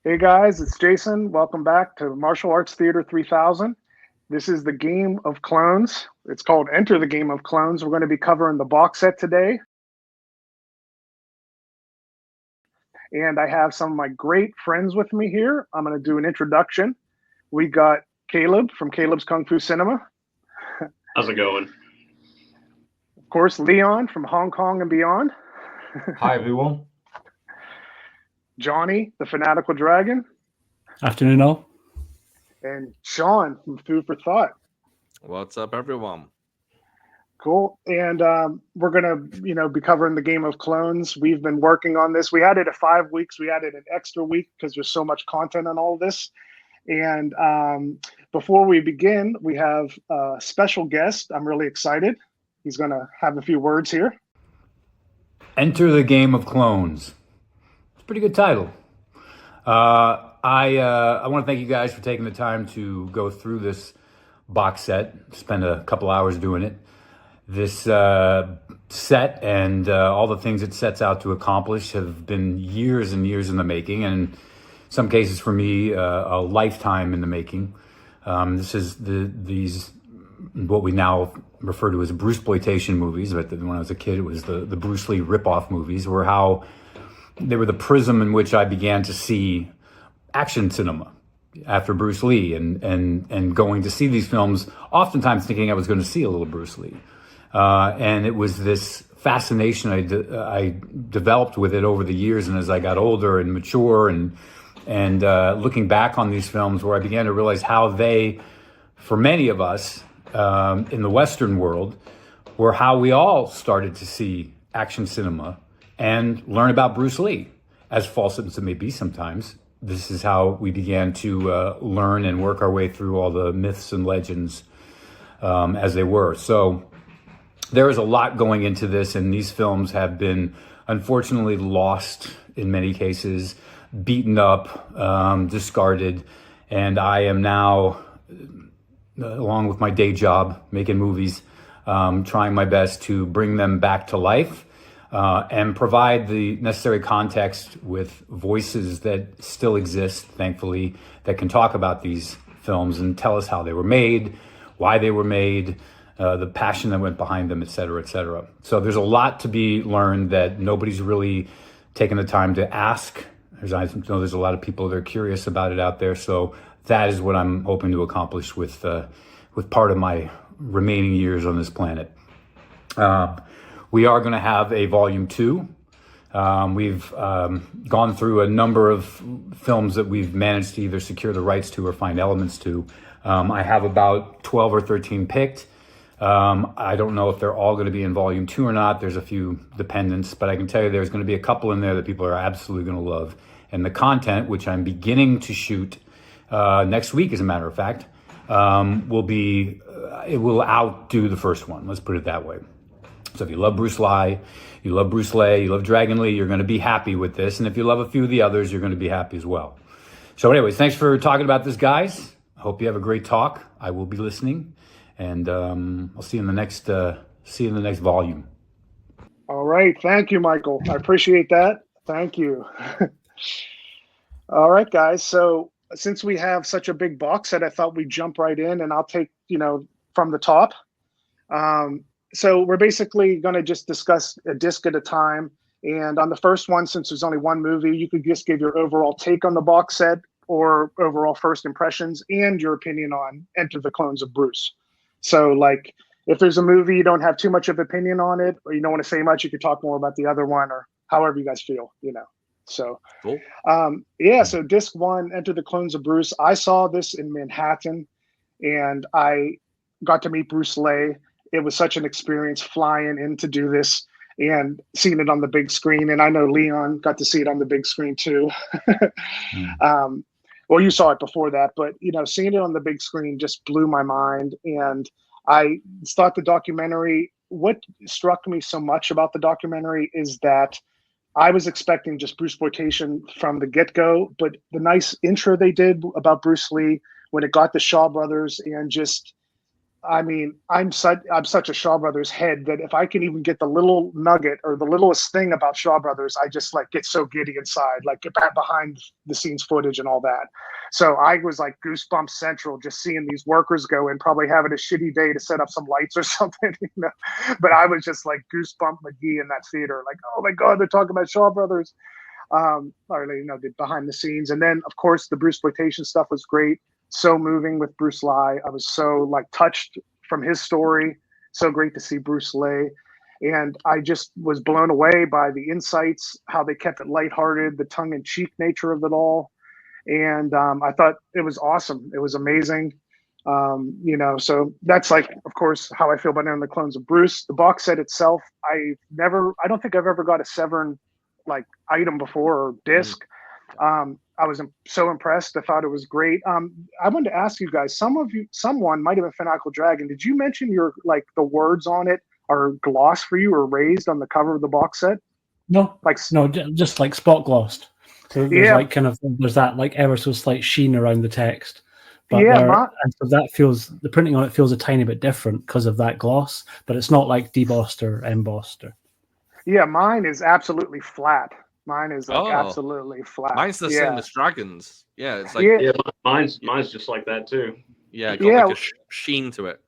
Hey guys, it's Jason. Welcome back to Martial Arts Theater 3000. This is the Game of Clones. It's called Enter the Game of Clones. We're going to be covering the box set today. And I have some of my great friends with me here. I'm going to do an introduction. We got Caleb from Caleb's Kung Fu Cinema. How's it going? Of course, Leon from Hong Kong and beyond. Hi, everyone. Johnny, the Fanatical Dragon. Afternoon, all. And Sean from Food for Thought. What's up, everyone? Cool. And we're going to, be covering the Game of Clones. We've been working on this. We had it at 5 weeks. We added an extra week because there's so much content on all of this. And before we begin, we have a special guest. I'm really excited. He's going to have a few words here. Enter the Game of Clones. It's a pretty good title. I want to thank you guys for taking the time to go through this box set, spend a couple hours doing it. This set and all the things it sets out to accomplish have been years and years in the making, and in some cases for me, a lifetime in the making. This is these what we now refer to as Bruceploitation movies, but when I was a kid, it was the Bruce Lee ripoff movies, were how they were the prism in which I began to see action cinema after Bruce Lee, and going to see these films, oftentimes thinking I was going to see a little Bruce Lee. And it was this fascination I developed with it over the years, and as I got older and mature, and looking back on these films, where I began to realize how they, for many of us in the Western world, were how we all started to see action cinema and learn about Bruce Lee. As false as it may be sometimes, this is how we began to learn and work our way through all the myths and legends as they were. So there is a lot going into this, and these films have been unfortunately lost in many cases, beaten up, discarded, and I am now, along with my day job, making movies, trying my best to bring them back to life and provide the necessary context with voices that still exist, thankfully, that can talk about these films and tell us how they were made, why they were made, the passion that went behind them, et cetera, et cetera. So there's a lot to be learned that nobody's really taken the time to ask. I know there's a lot of people that are curious about it out there. So that is what I'm hoping to accomplish with part of my remaining years on this planet. We are going to have a volume 2. We've gone through a number of films that we've managed to either secure the rights to or find elements to. I have about 12 or 13 picked. I don't know if they're all going to be in volume 2 or not. There's a few dependents, but I can tell you there's going to be a couple in there that people are absolutely going to love. And the content, which I'm beginning to shoot next week, as a matter of fact, it will outdo the first one. Let's put it that way. So if you love Bruce Lee, you love Bruce Lee, you love Dragon Lee, you're going to be happy with this. And if you love a few of the others, you're going to be happy as well. So anyways, thanks for talking about this, guys. I hope you have a great talk. I will be listening. And I'll see you in the next volume. All right. Thank you, Michael. I appreciate that. Thank you. All right, guys. So since we have such a big box set, I thought we'd jump right in, and I'll take, from the top. So we're basically going to just discuss a disc at a time. And on the first one, since there's only one movie, you could just give your overall take on the box set, or overall first impressions, and your opinion on Enter the Clones of Bruce. So, like, if there's a movie you don't have too much of opinion on it, or you don't want to say much, you could talk more about the other one, or however you guys feel, So, Cool. So disc 1, Enter the Clones of Bruce. I saw this in Manhattan, and I got to meet Bruce Lee. It was such an experience flying in to do this and seeing it on the big screen. And I know Leon got to see it on the big screen too. Well, you saw it before that, but seeing it on the big screen just blew my mind. And I thought the documentary, what struck me so much about the documentary is that I was expecting just Bruceploitation from the get-go, but the nice intro they did about Bruce Lee when it got the Shaw brothers, and just I mean, I'm such a Shaw Brothers head that if I can even get the little nugget or the littlest thing about Shaw Brothers, I just like get so giddy inside, like get back behind the scenes footage and all that. So I was like goosebumps central just seeing these workers go in, probably having a shitty day to set up some lights or something, you know. But I was just like goosebump McGee in that theater, like, oh my God, they're talking about Shaw Brothers. Or the behind the scenes, and then of course the Bruceploitation stuff was great. So moving with Bruce Lai. I was so like touched from his story. So great to see Bruce Lai, and I just was blown away by the insights, how they kept it lighthearted, the tongue-in-cheek nature of it all, and I thought it was awesome. It was amazing. So that's like, of course, how I feel about the Clones of Bruce. The box set itself, I don't think I've ever got a Severn like item before or disc. I was so impressed. I thought it was great. I wanted to ask you guys, someone might have been Fanatical Dragon. Did you mention your like the words on it are gloss for you or raised on the cover of the box set? No, just like spot glossed. So there's like there's that like ever so slight sheen around the text. But and so that feels, the printing on it feels a tiny bit different because of that gloss, but it's not like debossed or embossed. Yeah, mine is absolutely flat. Mine is like absolutely flat. Mine's the same as Dragon's. Yeah, it's like mine's just like that too. Yeah, got like a sheen to it.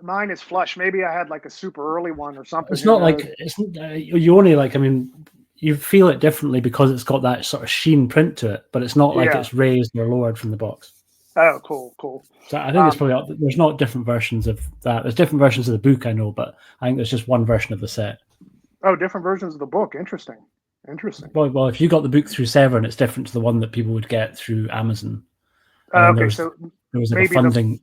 Mine is flush. Maybe I had like a super early one or something. It's not like you only like. I mean, you feel it differently because it's got that sort of sheen print to it, but it's not like it's raised or lowered from the box. Oh, cool. So I think it's probably there's not different versions of that. There's different versions of the book, I know, but I think there's just one version of the set. Oh, different versions of the book. Interesting. Well, if you got the book through Severn, it's different to the one that people would get through Amazon. Okay, so there was like a funding.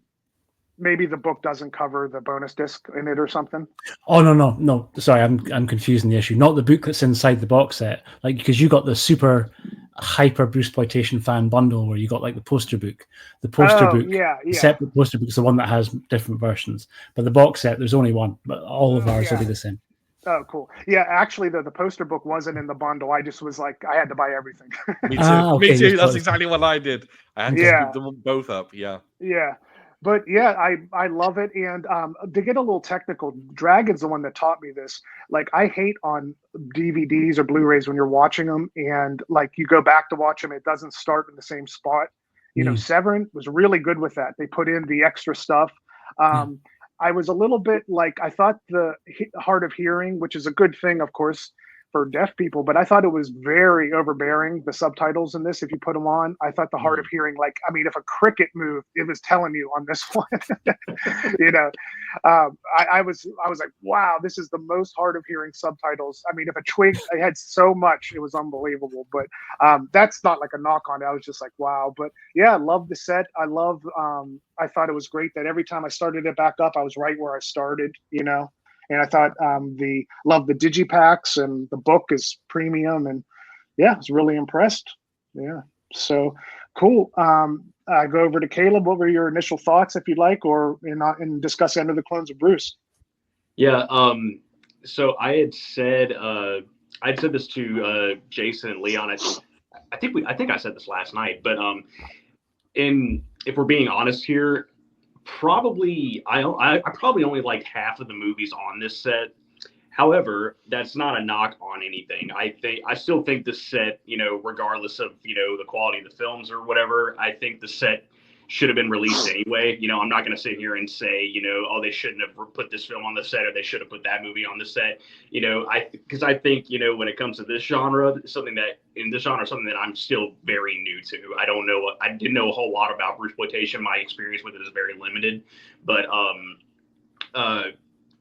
Maybe the book doesn't cover the bonus disc in it or something. Oh no! Sorry, I'm confusing the issue. Not the book that's inside the box set, like because you got the super hyper Bruceploitation fan bundle where you got like the poster book. The poster book, the separate poster book is the one that has different versions. But the box set, there's only one. But all of ours will be the same. Oh, cool. Yeah, actually, the poster book wasn't in the bundle. I just was like, I had to buy everything. Me too. Me too. That's exactly what I did. I had to scoop them both up. Yeah. Yeah. But yeah, I love it. And to get a little technical, Dragon's the one that taught me this. Like, I hate on DVDs or Blu-rays when you're watching them and like you go back to watch them, it doesn't start in the same spot. You know, Severn was really good with that. They put in the extra stuff. I was a little bit like, I thought the hard of hearing, which is a good thing, of course, for deaf people, but I thought it was very overbearing, the subtitles in this, if you put them on. I thought the hard of hearing, like, I mean, if a cricket moved, it was telling you on this one. You know, I was like, wow, this is the most hard of hearing subtitles. I mean, if a twig, I had so much, it was unbelievable. But that's not like a knock on it. I was just like, wow. But yeah, I love the set. I thought it was great that every time I started it back up, I was right where I started, you know. And I thought love the digipacks, and the book is premium, and yeah, I was really impressed. Yeah, so cool. I go over to Caleb. What were your initial thoughts, if you'd like, or in discuss Enter the Clones of Bruce? Yeah. So I said this to Jason and Leon. I think I said this last night, but if we're being honest here, I probably only liked half of the movies on this set. However, that's not a knock on anything. I still think this set, you know, regardless of, you know, the quality of the films or whatever, I think the set should have been released anyway. You know, I'm not going to sit here and say, you know, oh, they shouldn't have put this film on the set, or they should have put that movie on the set. You know, because I think, you know, when it comes to this genre, something that I'm still very new to. I didn't know a whole lot about Bruceploitation. My experience with it is very limited, but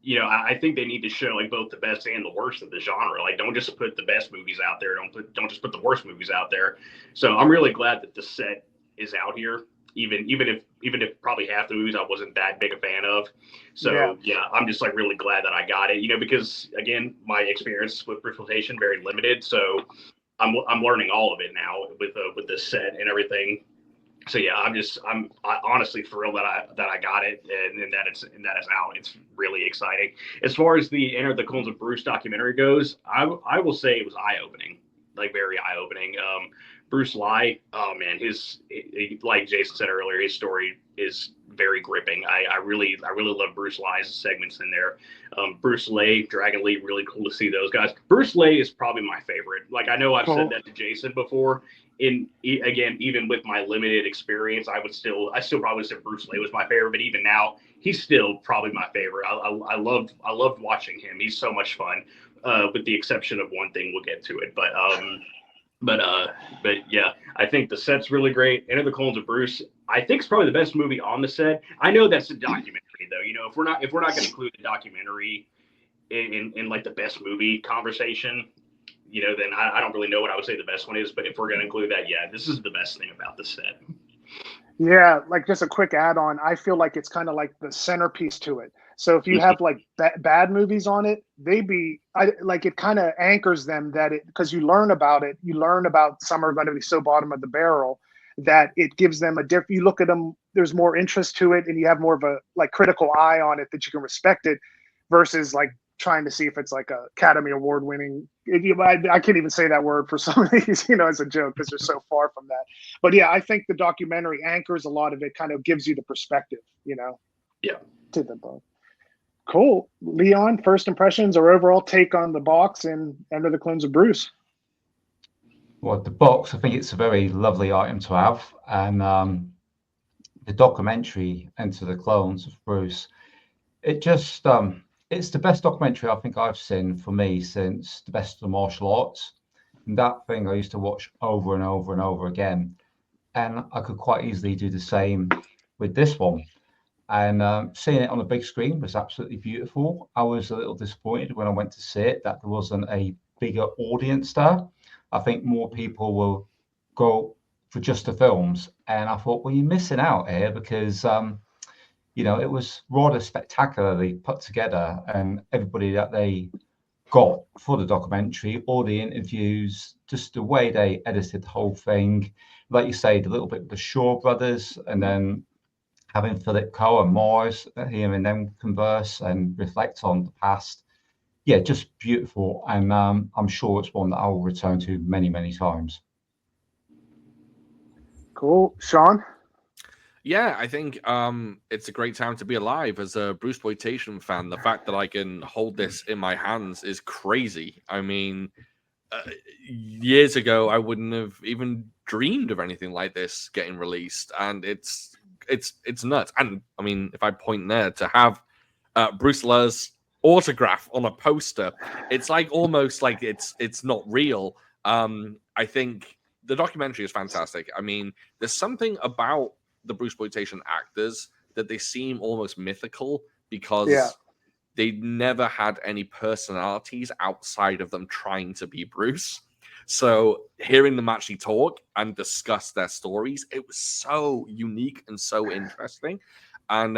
you know, I think they need to show like both the best and the worst of the genre. Like, don't just put the best movies out there. Don't just put the worst movies out there. So I'm really glad that the set is out here. Even if probably half the movies I wasn't that big a fan of. So yeah, I'm just like really glad that I got it, you know, because again, my experience with Bruceploitation very limited. So I'm learning all of it now with this set and everything. So yeah, I'm honestly thrilled that I got it and that it's out. It's really exciting. As far as the Enter the Clones of Bruce documentary goes, I will say it was eye-opening. very eye opening. Bruce Lee, oh man, like Jason said earlier, his story is very gripping. I really love Bruce Lee's segments in there. Bruce Lee, Dragon Lee, really cool to see those guys. Bruce Lee is probably my favorite. Like, I know I've said that to Jason before. Again, even with my limited experience, I still probably say Bruce Lee was my favorite. But even now, he's still probably my favorite. I loved watching him. He's so much fun. With the exception of one thing, we'll get to it. But yeah, I think the set's really great. Enter the Clones of Bruce, I think it's probably the best movie on the set. I know that's a documentary though. You know, if we're not going to include the documentary in like the best movie conversation, you know, then I don't really know what I would say the best one is. But if we're going to include that, yeah, this is the best thing about the set. Yeah, like just a quick add-on. I feel like it's kind of like the centerpiece to it. So if you have like bad movies on it, it kind of anchors them because you learn about it. You learn about some are going to be so bottom of the barrel that it gives them you look at them, there's more interest to it, and you have more of a like critical eye on it that you can respect it versus like trying to see if it's like a Academy Award winning. I can't even say that word for some of these, you know, as a joke because they're so far from that. But yeah, I think the documentary anchors a lot of it, kind of gives you the perspective, you know. Yeah. To the book. Cool. Leon, first impressions or overall take on the box and Enter the Clones of Bruce? Well, the box, I think it's a very lovely item to have. And the documentary, Enter the Clones of Bruce, it just, it's the best documentary I think I've seen for me since The Best of the Martial Arts. And that thing I used to watch over and over and over again. And I could quite easily do the same with this one. And seeing it on the big screen was absolutely beautiful. I was a little disappointed when I went to see it that there wasn't a bigger audience there. I think more people will go for just the films. And I thought, well, you're missing out here because, you know, it was rather spectacularly put together, and everybody that they got for the documentary, all the interviews, just the way they edited the whole thing. Like you say, the little bit with the Shaw brothers, and then having Philip Coe and Mars, hearing them converse and reflect on the past. Yeah, just beautiful. And I'm sure it's one that I will return to many, many times. Cool. Sean? Yeah, I think it's a great time to be alive as a Bruceploitation fan. The fact that I can hold this in my hands is crazy. I mean, years ago, I wouldn't have even dreamed of anything like this getting released. And it's nuts. And I mean, if I point there to have Bruce Lee's autograph on a poster, it's like almost like it's not real. I think the documentary is fantastic. I mean, there's something about the Bruceploitation actors that they seem almost mythical because they never had any personalities outside of them trying to be Bruce. So hearing them actually talk and discuss their stories, it was so unique and so interesting. And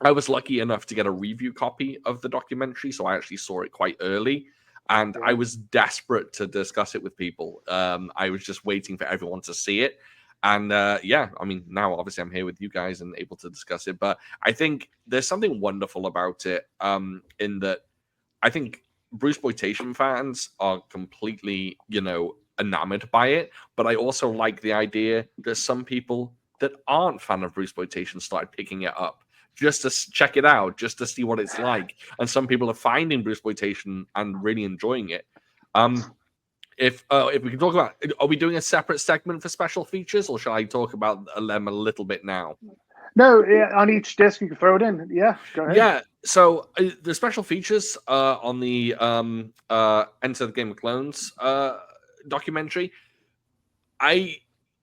I was lucky enough to get a review copy of the documentary, so I actually saw it quite early. And I was desperate to discuss it with people. I was just waiting for everyone to see it. And yeah, I mean, now obviously I'm here with you guys and able to discuss it. But I think there's something wonderful about it in that I think Bruceploitation fans are completely, you know, enamored by it. But I also like the idea that some people that aren't fan of Bruceploitation started picking it up just to check it out, just to see what it's like. And some people are finding Bruceploitation and really enjoying it. If we can talk about, are we doing a separate segment for special features, or shall I talk about them a little bit now? No, on each disc you can throw it in. Yeah, go ahead. Yeah, so the special features on the Enter the Game of Clones documentary, I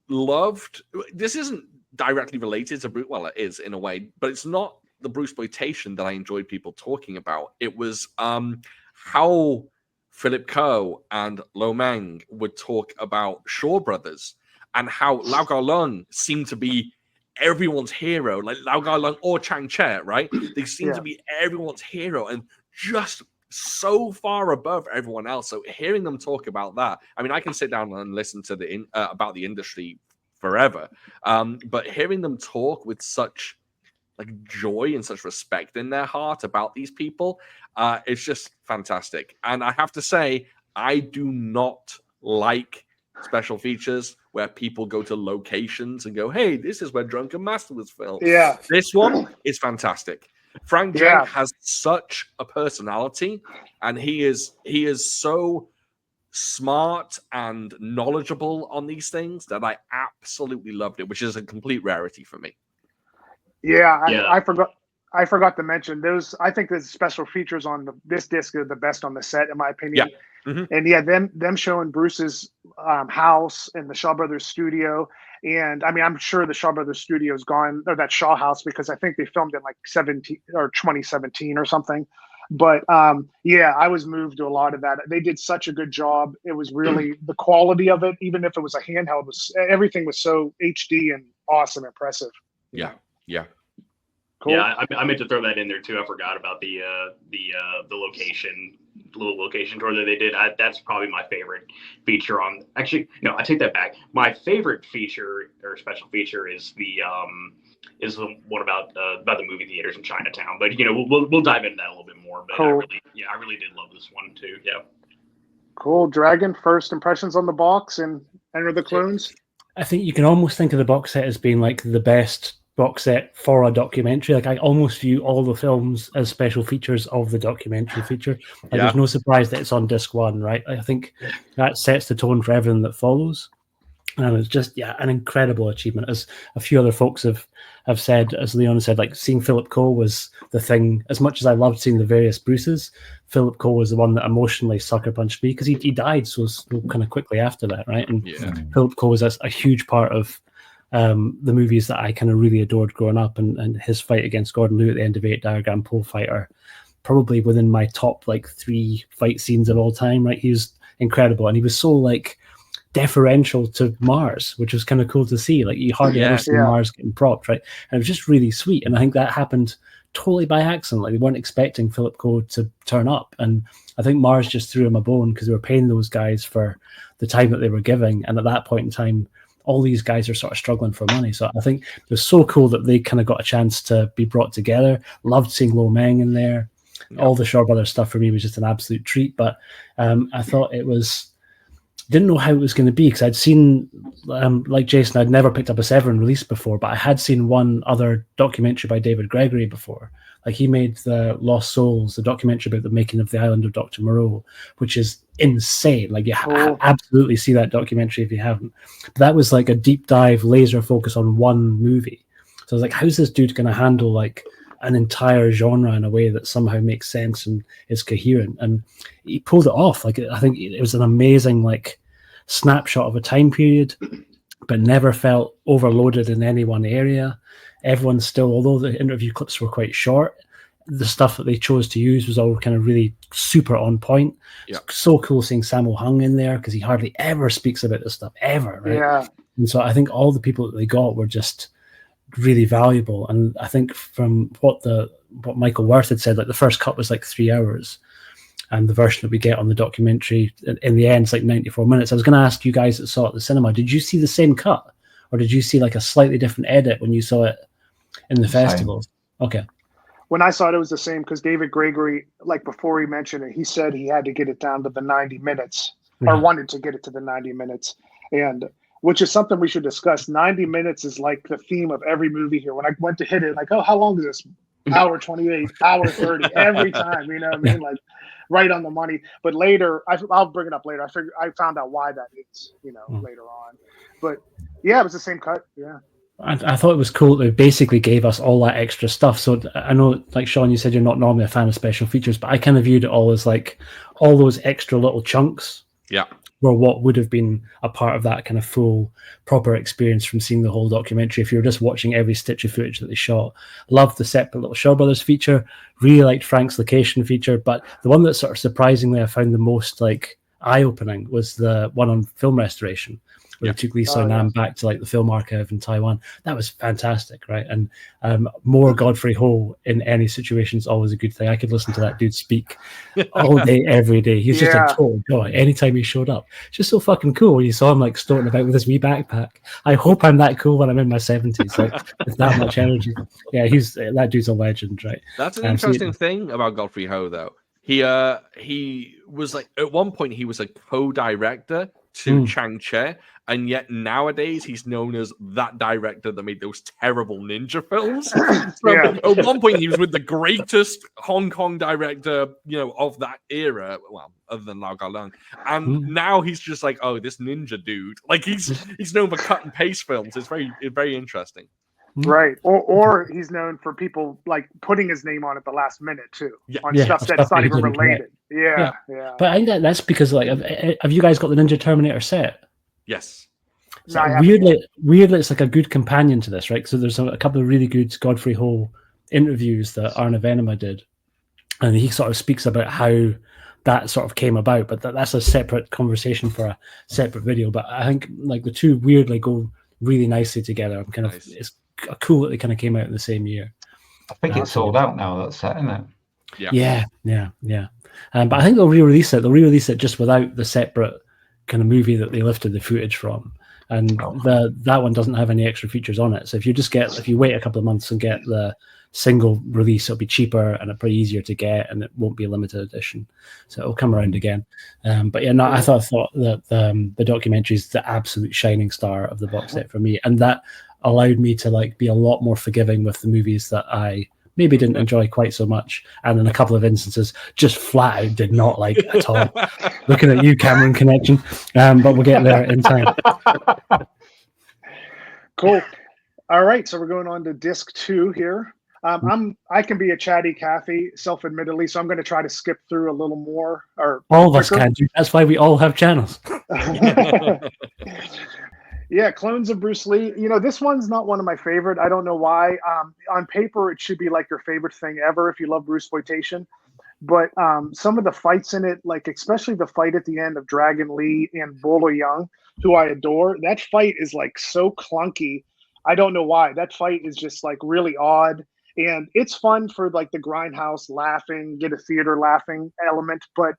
loved. This isn't directly related to Bruce. Well, it is in a way, but it's not the Bruceploitation that I enjoyed people talking about. It was how Philip Coe and Lo Meng would talk about Shaw Brothers and how Lau Gar Lung seemed to be everyone's hero, like Lau Gar Lung or Chang Che, right? They seem to be everyone's hero and just so far above everyone else. So hearing them talk about that, I mean, I can sit down and listen to the about the industry forever, but hearing them talk with such like joy and such respect in their heart about these people, it's just fantastic. And I have to say, I do not like special features where people go to locations and go, hey, this is where Drunken Master was filmed. Yeah. This one is fantastic. Frank Jank has such a personality, and he is so smart and knowledgeable on these things that I absolutely loved it, which is a complete rarity for me. Yeah, I forgot to mention those. I think the special features on this disc are the best on the set, in my opinion. Yeah. Mm-hmm. And them showing Bruce's house and the Shaw Brothers studio. And I mean, I'm sure the Shaw Brothers studio is gone, or that Shaw house, because I think they filmed in like 2017 or something. But yeah, I was moved to a lot of that. They did such a good job. It was really the quality of it, even if it was a handheld, everything was so HD and awesome, impressive. Yeah. Cool. Yeah, I meant to throw that in there too. I forgot about the little location tour that they did. That's probably my favorite feature on. Actually, no, I take that back. My favorite feature or special feature is the one about the movie theaters in Chinatown. But we'll dive into that a little bit more. But cool. I really did love this one too. Yeah. Cool. Dragon, first impressions on the box and Enter the Clones. I think you can almost think of the box set as being like the best box set for a documentary. Like, I almost view all the films as special features of the documentary feature. Like, there's no surprise that it's on disc 1, right? I think that sets the tone for everything that follows. And it's just, an incredible achievement. As a few other folks have said, as Leon said, like, seeing Philip Cole was the thing. As much as I loved seeing the various Bruces, Philip Cole was the one that emotionally sucker punched me, because he died so kind of quickly after that, right? And Philip Cole was a huge part of the movies that I kind of really adored growing up, and his fight against Gordon Liu at the end of 8 Diagram Pole Fighter, probably within my top 3 fight scenes of all time, right? He was incredible, and he was so deferential to Mars, which was kind of cool to see. Like, you hardly ever see Mars getting propped, right? And it was just really sweet, and I think that happened totally by accident. Like, they weren't expecting Philip Cole to turn up, and I think Mars just threw him a bone because they were paying those guys for the time that they were giving, and at that point in time, all these guys are sort of struggling for money. So I think it was so cool that they kind of got a chance to be brought together. Loved seeing Lo Meng in there. Yeah. All the Shaw Brothers stuff for me was just an absolute treat. But I thought didn't know how it was going to be, because I'd seen, like Jason, I'd never picked up a Severin release before, but I had seen one other documentary by David Gregory before. Like, he made the Lost Souls, the documentary about the making of the island of Dr. Moreau, which is insane. Like, you absolutely see that documentary if you haven't. But that was like a deep dive, laser focus on one movie. So I was like, how's this dude going to handle like an entire genre in a way that somehow makes sense and is coherent? And he pulled it off. Like, I think it was an amazing snapshot of a time period, but never felt overloaded in any one area. Everyone's still, although the interview clips were quite short, the stuff that they chose to use was all kind of really super on point. Yeah. It's so cool seeing Sammo Hung in there, because he hardly ever speaks about this stuff ever, right? Yeah. And so I think all the people that they got were just really valuable. And I think from what Michael Worth had said, the first cut was 3 hours, and the version that we get on the documentary in the end is 94 minutes. I was going to ask you guys that saw it at the cinema, did you see the same cut, or did you see a slightly different edit when you saw it in the festival? Okay. When I saw it, it was the same, because David Gregory, before he mentioned it, he said he had to get it down to the 90 minutes, or wanted to get it to the 90 minutes, and which is something we should discuss. 90 minutes is the theme of every movie here. When I went to hit it, oh, how long is this? Hour 28, hour 30, every time, you know what I mean? Right on the money. But later, I'll bring it up later. I found out why that is, later on. But yeah, it was the same cut. Yeah. I thought it was cool that they basically gave us all that extra stuff. So I know, Sean, you said you're not normally a fan of special features, but I kind of viewed it all as all those extra little chunks. Yeah. Were what would have been a part of that kind of full, proper experience from seeing the whole documentary. If you were just watching every stitch of footage that they shot, loved the separate little Shaw Brothers feature, really liked Frank's location feature, but the one that sort of surprisingly I found the most eye-opening was the one on film restoration, where they took Lisa Nam back to the film archive in Taiwan. That was fantastic, right? And more Godfrey Ho in any situation is always a good thing. I could listen to that dude speak all day, every day. He's just a total joy. Anytime he showed up, it's just so fucking cool when you saw him stoking about with his wee backpack. I hope I'm that cool when I'm in my 70s, with that much energy. Yeah, that dude's a legend, right? That's an interesting thing about Godfrey Ho, though. He was at one point he was a co-director to Chang-Che, and yet nowadays he's known as that director that made those terrible ninja films. At one point, he was with the greatest Hong Kong director, of that era. Well, other than Lau Kar-leung, and now he's just like, oh, this ninja dude. Like he's known for cut and paste films. It's very interesting. Right, or he's known for people like putting his name on at the last minute too, on stuff that's not even related. Yeah. But I think that's because, like, have you guys got the Ninja Terminator set? Yes. So weirdly, it's like a good companion to this, right? So there's a couple of really good Godfrey Ho interviews that Arne Venema did, and he sort of speaks about how that sort of came about. But that's a separate conversation for a separate video. But I think like the two weirdly go really nicely together. I'm kind of it's cool that they kind of came out in the same year. I think it's sold out now, that set, isn't it? Yeah. But I think they'll re-release it. They'll re-release it just without the separate kind of movie that they lifted the footage from. And that one doesn't have any extra features on it. So if you wait a couple of months and get the single release, it'll be cheaper and it'll be easier to get, and it won't be a limited edition. So it'll come around again. But yeah, no, I thought that the documentary is the absolute shining star of the box set for me, and that allowed me to like be a lot more forgiving with the movies that I maybe didn't enjoy quite so much, and in a couple of instances just flat out did not like at all. Looking at you, Cameron Connection, but we'll get there in time. Cool. All right, so we're going on to disc 2 here. I can be a chatty Cathy, self-admittedly, so I'm going to try to skip through a little more. Or all of us can do. That's why we all have channels. Yeah, Clones of Bruce Lee. This one's not one of my favorite. I don't know why. On paper, it should be like your favorite thing ever if you love Bruceploitation. But some of the fights in it, like especially the fight at the end of Dragon Lee and Bolo Young, who I adore, that fight is like so clunky. I don't know why. That fight is just like really odd. And it's fun for like the grindhouse laughing, get a theater laughing element. But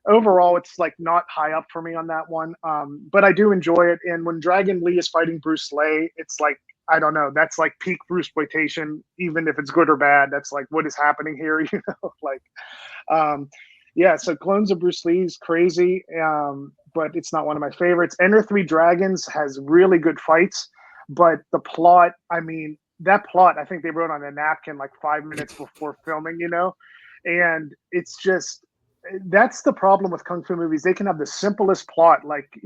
overall, it's like not high up for me on that one. But I do enjoy it. And when Dragon Lee is fighting Bruce Lee, it's like, I don't know, that's like peak Bruceploitation, even if it's good or bad. That's like, what is happening here? So Clones of Bruce Lee is crazy, but it's not one of my favorites. Enter Three Dragons has really good fights, but the plot, that plot, I think they wrote on a napkin like 5 minutes before filming, and it's just, that's the problem with Kung Fu movies. They can have the simplest plot, like,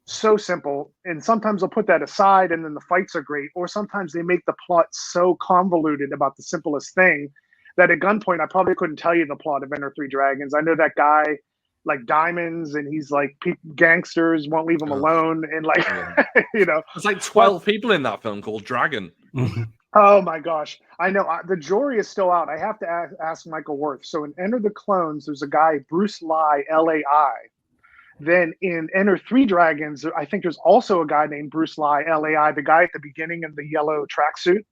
so simple, and sometimes they'll put that aside and then the fights are great, or sometimes they make the plot so convoluted about the simplest thing that at gunpoint I probably couldn't tell you the plot of Enter Three Dragons. I know that guy like diamonds, and he's like gangsters won't leave him alone, and like there's like 12 people in that film called Dragon. Oh my gosh, I know. The jury is still out. I have to ask Michael Worth. So in Enter the Clones, there's a guy, Bruce Lai, Lai. Then in Enter Three Dragons, I think there's also a guy named Bruce Lai, Lai, the guy at the beginning in the yellow tracksuit.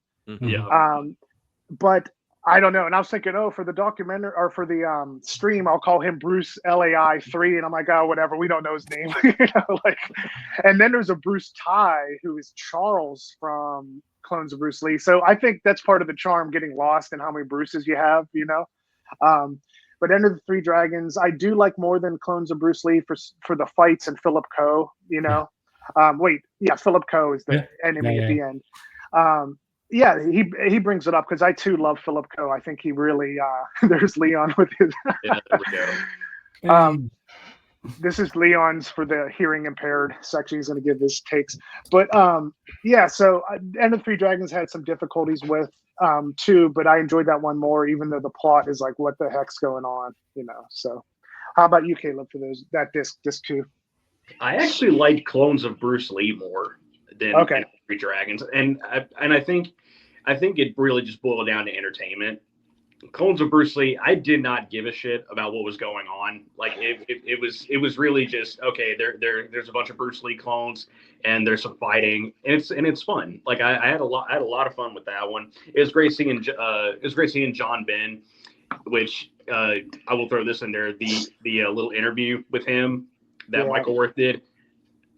But I don't know. And I was thinking, for the documentary or for the stream, I'll call him Bruce Lai 3. And I'm like, oh, whatever. We don't know his name. And then there's a Bruce Tai who is Charles from Clones of Bruce Lee. So I think that's part of the charm, getting lost in how many Bruces you have, But Enter the Three Dragons, I do like more than Clones of Bruce Lee for the fights and Philip Ko, Philip Ko is the enemy at the end. He brings it up because I too love Philip Ko. I think he really there's Leon with his there we go. This is Leon's for the hearing impaired section. He's going to give his takes. But so Enter Three Dragons had some difficulties with too, but I enjoyed that one more, even though the plot is like, what the heck's going on, So how about you, Caleb, for that disc 2? I actually liked Clones of Bruce Lee more than Three Dragons, and I think it really just boiled down to entertainment. Clones of Bruce Lee, I did not give a shit about what was going on. Like it was really just, okay, there's a bunch of Bruce Lee clones and there's some fighting, and it's fun. Like I had a lot of fun with that one. It was great seeing John Ben, which I will throw this in there, the little interview with him that Michael Worth did.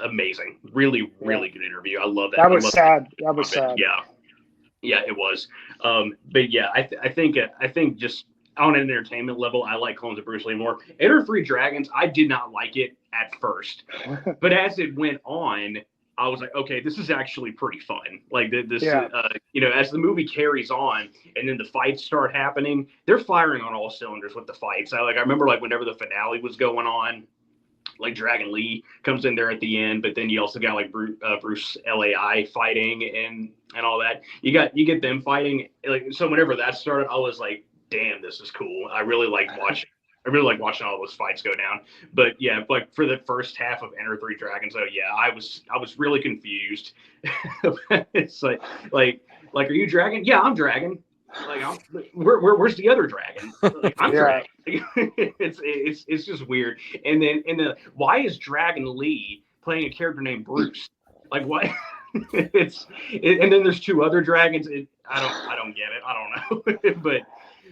Amazing. Really good interview. I love that. That was sad. Yeah, it was. But yeah, I think just on an entertainment level, I like Clones of Bruce Lee more. Enter Three Dragons, I did not like it at first, but as it went on, I was like, okay, this is actually pretty fun. Like this, you know, as the movie carries on and then the fights start happening, they're firing on all cylinders with the fights. I remember like whenever the finale was going on, like Dragon Lee comes in there at the end, but then you also got like Bruce LAI fighting and all that. You get them fighting. Like, so whenever that started, I was like, damn, this is cool. I really like watching all those fights go down. But yeah, like for the first half of Enter Three Dragons, oh yeah, I was really confused. It's like, are you Dragon? Yeah, I'm Dragon. Like, where's the other dragon? Like, I'm Dragon. It's just weird. And then why is Dragon Lee playing a character named Bruce? Like, what? And then there's two other dragons. I don't get it. I don't know.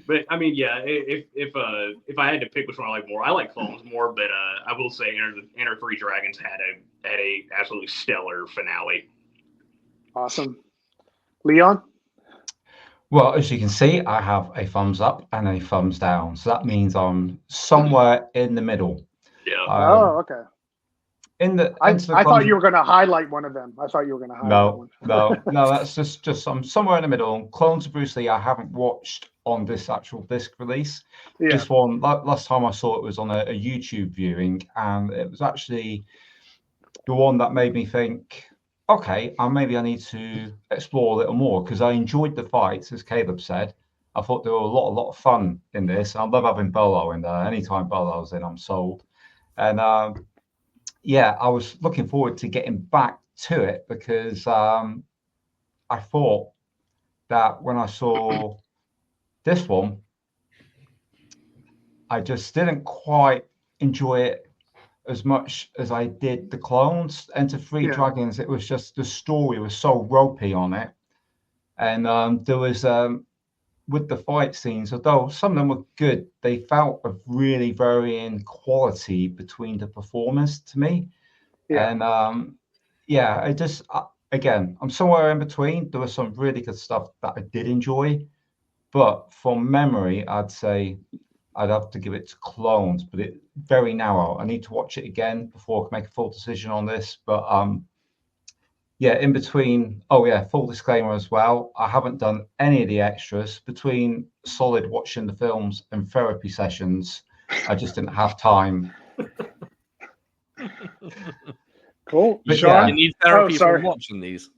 But I mean, yeah. If I had to pick which one I like more, I like Clones more. But I will say, Enter Three Dragons had a absolutely stellar finale. Awesome, Leon. Well, as you can see, I have a thumbs up and a thumbs down. So that means I'm somewhere in the middle. Yeah. Okay. I thought you were going to highlight one of them. I thought you were going to highlight one. No. That's just I'm somewhere in the middle. Clones of Bruce Lee, I haven't watched on this actual disc release. Yeah. This one, last time I saw it was on a YouTube viewing, and it was actually the one that made me think, okay, maybe I need to explore a little more, because I enjoyed the fights, as Caleb said. I thought there were a lot of fun in this. I love having Bolo in there. Anytime Bolo's in, I'm sold. And yeah, I was looking forward to getting back to it, because I thought that when I saw this one, I just didn't quite enjoy it as much as I did the Clones. Enter Three Dragons, it was just, the story was so ropey on it. And there was, with the fight scenes, although some of them were good, they felt of really varying quality between the performers to me. Yeah. And yeah, I just, again, I'm somewhere in between. There was some really good stuff that I did enjoy. But from memory, I'd say I'd have to give it to Clones, but it's very narrow. I need to watch it again before I can make a full decision on this. But yeah, in between, oh yeah, full disclaimer as well, I haven't done any of the extras. Between solid watching the films and therapy sessions, I just didn't have time. Cool. But yeah. You need therapy for watching these.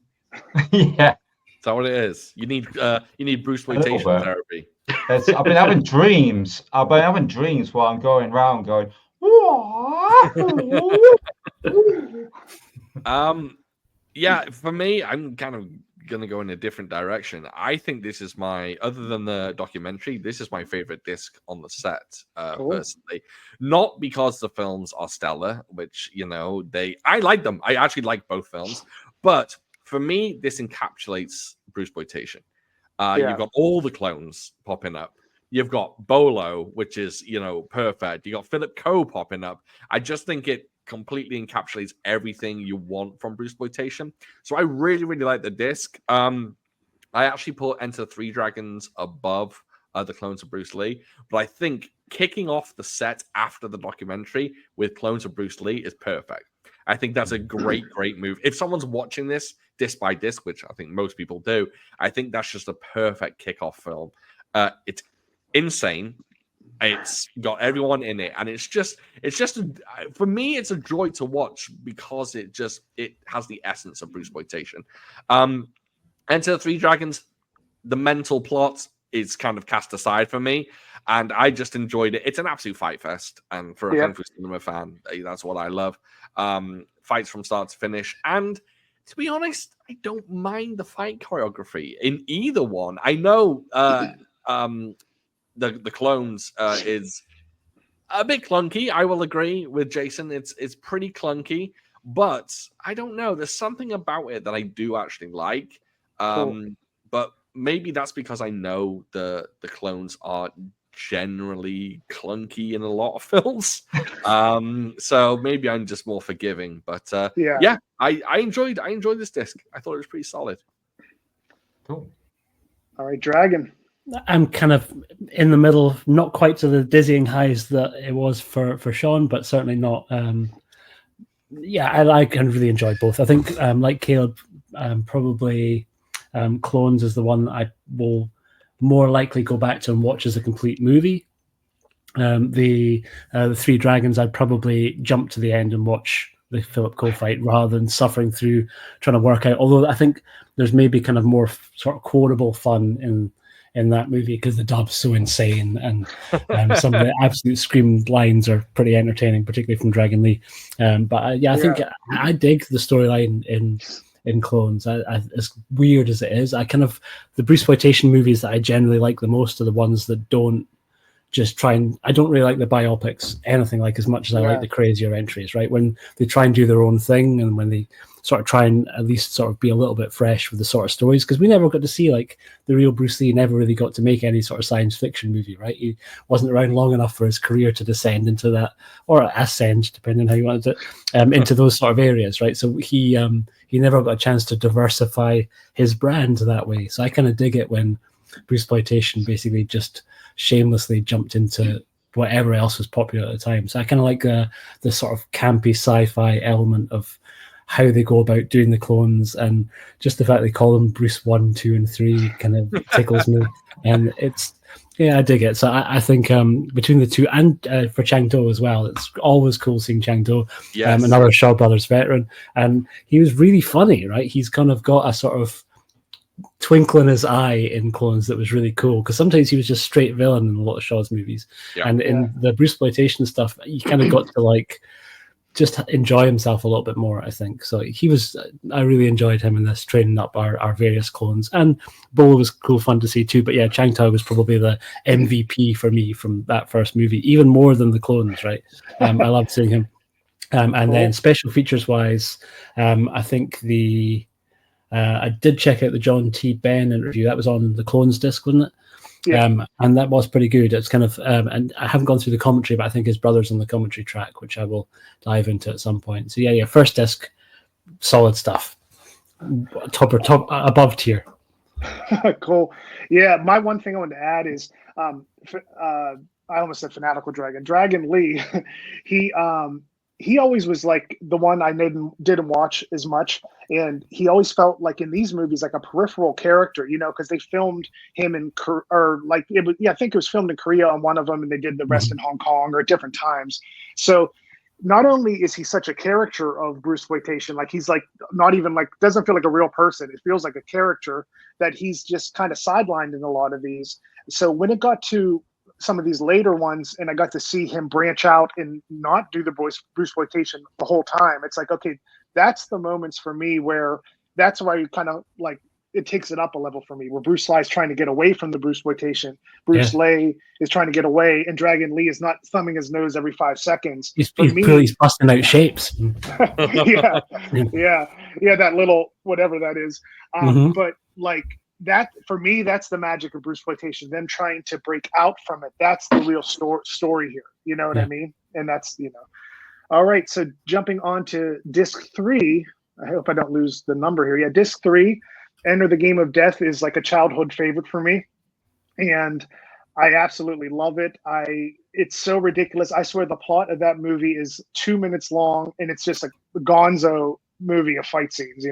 Yeah. Is that what it is? You need Bruceploitation therapy. I've been having dreams. While I'm going around going, yeah, for me, I'm kind of gonna go in a different direction. I think this is other than the documentary, this is my favorite disc on the set, personally. Not because the films are stellar, which, you know, I like them. I actually like both films, but for me, this encapsulates Bruceploitation. You've got all the clones popping up. You've got Bolo, which is, you know, perfect. You got Philip Coe popping up. I just think it completely encapsulates everything you want from Bruceploitation. So I really, really like the disc. I actually put Enter Three Dragons above the Clones of Bruce Lee, but I think kicking off the set after the documentary with Clones of Bruce Lee is perfect. I think that's a great, great move. If someone's watching this disc by disc, which I think most people do, I think that's just a perfect kickoff film. It's insane. It's got everyone in it, and it's just for me, it's a joy to watch because it has the essence of Bruceploitation. Enter Three Dragons, the mental plot is kind of cast aside for me, and I just enjoyed it. It's an absolute fight fest, and for a Kung Fu cinema fan, that's what I love. Fights from start to finish, and to be honest, I don't mind the fight choreography in either one. I know the Clones is a bit clunky. I will agree with Jason. It's pretty clunky, but I don't know. There's something about it that I do actually like. But maybe that's because I know the Clones are generally clunky in a lot of films. So maybe I'm just more forgiving. But yeah, I enjoyed this disc. I thought it was pretty solid. Cool. All right, Dragon. I'm kind of in the middle, not quite to the dizzying highs that it was for Sean, but certainly not. I can really enjoy both. I think, like Caleb, probably Clones is the one that I will more likely go back to and watch as a complete movie. The Three Dragons, I'd probably jump to the end and watch the Philip Cole fight rather than suffering through trying to work out. Although I think there's maybe kind of more sort of quotable fun in that movie because the dub's so insane and some of the absolute screamed lines are pretty entertaining, particularly from Dragon Lee. I think I dig the storyline in Clones. As weird as it is, the Bruceploitation movies that I generally like the most are the ones that don't just try and, I don't really like the biopics anything like as much as I like the crazier entries, right? When they try and do their own thing and when they sort of try and at least sort of be a little bit fresh with the sort of stories, because we never got to see, like, the real Bruce Lee never really got to make any sort of science fiction movie, right? He wasn't around long enough for his career to descend into that, or ascend, depending on how you wanted it, into those sort of areas, right? So he never got a chance to diversify his brand that way. So I kind of dig it when Bruceploitation basically just shamelessly jumped into whatever else was popular at the time. So I kind of like the sort of campy sci-fi element of how they go about doing the clones, and just the fact they call them Bruce 1, 2, and 3 kind of tickles me. And I dig it. So I think between the two, and for Chang-Do as well, it's always cool seeing Chang-Do, another Shaw Brothers veteran, and he was really funny, right? He's kind of got a sort of twinkle in his eye in Clones that was really cool, because sometimes he was just straight villain in a lot of Shaw's movies, and in the Bruceploitation stuff, you kind of got to like just enjoy himself a little bit more, I think. So I really enjoyed him in this, training up our various clones, and Bo was cool fun to see too. But yeah, Chang-Do was probably the MVP for me from that first movie, even more than the clones, right? I loved seeing him. And then special features wise, I think I did check out the John T. Benn interview. That was on the Clones disc, wasn't it? Yeah. And that was pretty good. It's kind of, and I haven't gone through the commentary, but I think his brother's on the commentary track, which I will dive into at some point. So yeah, first disc, solid stuff. Top above tier. Cool. Yeah, my one thing I wanted to add is, I almost said Fanatical Dragon. Dragon Lee, he always was like the one I didn't watch as much, and he always felt like in these movies like a peripheral character, because they filmed him in I think it was filmed in Korea on one of them, and they did the rest in Hong Kong or at different times. So not only is he such a character of Bruceploitation, like he's like not even like, doesn't feel like a real person. It feels like a character that he's just kind of sidelined in a lot of these. So when it got to some of these later ones, and I got to see him branch out and not do the Bruceploitation the whole time, it's like, okay, that's the moments for me where that's why you kind of like, it takes it up a level for me, where Bruce Lee is trying to get away from the Bruceploitation. Bruce Lee is trying to get away, and Dragon Lee is not thumbing his nose every 5 seconds. He's busting out shapes. yeah, that little whatever that is. But like that, for me, that's the magic of Bruceploitation. Them trying to break out from it. That's the real story here. You know what I mean? And that's All right. So jumping on to disc 3. I hope I don't lose the number here. Yeah, disc 3. Enter the Game of Death is like a childhood favorite for me, and I absolutely love it. It's so ridiculous. I swear the plot of that movie is 2 minutes long, and it's just a gonzo movie of fight scenes,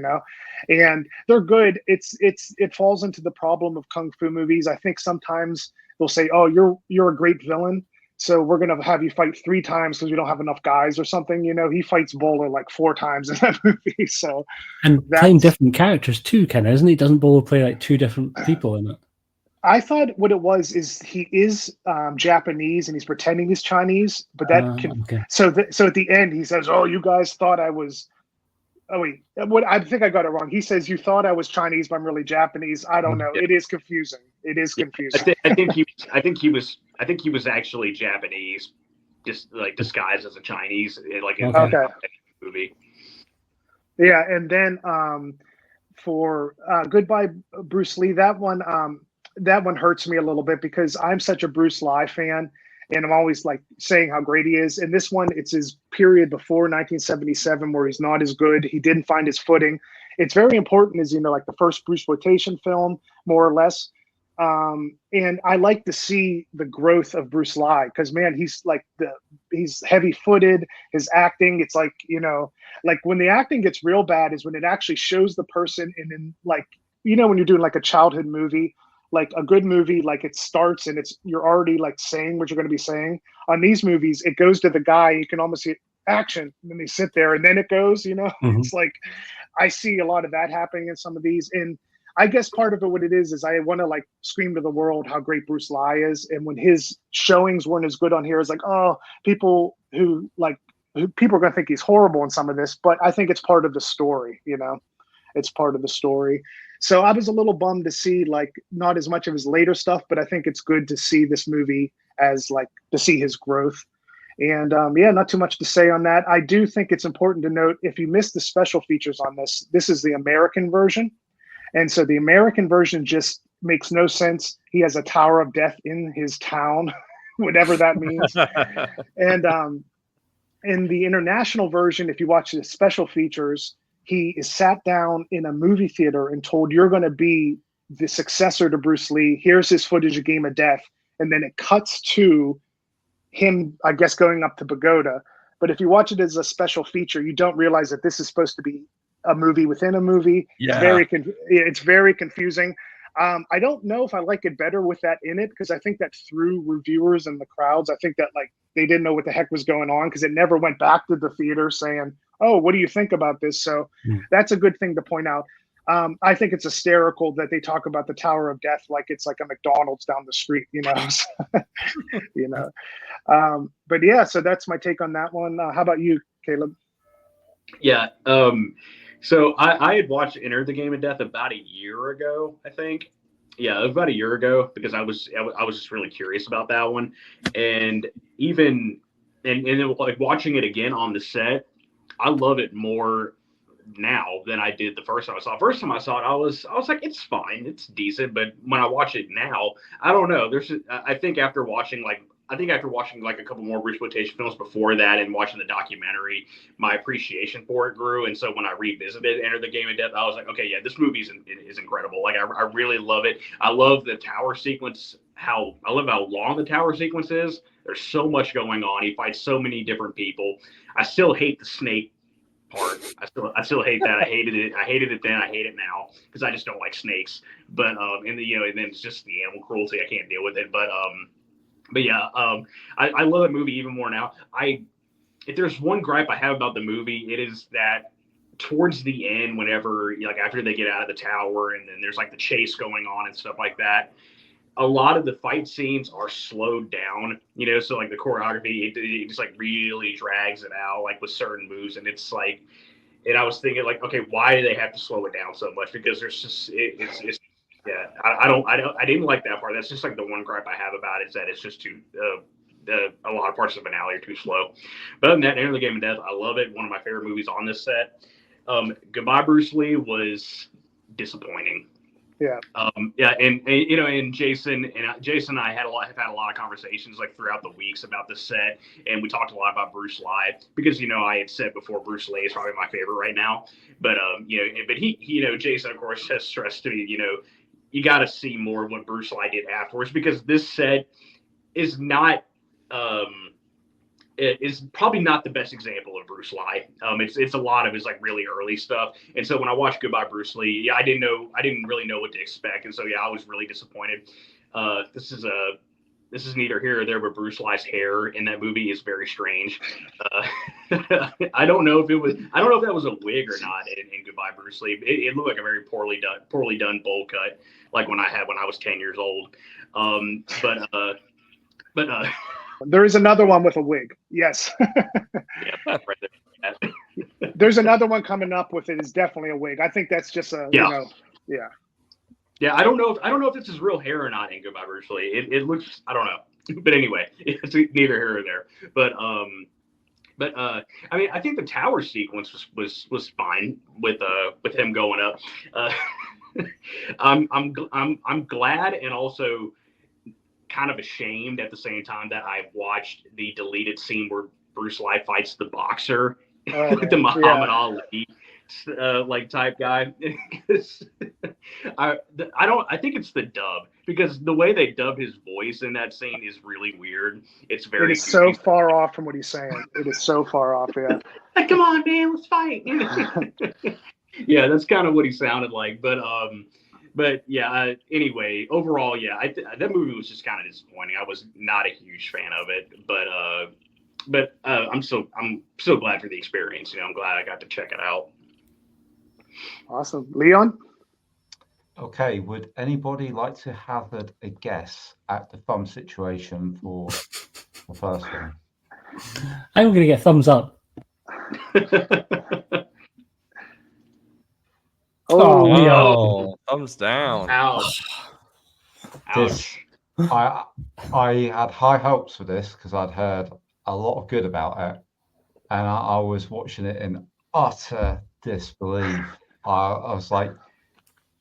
and they're good. It falls into the problem of kung fu movies. I think sometimes they'll say, "Oh, you're a great villain, so we're going to have you fight 3 times because we don't have enough guys," or something. He fights Bowler like 4 times in that movie. So, and playing different characters too, Ken, isn't he? Doesn't Bowler play like 2 different people in it? I thought what it was is he is Japanese and he's pretending he's Chinese, but that so at the end he says, "Oh, you guys thought I was." Oh wait, I think I got it wrong. He says, "You thought I was Chinese, but I'm really Japanese." I don't know. It is confusing. It is confusing. I think he was actually Japanese, just like disguised as a Chinese, like in the movie. Yeah, and then for Goodbye Bruce Lee, that one hurts me a little bit because I'm such a Bruce Lee fan. And I'm always like saying how great he is. And this one, it's his period before 1977 where he's not as good. He didn't find his footing. It's very important, as like the first Bruceploitation film, more or less. And I like to see the growth of Bruce Lee, because man, he's heavy-footed. His acting, it's like, you know, like when the acting gets real bad is when it actually shows the person, and then like, you know, when you're doing like a childhood movie, like a good movie, like it starts and you're already like saying what you're going to be saying. On these movies, it goes to the guy, you can almost see action, and then they sit there and then it goes, you know. It's like, I see a lot of that happening in some of these. And I guess part of it, what it is I want to like scream to the world how great Bruce Lee is. And when his showings weren't as good on here, it's like, oh, people are going to think he's horrible in some of this, but I think it's part of the story, you know, it's part of the story. So I was a little bummed to see like not as much of his later stuff, but I think it's good to see this movie as like to see his growth. And yeah, not too much to say on that. I do think it's important to note, if you missed the special features on this, this is the American version. And so the American version just makes no sense. He has a Tower of Death in his town, whatever that means. And in the international version, if you watch the special features, he is sat down in a movie theater and told, you're going to be the successor to Bruce Lee. Here's his footage of Game of Death. And then it cuts to him, I guess, going up to Pagoda. But if you watch it as a special feature, you don't realize that this is supposed to be a movie within a movie. Yeah. It's very confusing. I don't know if I like it better with that in it, because I think that threw reviewers and the crowds. I think that like they didn't know what the heck was going on, because it never went back to the theater saying, oh, what do you think about this? So that's a good thing to point out. I think it's hysterical that they talk about the Tower of Death like it's like a McDonald's down the street, you know. You know. But yeah, so that's my take on that one. How about you, Caleb? Yeah. So I had watched Enter the Game of Death about a year ago, I think. Yeah, it was about a year ago, because I was just really curious about that one, and even and like watching it again on the set, I love it more now than I did the first time I saw it. First time I saw it, I was like, it's fine, it's decent. But when I watch it now, I don't know. I think after watching like a couple more Bruceploitation films before that, and watching the documentary, my appreciation for it grew. And so when I revisited Enter the Game of Death, I was like, okay, yeah, this movie is incredible. Like I really love it. I love the tower sequence. I love how long the tower sequence is. There's so much going on. He fights so many different people. I still hate the snake part. I still hate that. I hated it then. I hate it now, because I just don't like snakes. But and then it's just the animal cruelty. I can't deal with it. But yeah, I love the movie even more now. If there's one gripe I have about the movie, it is that towards the end, whenever like after they get out of the tower and then there's like the chase going on and stuff like that, a lot of the fight scenes are slowed down, you know. So like the choreography, it just like really drags it out, like with certain moves, and it's like, and I was thinking like, okay, why do they have to slow it down so much? Because there's just it's yeah, I didn't like that part. That's just like the one gripe I have about it, is that it's just too a lot of parts of the finale are too slow. But other than that, Enter the Game of Death, I love it. One of my favorite movies on this set. Goodbye Bruce Lee was disappointing. Yeah. Yeah, and you know, and Jason and I have had a lot of conversations like throughout the weeks about the set, and we talked a lot about Bruce Lee, because you know I had said before Bruce Lee is probably my favorite right now. But you know, but he, you know, Jason of course has stressed to me, you know, you got to see more of what Bruce Lee did afterwards, because this set is not it is probably not the best example of Bruce Lee. It's a lot of his like really early stuff. And so when I watched Goodbye Bruce Lee, yeah, I didn't really know what to expect. And so, yeah, I was really disappointed. This is neither here or there, but Bruce Lee's hair in that movie is very strange. I don't know if that was a wig or not in Goodbye Bruce Lee. It looked like a very poorly done bowl cut, like when I was 10 years old. But there is another one with a wig. Yes. Yeah, right there. There's another one coming up with it. Is definitely a wig. I think that's just a, yeah. You know, yeah. Yeah, I don't know if it's his real hair or not in Goodbye Bruce Lee. It looks, I don't know. But anyway, it's neither here or there. But I mean, I think the tower sequence was fine with him going up. I'm glad, and also kind of ashamed at the same time, that I've watched the deleted scene where Bruce Lee fights the boxer with the Muhammad Ali like type guy. I think it's the dub, because the way they dub his voice in that scene is really weird. It's very. It is so far off from what he's saying. It is so far off. Yeah. Like, come on, man, let's fight. Yeah, that's kind of what he sounded like. But yeah. Anyway, overall, yeah, that movie was just kind of disappointing. I was not a huge fan of it, but I'm so glad for the experience. I'm glad I got to check it out. Awesome, Leon. Okay, would anybody like to hazard a guess at the thumb situation for the first one? I'm going to get thumbs up. Oh, thumbs down. Ouch. I had high hopes for this because I'd heard a lot of good about it, and I was watching it in utter disbelief. I was like,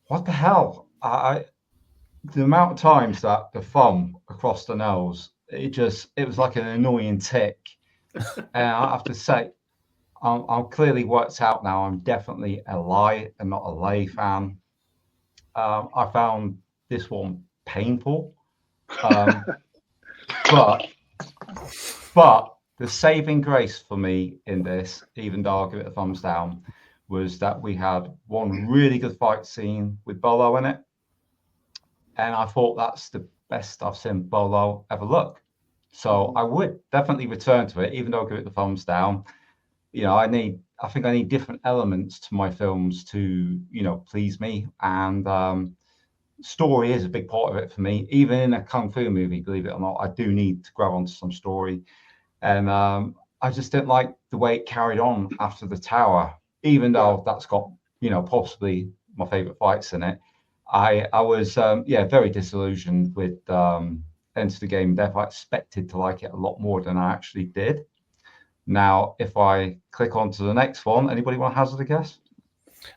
what the hell? The amount of times that the thumb across the nose, it was like an annoying tick. And I have to say, I'm clearly worked out now. I'm definitely a lie and not a lay fan. I found this one painful, but the saving grace for me in this, even though I'll give it a thumbs down, was that we had one really good fight scene with Bolo in it, and I thought that's the best I've seen Bolo ever look. So I would definitely return to it, even though I'll give it the thumbs down. I think I need different elements to my films to, please me. And story is a big part of it for me. Even in a Kung Fu movie, believe it or not, I do need to grab onto some story. And I just didn't like the way it carried on after the tower, even though that's got, possibly my favorite fights in it. I was, very disillusioned with Enter the Game Death. I expected to like it a lot more than I actually did. Now, if I click on to the next one, anybody want to hazard a guess?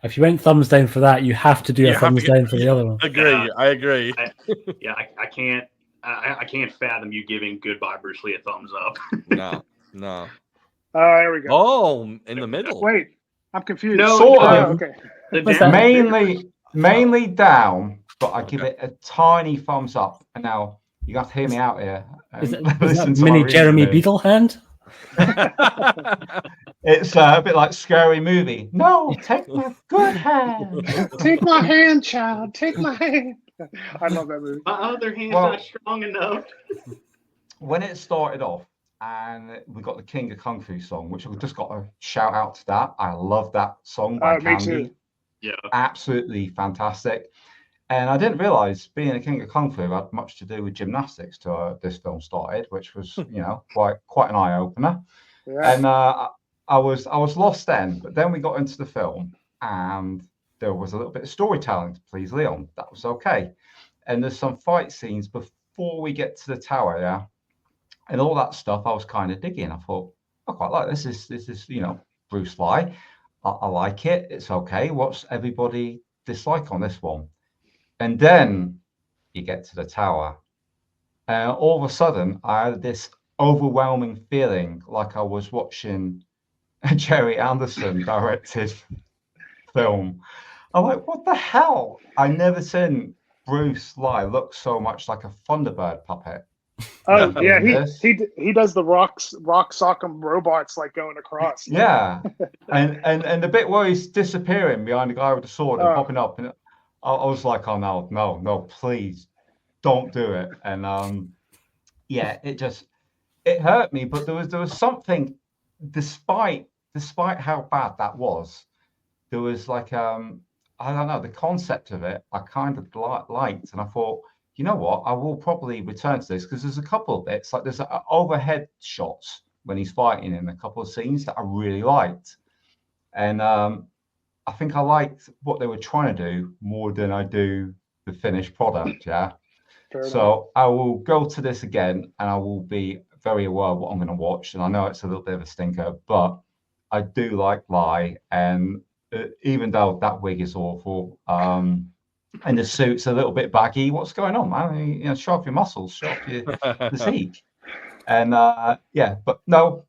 If you went thumbs down for that, you have to do a thumbs down for the other one. I agree. I can't fathom you giving Goodbye Bruce Lee a thumbs up. No. There we go. Oh, in the middle. Wait, I'm confused. No, sort of. Okay. Mainly down, but I give it a tiny thumbs up. And now you have to hear me out here. Is that mini Jeremy Beadle hand? It's a bit like Scary Movie. No, take my good hand. Take my hand, child. Take my hand. I love that movie. My other hand's not strong enough. When it started off, and we got the King of Kung Fu song, which I've just got to shout out to that. I love that song by Candy. Me too. Yeah, absolutely fantastic. And I didn't realize being a King of Kung Fu had much to do with gymnastics till this film started, which was, quite an eye opener. Yeah. And I was lost then, but then we got into the film, and there was a little bit of storytelling to please Leon. That was okay. And there's some fight scenes before we get to the tower, yeah, and all that stuff. I was kind of digging. I thought, I quite like this. This is Bruce Lee. I like it. It's okay. What's everybody dislike on this one? And then you get to the tower, and all of a sudden I had this overwhelming feeling like I was watching a Jerry Anderson directed film. I'm like, what the hell? I never seen Bruce Lee look so much like a Thunderbird puppet. Oh yeah, he does the rock sock'em robots like going across. Yeah, and the bit where he's disappearing behind the guy with the sword and popping up, and I was like, oh no, please don't do it. And it hurt me, but there was something, despite how bad that was, there was like I don't know, the concept of it I kind of liked, and I thought, you know what, I will probably return to this because there's a couple of bits, like there's overhead shots when he's fighting in a couple of scenes that I really liked, and I think I liked what they were trying to do more than I do the finished product. Yeah. So I will go to this again, and I will be very aware of what I'm going to watch. And I know it's a little bit of a stinker, but I do like Lie. And even though that wig is awful, and the suit's a little bit baggy, what's going on, man? Show off your muscles, show off your physique. And but no,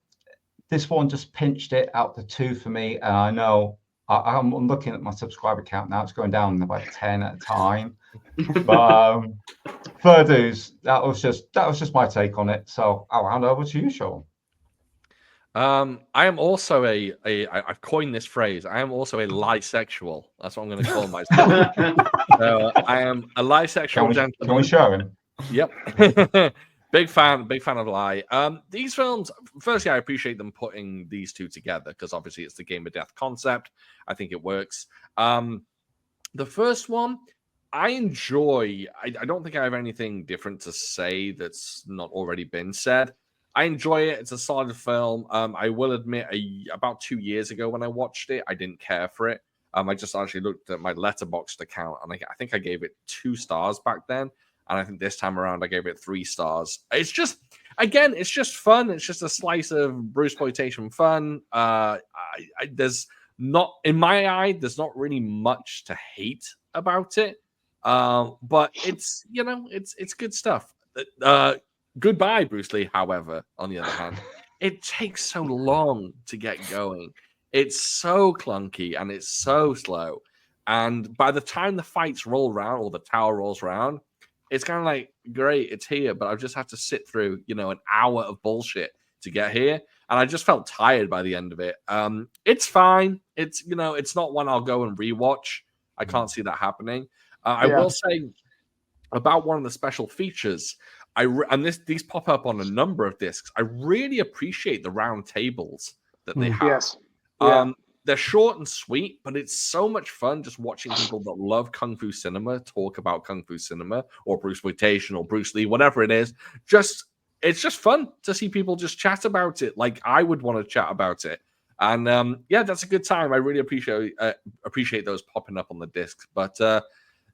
this one just pinched it out the two for me. And I know I'm looking at my subscriber count now. It's going down about 10 at a time. But fair dues, that was just my take on it. So I'll hand over to you, Sean. I am also I've coined this phrase. I am also a lisexual. That's what I'm going to call myself. I am a lisexual gentleman. Can we show him? Yep. Big fan of Lie. These films, firstly, I appreciate them putting these two together because obviously it's the game of death concept. I think it works. The first one, I enjoy. I don't think I have anything different to say that's not already been said. I enjoy it. It's a solid film. I will admit, about 2 years ago when I watched it, I didn't care for it. I just actually looked at my Letterboxd account, and I think I gave it 2 stars back then. And I think this time around, I gave it 3 stars. It's just, again, it's just fun. It's just a slice of Bruceploitation fun. There's not, in my eye, there's not really much to hate about it. But it's, it's good stuff. Goodbye, Bruce Lee, however, on the other hand, it takes so long to get going. It's so clunky and it's so slow. And by the time the fights roll around or the tower rolls around, it's kind of like, great, it's here, but I just have to sit through, an hour of bullshit to get here. And I just felt tired by the end of it. It's fine. It's, it's not one I'll go and rewatch. I can't see that happening. I will say about one of the special features, these pop up on a number of discs. I really appreciate the round tables that they have. Yes. Yeah. They're short and sweet, but it's so much fun just watching people that love Kung Fu cinema talk about Kung Fu cinema or Bruceploitation or Bruce Lee, whatever it is. It's just fun to see people just chat about it like I would want to chat about it. And that's a good time. I really appreciate those popping up on the discs. But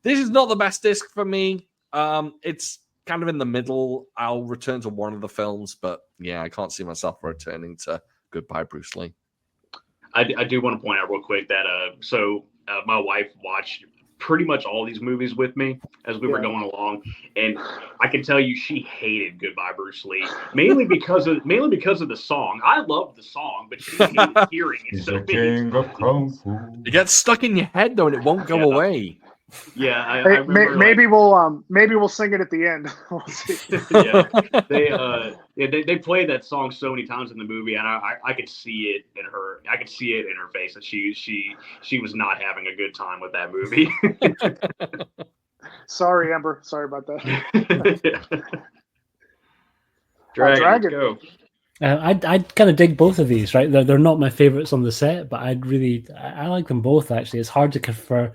this is not the best disc for me. It's kind of in the middle. I'll return to one of the films, but I can't see myself returning to Goodbye, Bruce Lee. I do want to point out real quick that my wife watched pretty much all these movies with me as we were going along, and I can tell you she hated Goodbye Bruce Lee mainly because of the song. I love the song, but she hated hearing it. So it gets stuck in your head though, and it won't go away. Yeah, I remember, maybe we'll sing it at the end. We'll see. They played that song so many times in the movie, and I could see it in her. I could see it in her face that she was not having a good time with that movie. Sorry, Amber. Sorry about that. Dragon. Go. I'd kind of dig both of these. Right, they're not my favorites on the set, but I like them both. Actually, it's hard to confer.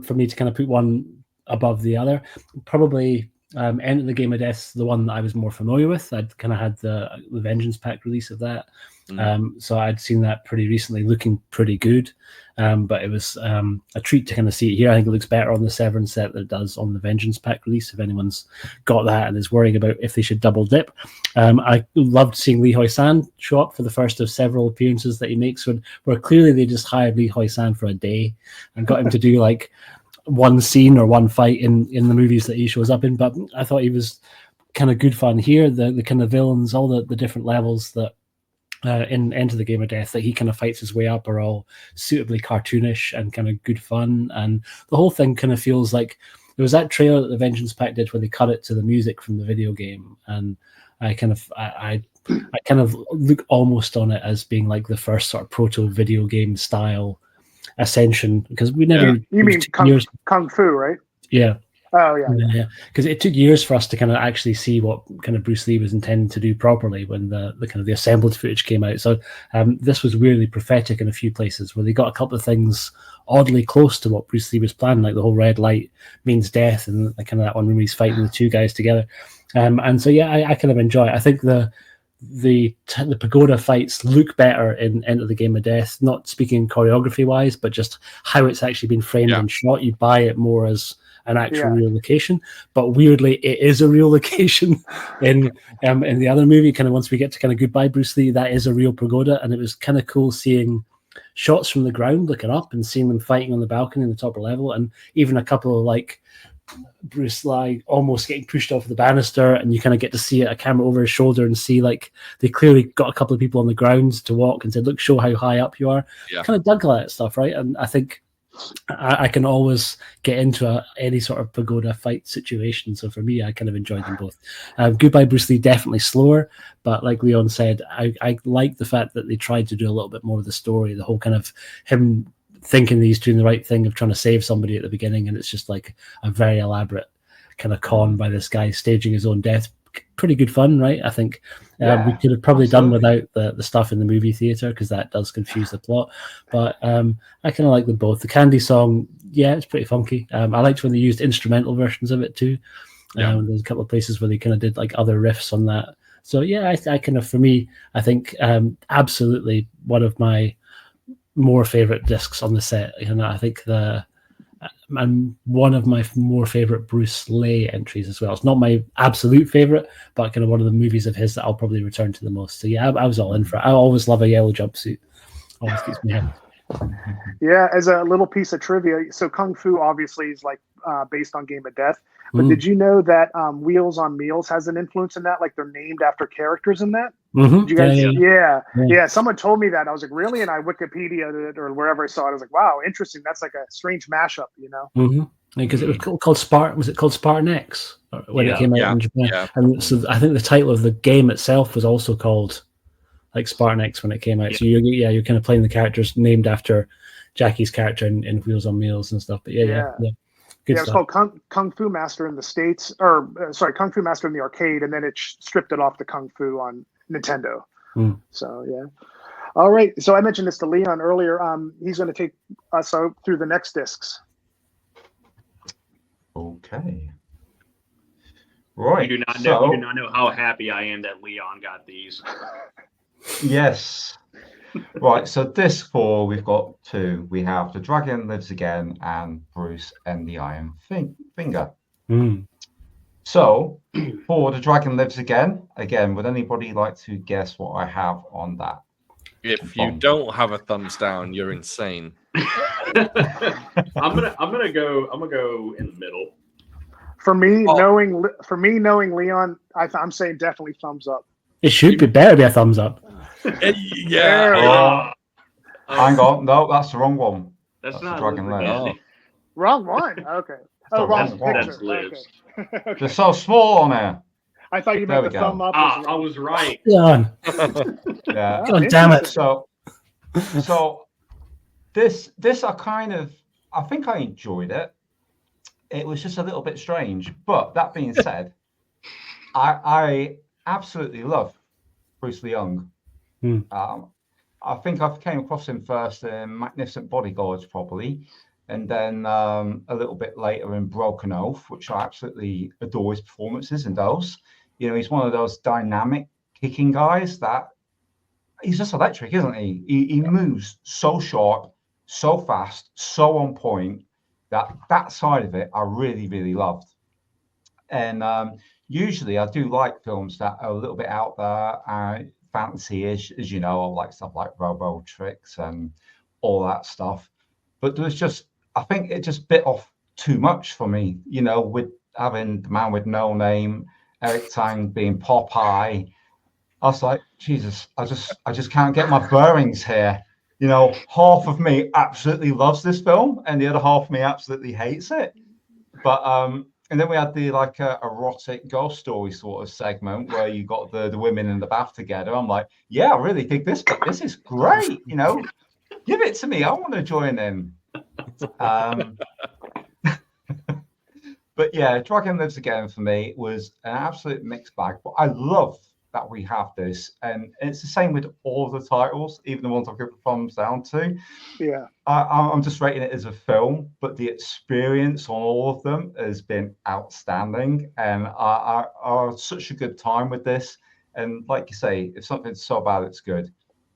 For me to kind of put one above the other. Probably Enter the Game of Death, the one that I was more familiar with. I'd kind of had the Vengeance Pack release of that. So I'd seen that pretty recently, looking pretty good. But it was a treat to kind of see it here. I think it looks better on the Severance set than it does on the Vengeance Pack release, if anyone's got that and is worrying about if they should double dip. I loved seeing Lee Hoi-san show up for the first of several appearances that he makes, where clearly they just hired Lee Hoi-san for a day and got him to do like one scene or one fight in the movies that he shows up in. But I thought he was kind of good fun here. The kind of villains, all the different levels that in Enter the Game of Death that he kind of fights his way up are all suitably cartoonish and kind of good fun. And the whole thing kind of feels like there was that trailer that the Vengeance Pack did where they cut it to the music from the video game. And I kind of look almost on it as being like the first sort of proto video game style ascension, because we never. You mean Kung Fu, right? Yeah. Oh yeah. Because it took years for us to kind of actually see what kind of Bruce Lee was intending to do properly when the kind of the assembled footage came out. So this was weirdly prophetic in a few places where they got a couple of things oddly close to what Bruce Lee was planning, like the whole red light means death, and kind of that one when he's fighting the two guys together. And so I kind of enjoy it. I think the pagoda fights look better in Enter the Game of Death, not speaking choreography wise, but just how it's actually been framed and shot. You buy it more as an actual real location, but weirdly it is a real location in the other movie. Kind of once we get to kind of Goodbye Bruce Lee, that is a real pagoda, and it was kind of cool seeing shots from the ground looking up and seeing them fighting on the balcony in the top level, and even a couple of like Bruce like almost getting pushed off the banister, and you kind of get to see it, a camera over his shoulder, and see like they clearly got a couple of people on the ground to walk and said, "Look, show how high up you are." Yeah. Kind of dug that stuff, right? And I think I can always get into any sort of pagoda fight situation. So for me, I kind of enjoyed them both. Goodbye Bruce Lee, definitely slower, but like Leon said, I like the fact that they tried to do a little bit more of the story, the whole kind of him thinking that he's doing the right thing of trying to save somebody at the beginning, and it's just like a very elaborate kind of con by this guy staging his own death. Pretty good fun, right? I think we could have probably done without the stuff in the movie theater, because that does confuse the plot. But I kind of like them both. The Candy song, yeah, it's pretty funky. I liked when they used instrumental versions of it too. There's a couple of places where they kind of did like other riffs on that. So yeah, I kind of, for me, I think absolutely one of my more favorite discs on the set. I think and one of my more favorite Bruce Lee entries as well. It's not my absolute favorite, but kind of one of the movies of his that I'll probably return to the most. So yeah, I was all in for it. I always love a yellow jumpsuit. Always keeps me happy. Yeah, as a little piece of trivia, so Kung Fu obviously is like based on Game of Death, but did you know that Wheels on Meals has an influence in that? Like they're named after characters in that? Did you guys? Yeah. Someone told me that. I was like, really? And I Wikipedia'd it or wherever I saw it. I was like, wow, interesting. That's like a strange mashup, Because it was called Spartan. Was it called Spartan X when it came out in Japan? Yeah. And so I think the title of the game itself was also called like Spartan X when it came out. So you're kind of playing the characters named after Jackie's character in Wheels on Meals and stuff. But yeah. Good stuff. It's called Kung Fu Master in the States, or Kung Fu Master in the arcade, and then it stripped it off the Kung Fu on Nintendo. So yeah. All right. So I mentioned this to Leon earlier. He's going to take us out through the next discs. Okay. Right. You do not know how happy I am that Leon got these. Yes. Right. So disc 4, we've got 2. We have The Dragon Lives Again and Bruce and the Iron Finger. So for The Dragon Lives Again, would anybody like to guess what I have on that? If you don't have a thumbs down, you're insane. I'm gonna go in the middle. For me, knowing Leon, I'm saying definitely thumbs up. It should be better be a thumbs up. Yeah. Hang on, no, that's the wrong one. That's not The Dragon Lives. Wrong one. Okay. Wrong picture. Okay. They're so small on there. I thought you meant the thumb up. I was right. Yeah. God damn it. So this I think I enjoyed it. It was just a little bit strange. But that being said, I absolutely love Bruce Lee Young. I think I came across him first in Magnificent Bodyguards, probably, and then a little bit later in Broken Oath, which I absolutely adore his performances in those. He's one of those dynamic kicking guys that he's just electric, isn't he? He moves so sharp, so fast, so on point. That side of it I really, really loved. And usually I do like films that are a little bit out there, fantasy-ish, as you know. I like stuff like Robo Tricks and all that stuff. But I think it just bit off too much for me, with having the man with no name, Eric Tang being Popeye. I was like, Jesus, I just can't get my bearings here. Half of me absolutely loves this film, and the other half of me absolutely hates it. But and then we had the erotic ghost story sort of segment where you got the women in the bath together. I'm like, yeah, I really think this is great. Give it to me. I want to join in. But yeah, Dragon Lives Again for me was an absolute mixed bag. But I love that we have this, and it's the same with all of the titles, even the ones I've given thumbs down to. Yeah, I'm just rating it as a film, but the experience on all of them has been outstanding, and I had such a good time with this. And like you say, if something's so bad it's good,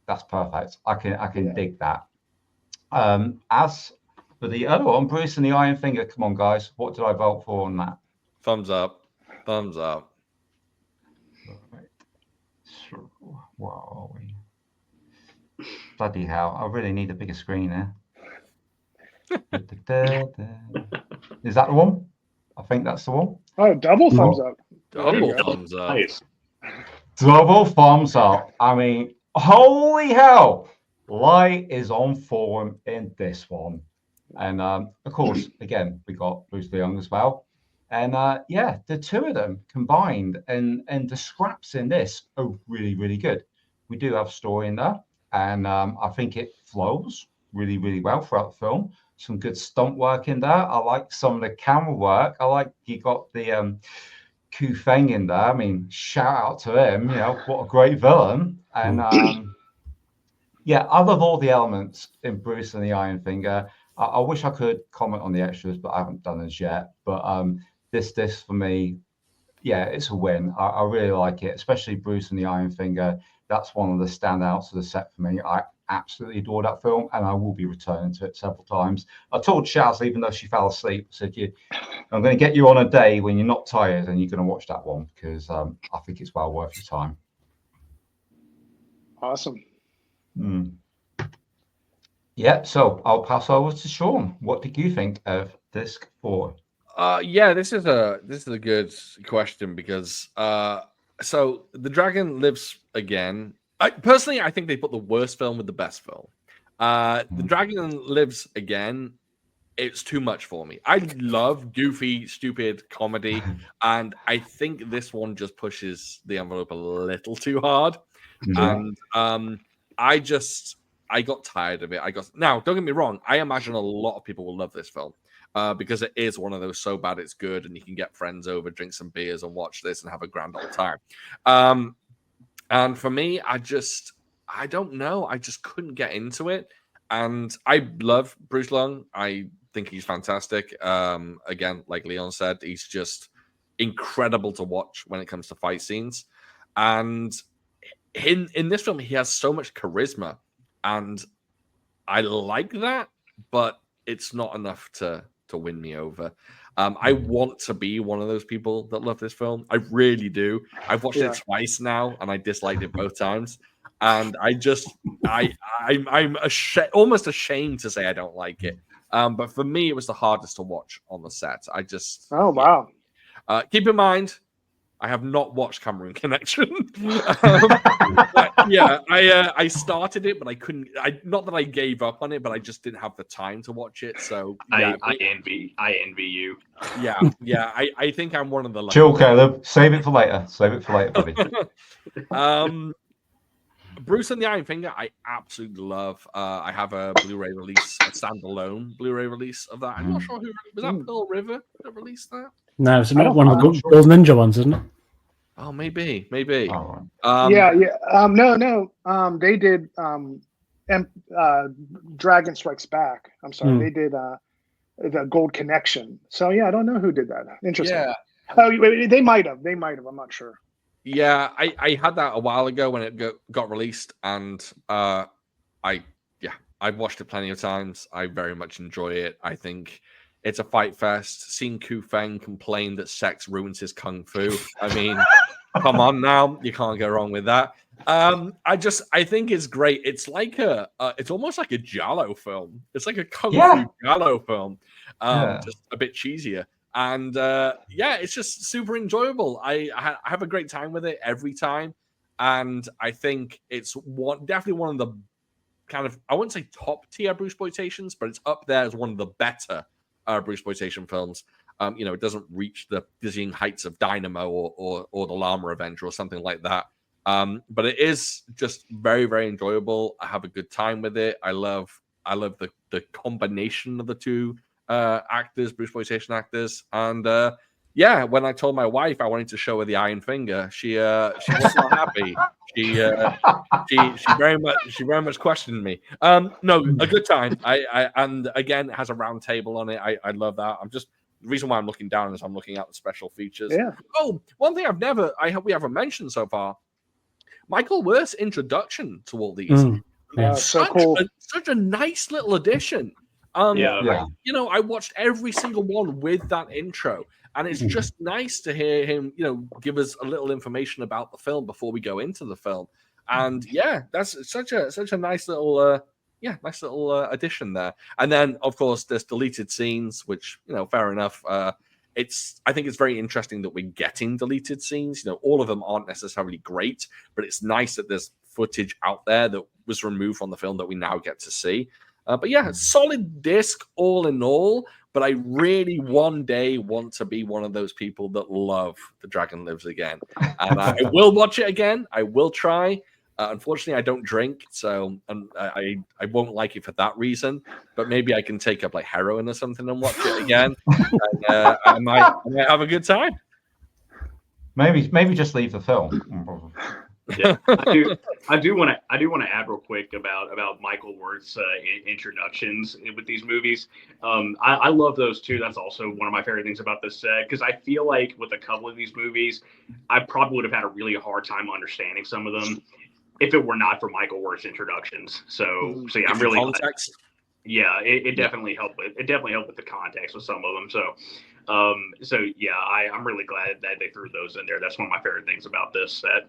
that's perfect. I can dig that. As for the other one, Bruce and the Iron Finger, come on guys, what did I vote for on that? Thumbs up. Thumbs up. Where are we? Bloody hell, I really need a bigger screen here. Is that the one? I think that's the one. Oh, double thumbs up. Double thumbs up. Nice. Double thumbs up. I mean, holy hell. Light is on form in this one. And of course, again, we got Bruce Leung as well. And yeah, the two of them combined and the scraps in this are really, really good. We do have story in there. And I think it flows really, really well throughout the film. Some good stunt work in there. I like some of the camera work. I like you got the Ku Feng in there. I mean, shout out to him. You know, what a great villain. And yeah, I love all the elements in Bruce and the Iron Finger. I wish I could comment on the extras, but I haven't done this yet. But this for me, yeah, it's a win. I really like it, especially Bruce and the Iron Finger. That's one of the standouts of the set for me. I absolutely adore that film, and I will be returning to it several times. I told Shaz, even though she fell asleep, I said, I'm going to get you on a day when you're not tired and you're going to watch that one, because I think it's well worth your time. Awesome. Yeah, so I'll pass over to Sean. What did you think of Disc 4? Yeah, this is a good question because so The Dragon Lives Again. Personally, I think they put the worst film with the best film. The Dragon Lives Again. It's too much for me. I love goofy, stupid comedy, and I think this one just pushes the envelope a little too hard. And I got tired of it. Now, don't get me wrong. I imagine a lot of people will love this film because it is one of those so bad it's good, and you can get friends over, drink some beers, and watch this and have a grand old time. And for me, I don't know. I just couldn't get into it. And I love Bruce Leung. I think he's fantastic. Again, like Leon said, he's just incredible to watch when it comes to fight scenes. And in this film, he has so much charisma. And I like that, but it's not enough to win me over. I want to be one of those people that love this film. I really do. I've watched it twice now, and I disliked it both times. And I'm almost ashamed to say I don't like it. But for me, it was the hardest to watch on the set. Oh, wow. Keep in mind, I have not watched Cameron Connection. I started it, but I couldn't. Not that I gave up on it, but I just didn't have the time to watch it. So yeah, I envy you. Yeah. I think I'm one of the. Chill, Caleb. Save it for later. Buddy. Bruce and the Iron Finger, I absolutely love. I have a Blu-ray release, a standalone Bluray release of that. I'm not sure who was that. Pearl River that released that. No, it's not one of the Gold Ninja ones, isn't it? Oh, maybe. Oh, No. They did Dragon Strikes Back. I'm sorry, they did the Gold Connection. So yeah, I don't know who did that. Interesting. Yeah. Oh, they might have. I'm not sure. Yeah, I had that a while ago when it got released, and I've watched it plenty of times. I very much enjoy it. I think it's a fight fest. Seeing Ku Feng complain that sex ruins his kung fu. I mean, come on now, you can't go wrong with that. I think it's great. It's like it's almost like a giallo film. It's like a kung fu giallo film, just a bit cheesier. And it's just super enjoyable. I have a great time with it every time, and I think it's definitely one of the kind of, I wouldn't say top tier Bruceploitations, but it's up there as one of the better Bruceploitation films. It doesn't reach the dizzying heights of Dynamo or the Llama Avenger or something like that. But it is just very, very enjoyable. I have a good time with it. I love the combination of the two Bruceploitation actors. And when I told my wife I wanted to show her the Iron Finger, she was not happy. She very much questioned me. No, a good time. And again, it has a round table on it. I love that. The reason why I'm looking down is I'm looking at the special features. Yeah. Oh, one thing we haven't mentioned so far, Michael Wirth's introduction to all these. So cool. Such a nice little addition. I watched every single one with that intro, and it's just nice to hear him, give us a little information about the film before we go into the film. And that's such a nice little addition there. And then, of course, there's deleted scenes, which fair enough. I think it's very interesting that we're getting deleted scenes. You know, all of them aren't necessarily great, but it's nice that there's footage out there that was removed from the film that we now get to see. But yeah, solid disc all in all. But I really one day want to be one of those people that love The Dragon Lives Again. And I will watch it again. I will try. Unfortunately, I don't drink, so I won't like it for that reason. But maybe I can take up like heroin or something and watch it again. And, I might have a good time. Maybe just leave the film. Yeah, I do want to add real quick about Michael Wirth's introductions with these movies. I love those too. That's also one of my favorite things about this set, because I feel like with a couple of these movies, I probably would have had a really hard time understanding some of them if it were not for Michael Wirth's introductions. So yeah, I'm really context. Yeah, it definitely helped with the context with some of them. So yeah, I'm really glad that they threw those in there. That's one of my favorite things about this set.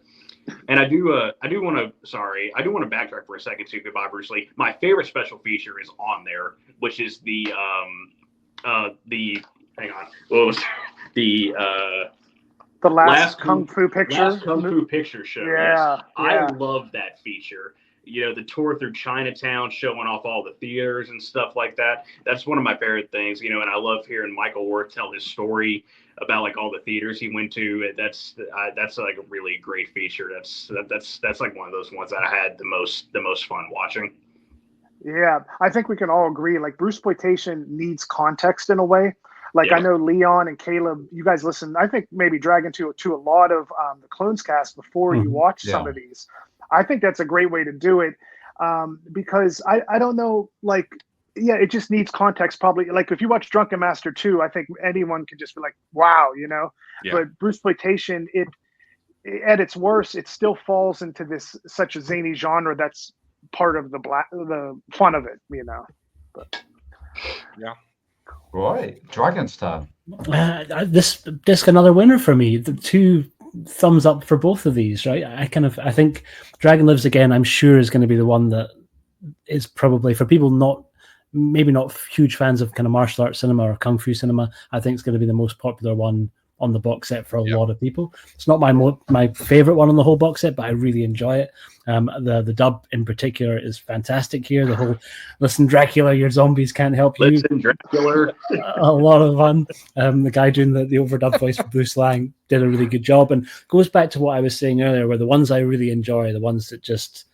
And I do want to backtrack for a second too. Goodbye, Bruce Lee. My favorite special feature is on there, which is the last Kung Fu picture. Last Kung Fu picture show. Yeah, yes. I love that feature. You know, the tour through Chinatown, showing off all the theaters and stuff like that. That's one of my favorite things, you know, and I love hearing Michael Wirth tell his story about like all the theaters he went to. That's like a really great feature. That's like one of those ones that I had the most fun watching. Yeah, I think we can all agree, like, Bruceploitation needs context in a way. Like, yeah. I know Leon and Caleb, you guys listen, I think maybe Dragon to a lot of the Clones cast before you watch some of these. I think that's a great way to do it, because I don't know, like, yeah, it just needs context probably. Like, if you watch Drunken Master 2, I think anyone can just be like, wow, you know? Yeah. But Bruceploitation, it at its worst, it still falls into this such a zany genre that's part of the fun of it, you know? But yeah. Right, Dragon's turn. This disc, another winner for me. The 2 thumbs up for both of these, right? I think Dragon Lives Again, I'm sure, is going to be the one that is probably, for people maybe not huge fans of kind of martial arts cinema or kung fu cinema, I think it's going to be the most popular one on the box set for a lot of people. It's not my favorite one on the whole box set, but I really enjoy it. The dub in particular is fantastic here. The whole "Listen, Dracula, your zombies can't help you." Listen, Dracula. A lot of fun. The guy doing the overdub voice for Bruce Lang did a really good job, and goes back to what I was saying earlier, where the ones I really enjoy, the ones that just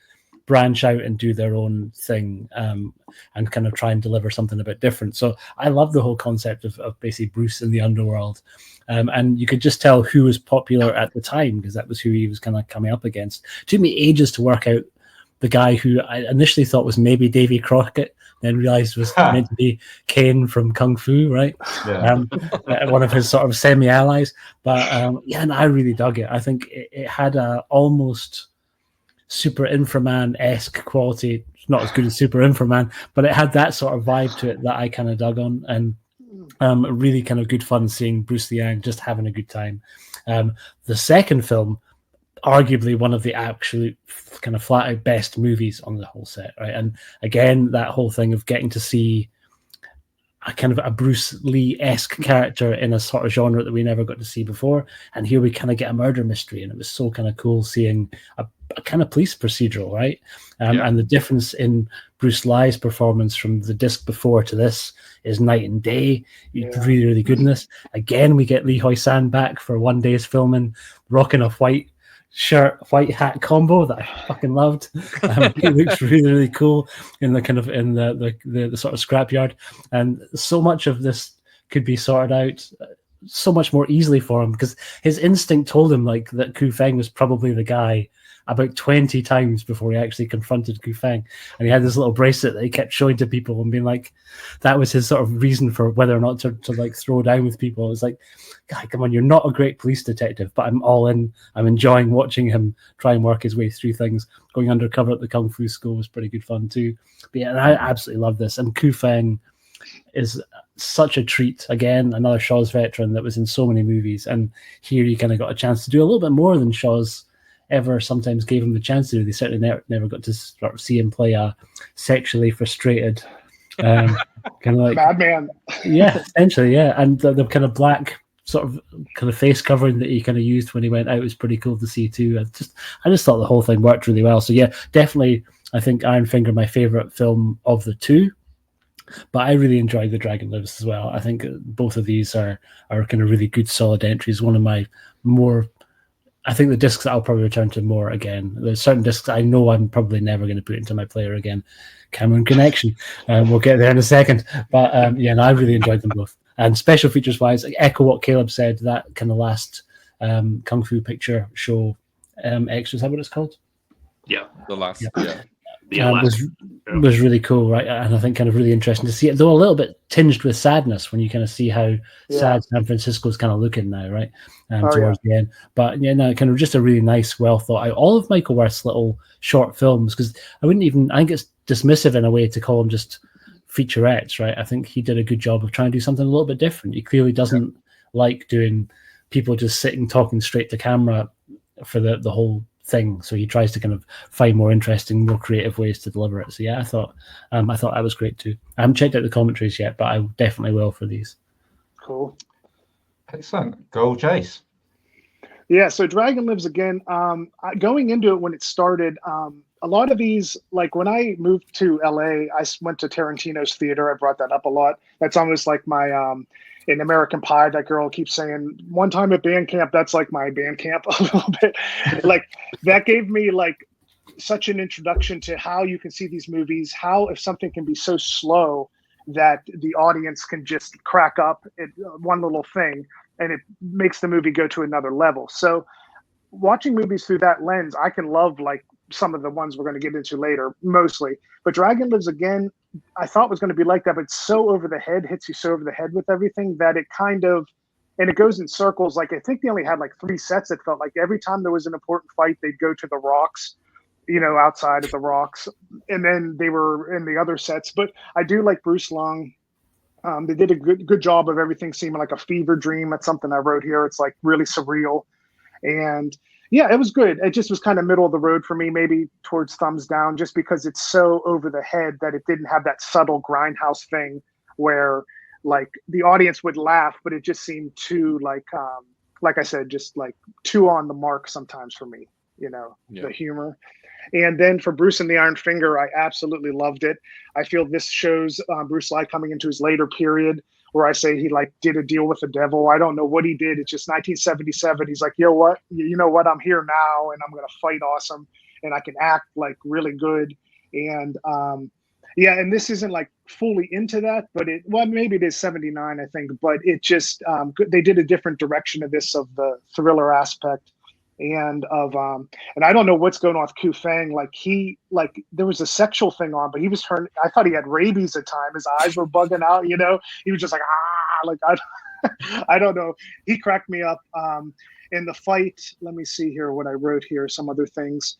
branch out and do their own thing, and kind of try and deliver something a bit different. So I love the whole concept of basically Bruce in the underworld. And you could just tell who was popular at the time, because that was who he was kind of coming up against. It took me ages to work out the guy who I initially thought was maybe Davy Crockett, then realized was meant to be Kane from Kung Fu, right? Yeah. One of his sort of semi-allies. But yeah, and I really dug it. I think it had a almost Super Inframan-esque quality. It's not as good as Super Inframan, but it had that sort of vibe to it that I kind of dug on. And really kind of good fun seeing Bruce Liang just having a good time. The second film, arguably one of the absolute kind of flat out best movies on the whole set, right? And again, that whole thing of getting to see a kind of a Bruce Lee-esque character in a sort of genre that we never got to see before. And here we kind of get a murder mystery, and it was so kind of cool seeing a kind of police procedural, right? And the difference in Bruce Lee's performance from the disc before to this is night and day. Really, really goodness. Again, we get Lee Hoi-san back for one day's filming, rocking a white shirt, white hat combo that I fucking loved. He looks really, really cool in the kind of in the sort of scrapyard, and so much of this could be sorted out so much more easily for him, because his instinct told him like that Ku Feng was probably the guy about 20 times before he actually confronted Ku Feng. And he had this little bracelet that he kept showing to people and being like, that was his sort of reason for whether or not to like throw down with people. It's like, God, come on, you're not a great police detective, but I'm all in. I'm enjoying watching him try and work his way through things. Going undercover at the Kung Fu school was pretty good fun too. But yeah, I absolutely love this. And Ku Feng is such a treat. Again, another Shaw's veteran that was in so many movies. And here you kind of got a chance to do a little bit more than Shaw's ever sometimes gave him the chance to do. They certainly never got to sort of see him play a sexually frustrated kind of like Madman. Yeah, essentially, yeah. And the kind of black sort of kind of face covering that he kind of used when he went out was pretty cool to see too. I just thought the whole thing worked really well. So yeah, definitely, I think Iron Finger my favorite film of the two. But I really enjoyed The Dragon Lives as well. I think both of these are kind of really good, solid entries. One of my more, I think the discs that I'll probably return to more again. There's certain discs I know I'm probably never going to put into my player again. Cameron Connection. We'll get there in a second. But yeah, no, I really enjoyed them both. And special features wise, echo what Caleb said, that kind of last Kung Fu picture show extra, is that what it's called? Yeah, the last, was really cool, right? And I think kind of really interesting to see it, though a little bit tinged with sadness when you kind of see how sad San Francisco's kind of looking now, right? Towards the end. But yeah, no, kind of just a really nice, well thought out. All of Michael Worth's little short films, because I think it's dismissive in a way to call them just featurettes, right? I think he did a good job of trying to do something a little bit different. He clearly doesn't like doing people just sitting talking straight to camera for the whole thing, so he tries to kind of find more interesting, more creative ways to deliver it. So yeah, I thought that was great too. I haven't checked out the commentaries yet, but I definitely will for these. Cool. Excellent. Go Jace. Yeah, so Dragon Lives again. Going into it when it started, a lot of these, like when I moved to LA, I went to Tarantino's theater. I brought that up a lot. That's almost like my in American Pie, that girl keeps saying, one time at band camp, that's like my band camp a little bit. Like that gave me like such an introduction to how you can see these movies, how if something can be so slow that the audience can just crack up at one little thing and it makes the movie go to another level. So watching movies through that lens, I can love like some of the ones we're going to get into later, mostly. But Dragon Lives Again, I thought was going to be like that, but it's so over the head, hits you so over the head with everything that it kind of, and it goes in circles. Like I think they only had like 3 sets. It felt like every time there was an important fight, they'd go to the rocks, outside of the rocks, and then they were in the other sets. But I do like Bruce Long. They did a good job of everything seeming like a fever dream. That's something I wrote here. It's like really surreal. And yeah, it was good. It just was kind of middle of the road for me, maybe towards thumbs down, just because it's so over the head that it didn't have that subtle grindhouse thing where like the audience would laugh, but it just seemed too like I said, just like too on the mark sometimes for me, the humor. And then for Bruce and the Iron Finger, I absolutely loved it. I feel this shows Bruce Lee coming into his later period, where I say he like did a deal with the devil. I don't know what he did. It's just 1977. He's like, you know what? I'm here now and I'm going to fight awesome and I can act like really good. And and this isn't like fully into that, but maybe it is 79, I think, but it just, they did a different direction of this, of the thriller aspect. And and I don't know what's going on with Ku Feng. Like there was a sexual thing on, but he was turned. I thought he had rabies at time. His eyes were bugging out. He was just like I don't know. He cracked me up. In the fight, let me see here what I wrote here. Some other things.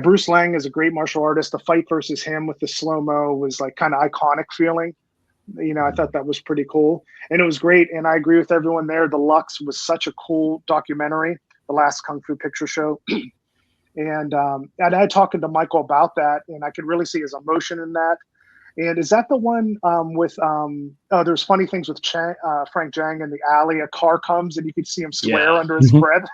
Bruce Lang is a great martial artist. The fight versus him with the slow-mo was like kind of iconic feeling. I thought that was pretty cool, and it was great. And I agree with everyone there. The Lux was such a cool documentary. The last Kung Fu Picture Show. And I had talking to Michael about that, and I could really see his emotion in that. And is that the one with there's funny things with Frank Zhang in the alley. A car comes and you could see him swear under his breath.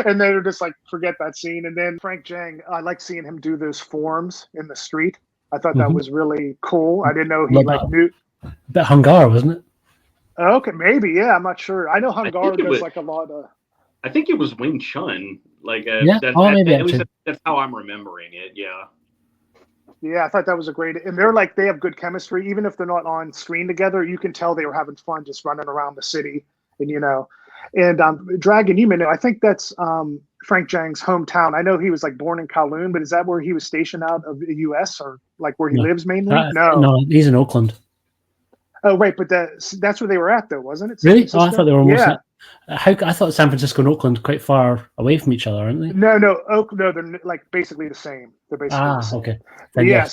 And they're just like, forget that scene. And then Frank Zhang, I like seeing him do those forms in the street. I thought that was really cool. I didn't know he knew. That Hungar, wasn't it? Okay, maybe. Yeah, I'm not sure. I know Hungar does like a lot of. I think it was Wing Chun. Like that's how I'm remembering it. Yeah. Yeah, I thought that was a great. And they have good chemistry, even if they're not on screen together. You can tell they were having fun just running around the city, and And Dragon, you may know. I think that's Frank Zhang's hometown. I know he was like born in Kowloon, but is that where he was stationed out of the U.S. or like where he lives mainly? No, he's in Oakland. Oh, right, but that's where they were at, though, wasn't it? Really? Oh, I thought they were almost. I thought San Francisco and Oakland are quite far away from each other, aren't they? No, they're like basically the same. They're basically the same. Okay. Then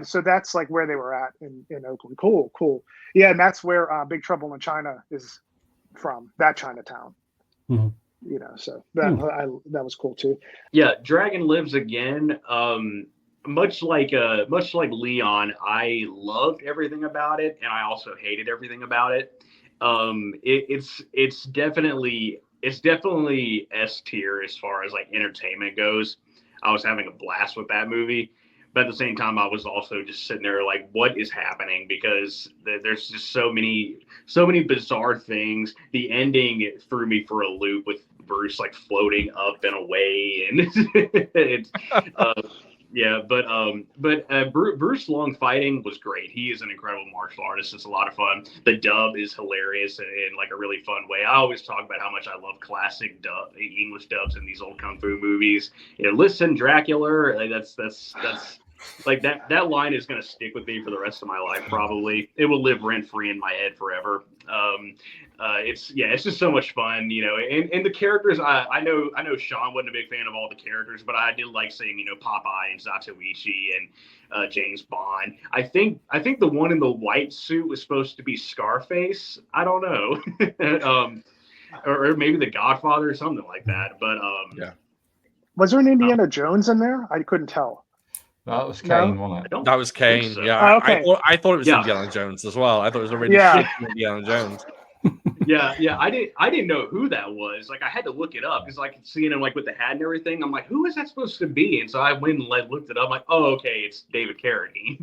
so that's like where they were at in Oakland. Cool. Yeah, and that's where Big Trouble in China is from, that Chinatown. Mm-hmm. So that was cool too. Yeah, Dragon Lives Again. much like Leon, I loved everything about it, and I also hated everything about it. It's definitely S tier as far as like entertainment goes. I was having a blast with that movie, but at the same time, I was also just sitting there like, what is happening? Because there's just so many bizarre things. The ending threw me for a loop with Bruce like floating up and away, and it's yeah, but Bruce Long fighting was great. He is an incredible martial artist. It's a lot of fun. The dub is hilarious in like a really fun way. I always talk about how much I love classic English dubs in these old kung fu movies. You know, listen, Dracula. Like that's like that line is going to stick with me for the rest of my life. Probably it will live rent free in my head forever. It's just so much fun, you know, and the characters. I know Sean wasn't a big fan of all the characters, but I did like seeing, you know, Popeye and Zatoichi and James Bond. I think the one in the white suit was supposed to be Scarface. I don't know, or maybe the Godfather or something like that. But yeah, was there an Indiana Jones in there? I couldn't tell. That was Kane, wasn't it? That was Kane. So. Yeah, okay. I thought it was Indiana Jones as well. I thought it was already Indiana Jones. Yeah. I didn't know who that was. Like I had to look it up because I could see him like with the hat and everything. I'm like, who is that supposed to be? And so I went and looked it up. I'm like, oh, okay, it's David Carradine.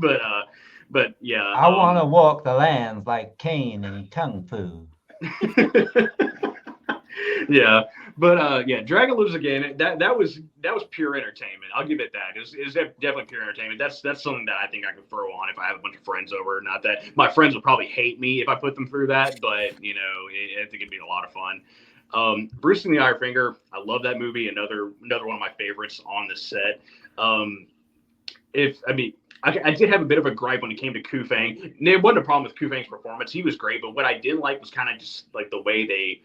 But yeah. I want to walk the lands like Kane in Kung Fu. Yeah, but Dragon Lives Again. That was pure entertainment. I'll give it that. It was definitely pure entertainment. That's something that I think I could throw on if I have a bunch of friends over. Not that my friends would probably hate me if I put them through that, but you know, I think it'd be a lot of fun. Bruce and the Iron Finger. I love that movie. Another one of my favorites on the set. I did have a bit of a gripe when it came to Kufang. There wasn't a problem with Kufang's performance. He was great, but what I didn't like was kind of just like the way they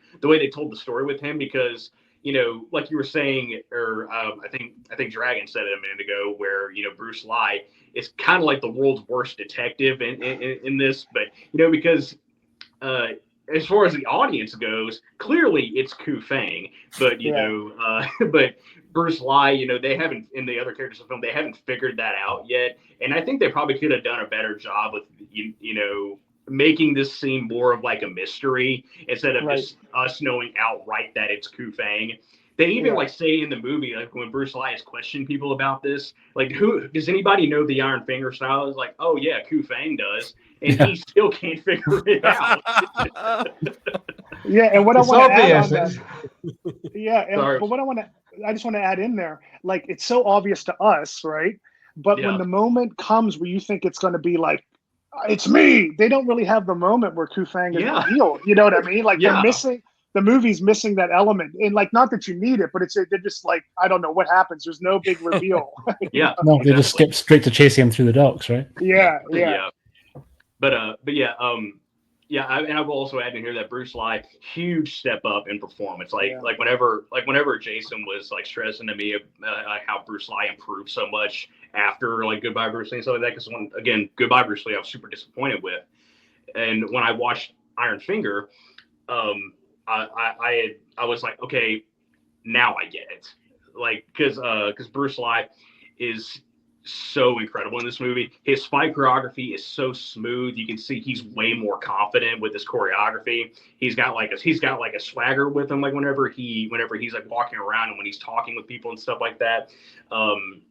told the story with him, because, you know, like you were saying, or I think Dragon said it a minute ago, where, you know, Bruce Lee is kind of like the world's worst detective in this, but, you know, because as far as the audience goes, clearly it's Kufang, but you know, but Bruce Lee, you know, they haven't, in the other characters of the film, they haven't figured that out yet, and I think they probably could have done a better job with you know, making this seem more of like a mystery instead of just us knowing outright that it's Kufang. They even like say in the movie, like when Bruce Lee has questioned people about this, like, who does anybody know the Iron Finger style? Is like, oh yeah, Kufang does, and he still can't figure it out. And what I want to add on that, Sorry. I just want to add in there, like, it's so obvious to us, right? But when the moment comes where you think it's going to be like, it's me, they don't really have the moment where Kufang is revealed. You know what I mean? Like they're missing. The movie's missing that element, and like, not that you need it, but they're just like, I don't know what happens. There's no big reveal. No, they just skip straight to chasing him through the docks, right? And I will also add in here that Bruce Lee, huge step up in performance. Like whenever Jason was like stressing to me how Bruce Lee improved so much after like Goodbye Bruce Lee and stuff like that, because Goodbye Bruce Lee I was super disappointed with, and when I watched Iron Finger, I was like, okay, now I get it. Like, because Bruce Lee is so incredible in this movie. His fight choreography is so smooth. You can see he's way more confident with his choreography. He's got like a swagger with him, like whenever he's like walking around and when he's talking with people and stuff like that. And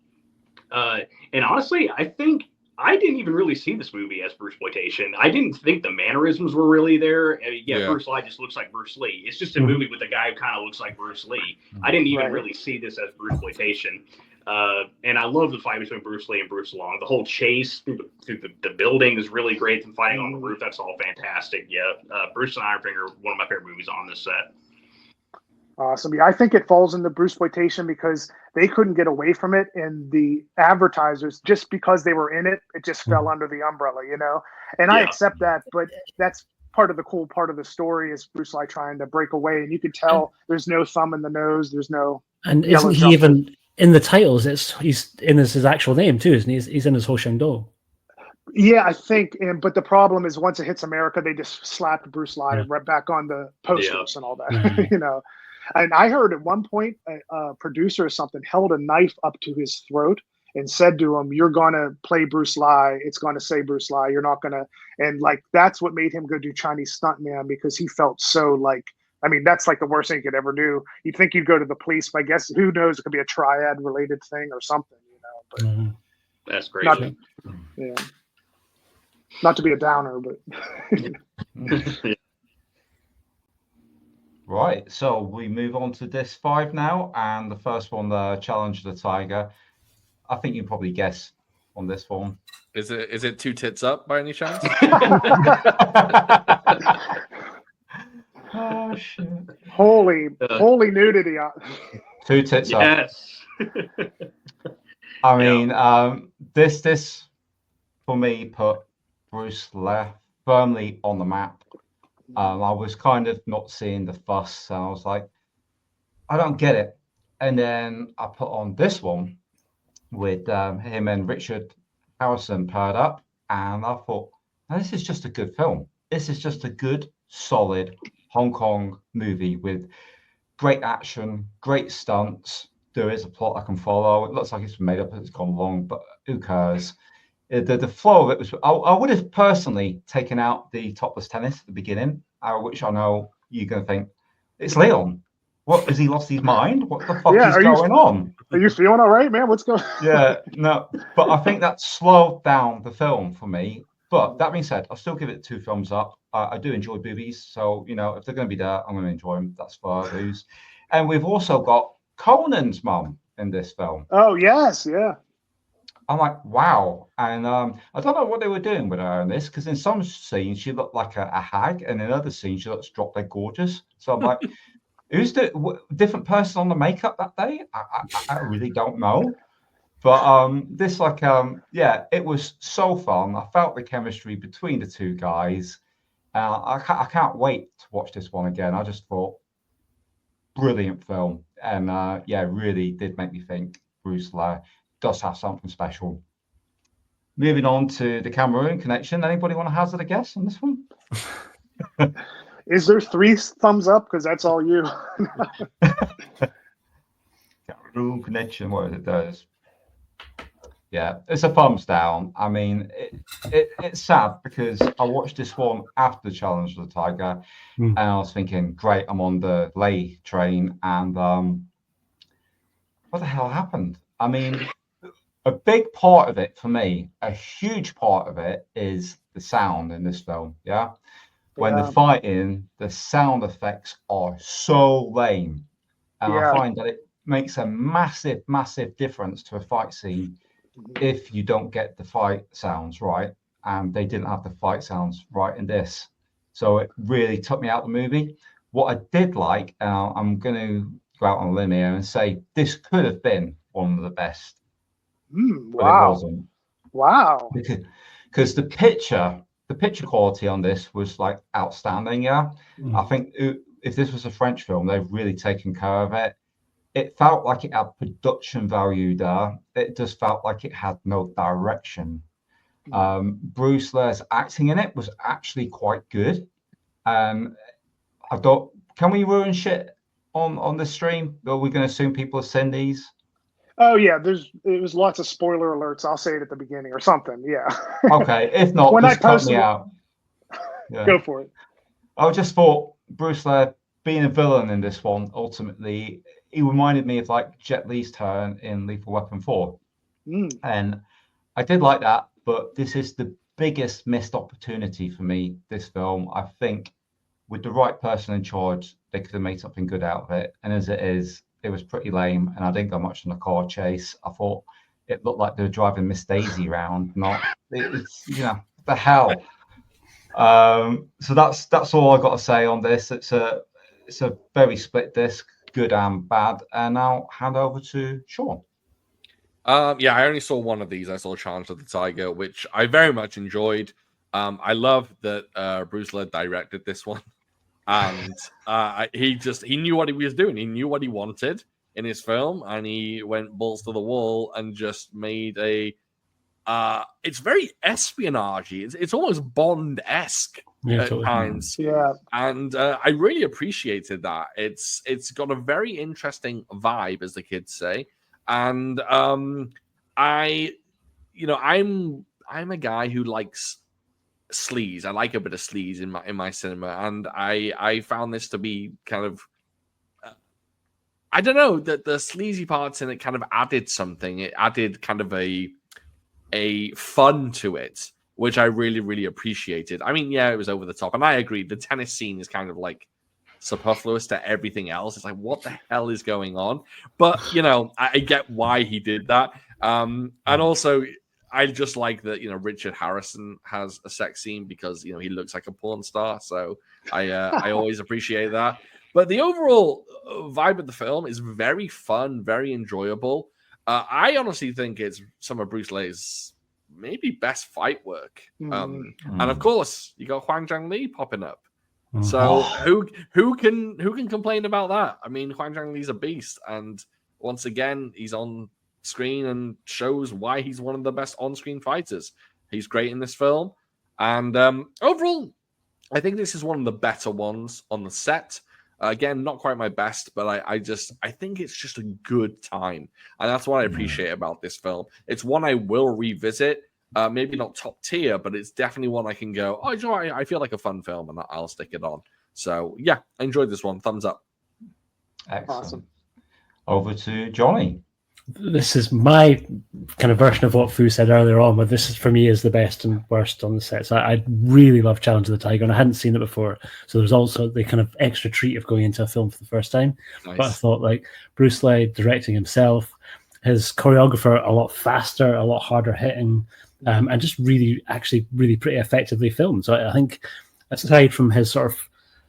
honestly, I think I didn't even really see this movie as Bruceploitation. I didn't think the mannerisms were really there. Bruce Lee just looks like Bruce Lee. It's just a movie with a guy who kind of looks like Bruce Lee. I didn't even really see this as Bruceploitation. And I love the fight between Bruce Lee and Bruce Long. The whole chase through the building is really great. And fighting on the roof, that's all fantastic. Bruce and Iron Finger, one of my favorite movies on this set. Awesome. Yeah, I think it falls into Bruceploitation because they couldn't get away from it, and the advertisers, just because they were in it, it just fell under the umbrella, you know. And I accept that, but that's part of the cool part of the story is Bruce Lee trying to break away, and you can tell there's no thumb in the nose, there's no. And isn't he even in the titles? He's in his actual name too, isn't he? He's in his Ho Shang Do. Yeah, I think, but the problem is once it hits America, they just slapped Bruce Lee right back on the posters and all that, you know. And I heard at one point a producer or something held a knife up to his throat and said to him, "You're going to play Bruce Lee. It's going to say Bruce Lee. You're not going to." And like that's what made him go do Chinese stuntman, because he felt so like. I mean, that's like the worst thing you could ever do. You'd think you'd go to the police, but I guess who knows? It could be a triad related thing or something, But that's great. Not to be a downer, but right. So we move on to disc 5 now, and the first one, the Challenge of the Tiger. I think you probably guess on this one. Is it Two Tits Up by any chance? Oh shit! Holy nudity! Two Tits Up. Yes. I mean, this for me put Bruce Lee firmly on the map. I was kind of not seeing the fuss, and I was like, I don't get it. And then I put on this one with him and Richard Harrison paired up, and I thought, this is just a good film. This is just a good, solid Hong Kong movie with great action, great stunts. There is a plot I can follow. It looks like it's made up as it's gone along, but who cares? The flow of it was. I would have personally taken out the topless tennis at the beginning, which I know you're going to think it's Leon. What, has he lost his mind? What the fuck is going on? Are you feeling all right, man? What's going? Yeah, no, but I think that slowed down the film for me. But that being said, I'll still give it 2 thumbs up. I do enjoy boobies, so if they're going to be there, I'm going to enjoy them. That's far lose. And we've also got Conan's mum in this film. Oh yes, yeah. I'm like, wow. And I don't know what they were doing with her in this, because in some scenes she looked like a hag, and in other scenes she looks drop dead gorgeous. So I'm like, who's the different person on the makeup that day? I really don't know. But this, it was so fun. I felt the chemistry between the two guys. I can't wait to watch this one again. I just thought, brilliant film. And really did make me think Bruce Lee does have something special. Moving on to the Cameroon connection. Anybody want to hazard a guess on this one? Is there 3 thumbs up? Because that's all you. Cameroon connection, what it does. Yeah, it's a thumbs down. I mean, it's sad because I watched this one after the Challenge of the Tiger, and I was thinking, great, I'm on the Lay train, and what the hell happened? I mean, a big part of it for me, a huge part of it, is the sound in this film. Yeah, when they're fighting, the sound effects are so lame, and I find that it makes a massive, massive difference to a fight scene if you don't get the fight sounds right, and they didn't have the fight sounds right in this. So it really took me out of the movie. What I did like, I'm going to go out on a limb here and say this could have been one of the best. But it wasn't. Wow. Because the picture quality on this was like outstanding. Yeah. I think if this was a French film, they've really taken care of it. It felt like it had production value there. It just felt like it had no direction. Bruce Lee's acting in it was actually quite good. I thought, can we ruin shit on this stream? Are we going to assume people have seen these? Oh yeah, it was lots of spoiler alerts. I'll say it at the beginning or something. Yeah. Okay, if not, when just cut me it, out. Yeah. Go for it. I just thought Bruce Lee being a villain in this one, ultimately, he reminded me of like Jet Li's turn in Lethal Weapon 4. And I did like that, but this is the biggest missed opportunity for me, this film. I think with the right person in charge, they could have made something good out of it. And as it is, it was pretty lame, and I didn't go much on the car chase. I thought it looked like they were driving Miss Daisy around, it's the hell. So that's all I got to say on this. It's a very split disc, good and bad. And now hand over to Sean. I only saw one of these. I saw Challenge of the Tiger, which I very much enjoyed. I love that Bruce Lee directed this one, and he knew what he was doing. He knew what he wanted in his film, and he went balls to the wall and just made a. It's very espionage-y. It's almost Bond-esque at times. Yeah, and I really appreciated that. It's got a very interesting vibe, as the kids say. And I'm a guy who likes sleaze. I like a bit of sleaze in my cinema, and I found this to be kind of I don't know, that the sleazy parts in it kind of added something. It added kind of a fun to it, which I really, really appreciated. I mean, yeah, it was over the top, and I agree. The tennis scene is kind of like superfluous to everything else. It's like, what the hell is going on? But I get why he did that. And also, I just like that Richard Harrison has a sex scene because he looks like a porn star. So I always appreciate that. But the overall vibe of the film is very fun, very enjoyable. I honestly think it's some of Bruce Lee's maybe best fight work. And of course, you got Huang Zhangli popping up. So who can complain about that? I mean, Huang Zhangli's a beast, and once again, he's on screen and shows why he's one of the best on-screen fighters. He's great in this film, and overall, I think this is one of the better ones on the set. Again, not quite my best, but I think it's just a good time, and that's what I appreciate about this film. It's one I will revisit. Maybe not top tier, but it's definitely one I can go, oh, you know what? I feel like a fun film, and I'll stick it on. So, yeah, I enjoyed this one. Thumbs up. Excellent. Awesome. Over to Johnny. This is my kind of version of what Fu said earlier on, but this is, for me, is the best and worst on the set. So I really love Challenge of the Tiger, and I hadn't seen it before. So there's also the kind of extra treat of going into a film for the first time. Nice. But I thought, like, Bruce Lee directing himself, his choreographer a lot faster, a lot harder hitting, and just really pretty effectively filmed. So I think, aside from his sort of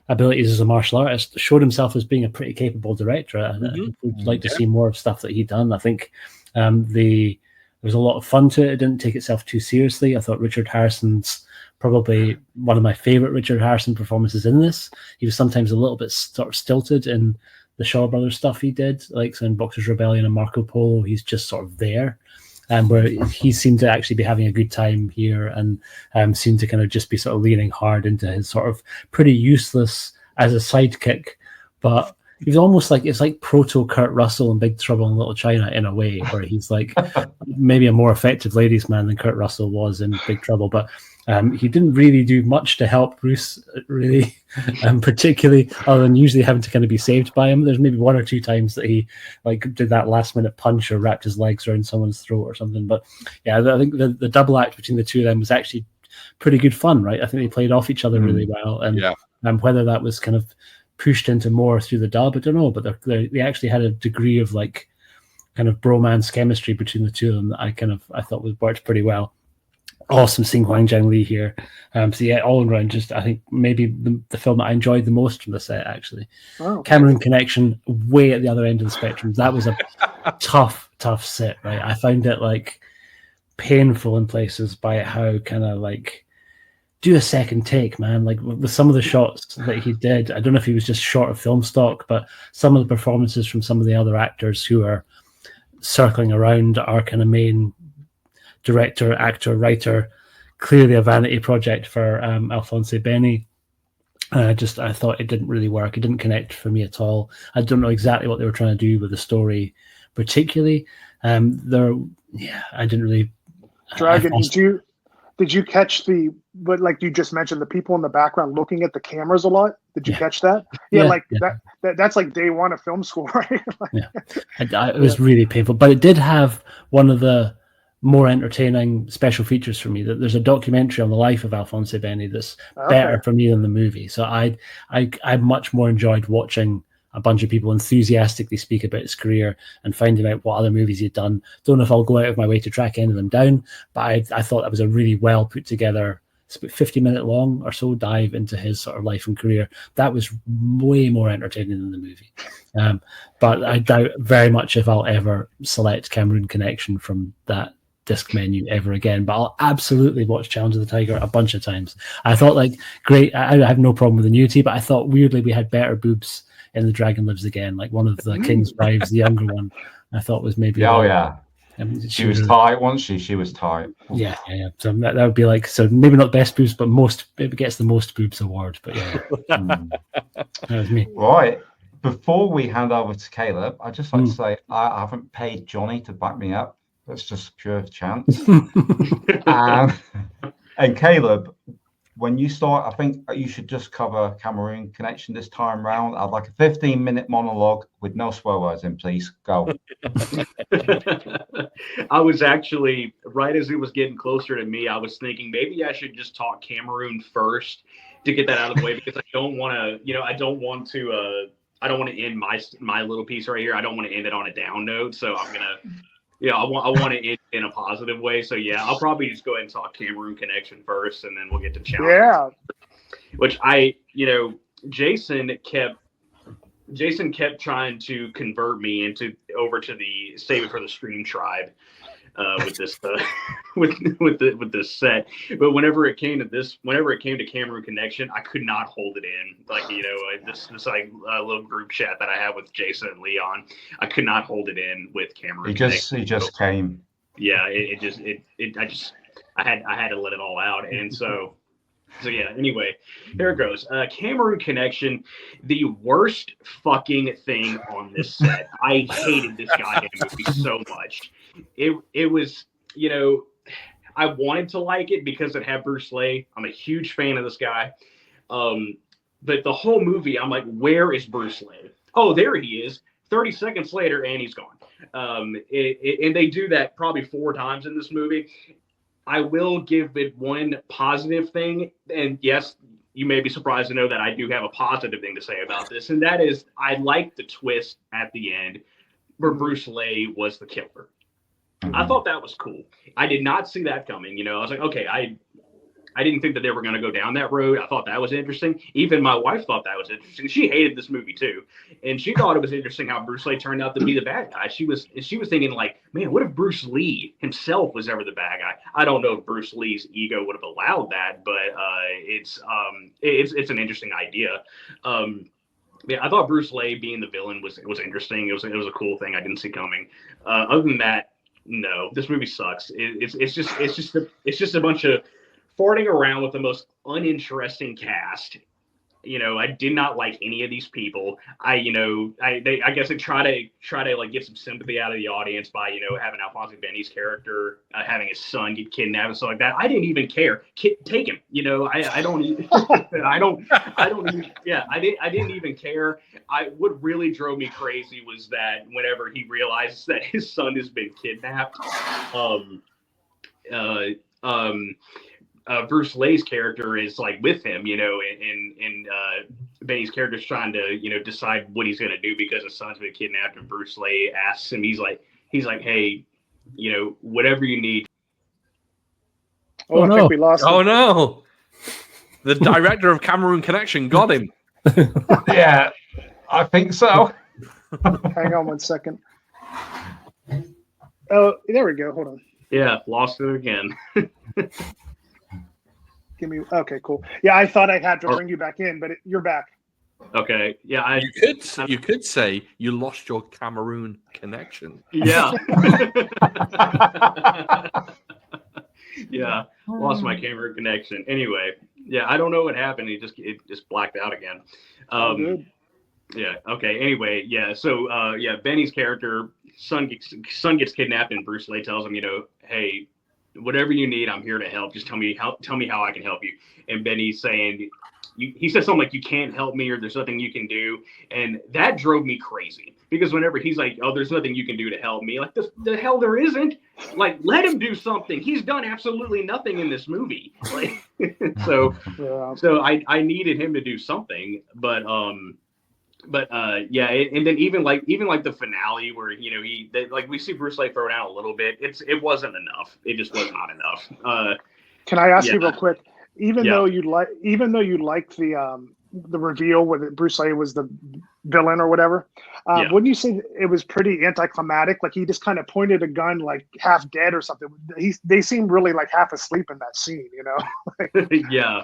abilities as a martial artist, showed himself as being a pretty capable director. I would like to see more of stuff that he'd done. I think there was a lot of fun to it. It didn't take itself too seriously. I thought Richard Harrison's probably one of my favorite Richard Harrison performances in this. He was sometimes a little bit sort of stilted in the Shaw Brothers stuff he did, like so in Boxers Rebellion and Marco Polo. He's just sort of there. Where he seemed to actually be having a good time here, and seemed to kind of just be sort of leaning hard into his sort of pretty useless as a sidekick, but he's almost like, it's like proto Kurt Russell in Big Trouble in Little China in a way, where he's like maybe a more effective ladies' man than Kurt Russell was in Big Trouble, but he didn't really do much to help Bruce, really, particularly other than usually having to kind of be saved by him. There's maybe one or two times that he like did that last minute punch or wrapped his legs around someone's throat or something. But yeah, I think the double act between the two of them was actually pretty good fun, right? I think they played off each other really well, and whether that was kind of pushed into more through the dub, I don't know. But they actually had a degree of like kind of bromance chemistry between the two of them that I thought worked pretty well. Awesome seeing Huang Zhangli here. So yeah, all around, just I think maybe the film that I enjoyed the most from the set, actually. Oh. Cameron Connection, way at the other end of the spectrum. That was a tough sit, right? I found it like painful in places by how kind of like do a second take, man. Like with some of the shots that he did, I don't know if he was just short of film stock, but some of the performances from some of the other actors who are circling around our kind of main director, actor, writer, clearly a vanity project for Alphonse Benny. I thought it didn't really work. It didn't connect for me at all. I don't know exactly what they were trying to do with the story, particularly. I didn't really. Dragon, did you catch but like you just mentioned, the people in the background looking at the cameras a lot? Did you catch that? That's like day one of film school, right? It was really painful, but it did have one of the more entertaining special features for me. That there's a documentary on the life of Alphonse Benny that's better for me than the movie. So I much more enjoyed watching a bunch of people enthusiastically speak about his career and finding out what other movies he'd done. Don't know if I'll go out of my way to track any of them down, but I thought that was a really well put together, it's about 50-minute long or so dive into his sort of life and career. That was way more entertaining than the movie. But I doubt very much if I'll ever select Cameron Connection from that disc menu ever again, but I'll absolutely watch Challenge of the Tiger a bunch of times. I thought great, I have no problem with the nudity, but I thought weirdly we had better boobs in The Dragon Lives Again, like one of the King's wives, the younger one, I thought was maybe she was tight, wasn't she was tight. Yeah. So that would be like, so maybe not best boobs, but maybe gets the most boobs award. But that was me. Right, before we hand over to Caleb, I'd just like to say I haven't paid Johnny to back me up That's just pure chance. And Caleb, when you start, I think you should just cover Cameroon Connection this time round. I'd like a 15-minute monologue with no swear words in, please. Go. I was actually, right as it was getting closer to me, I was thinking maybe I should just talk Cameroon first to get that out of the way, because I don't want to, I don't want to end my little piece right here. I don't want to end it on a down note. So I'm going to, I want to end in a positive way. So yeah, I'll probably just go ahead and talk Cameroon Connection first, and then we'll get to challenges. Yeah. Which Jason kept trying to convert me over to the Save It for the Stream tribe with this with this set. But whenever it came to Cameroon Connection, I could not hold it in. Like, this little group chat that I have with Jason and Leon, I could not hold it in with Cameroon Connection. He just came. Yeah, I had to let it all out. And so yeah, anyway, there it goes. Cameroon Connection, the worst fucking thing on this set. I hated this goddamn movie so much. It was, I wanted to like it because it had Bruce Lee. I'm a huge fan of this guy. But the whole movie, I'm like, where is Bruce Lee? Oh, there he is. 30 seconds later, and he's gone. And they do that probably 4 times in this movie. I will give it one positive thing, and yes, you may be surprised to know that I do have a positive thing to say about this, and that is I like the twist at the end where Bruce Lee was the killer. Mm-hmm. I thought that was cool. I did not see that coming. I was like, okay, I didn't think that they were going to go down that road. I thought that was interesting. Even my wife thought that was interesting. She hated this movie too, and she thought it was interesting how Bruce Lee turned out to be the bad guy. She was thinking like, man, what if Bruce Lee himself was ever the bad guy? I don't know if Bruce Lee's ego would have allowed that, but it's an interesting idea. Yeah, I thought Bruce Lee being the villain was interesting. It was a cool thing I didn't see coming. Other than that, no, this movie sucks. It's just a bunch of farting around with the most uninteresting cast. I did not like any of these people. I guess they try to like get some sympathy out of the audience by having Alphonse Benny's character having his son get kidnapped and stuff like that. I didn't even care. Take him. I don't even care. What really drove me crazy was that whenever he realizes that his son has been kidnapped, Bruce Lee's character is like with him, and Benny's character is trying to, decide what he's going to do because his son's been kidnapped, and Bruce Lee asks him, he's like, hey, whatever you need. Oh, I think we lost him. Oh no. The director of Cameroon Connection got him. Yeah, I think so. Hang on 1 second. Oh, there we go. Hold on. Yeah, lost it again. Okay, cool. Yeah, I thought I had to bring you back in, but you're back. Okay. Yeah, you could say you lost your Cameroon connection. Yeah. Yeah, lost my Cameroon connection. Anyway, yeah, I don't know what happened. It just blacked out again. Good. Yeah. Okay. Anyway, yeah. So, Benny's character, son gets kidnapped, and Bruce Lee tells him, hey, whatever you need, I'm here to help. Just tell me how I can help you. And Benny's saying, he says something like, you can't help me, or there's nothing you can do. And that drove me crazy, because whenever he's like, oh, there's nothing you can do to help me, like the hell there isn't. Like, let him do something. He's done absolutely nothing in this movie. Like, so I needed him to do something, but yeah, and then even like the finale where we see Bruce Lee throw down a little bit. It wasn't enough. It just was not enough. Can I ask you real quick? Even though you liked the reveal where Bruce Lee was the villain or whatever, wouldn't you say it was pretty anticlimactic? Like, he just kind of pointed a gun like half dead or something. They seemed really like half asleep in that scene, Yeah.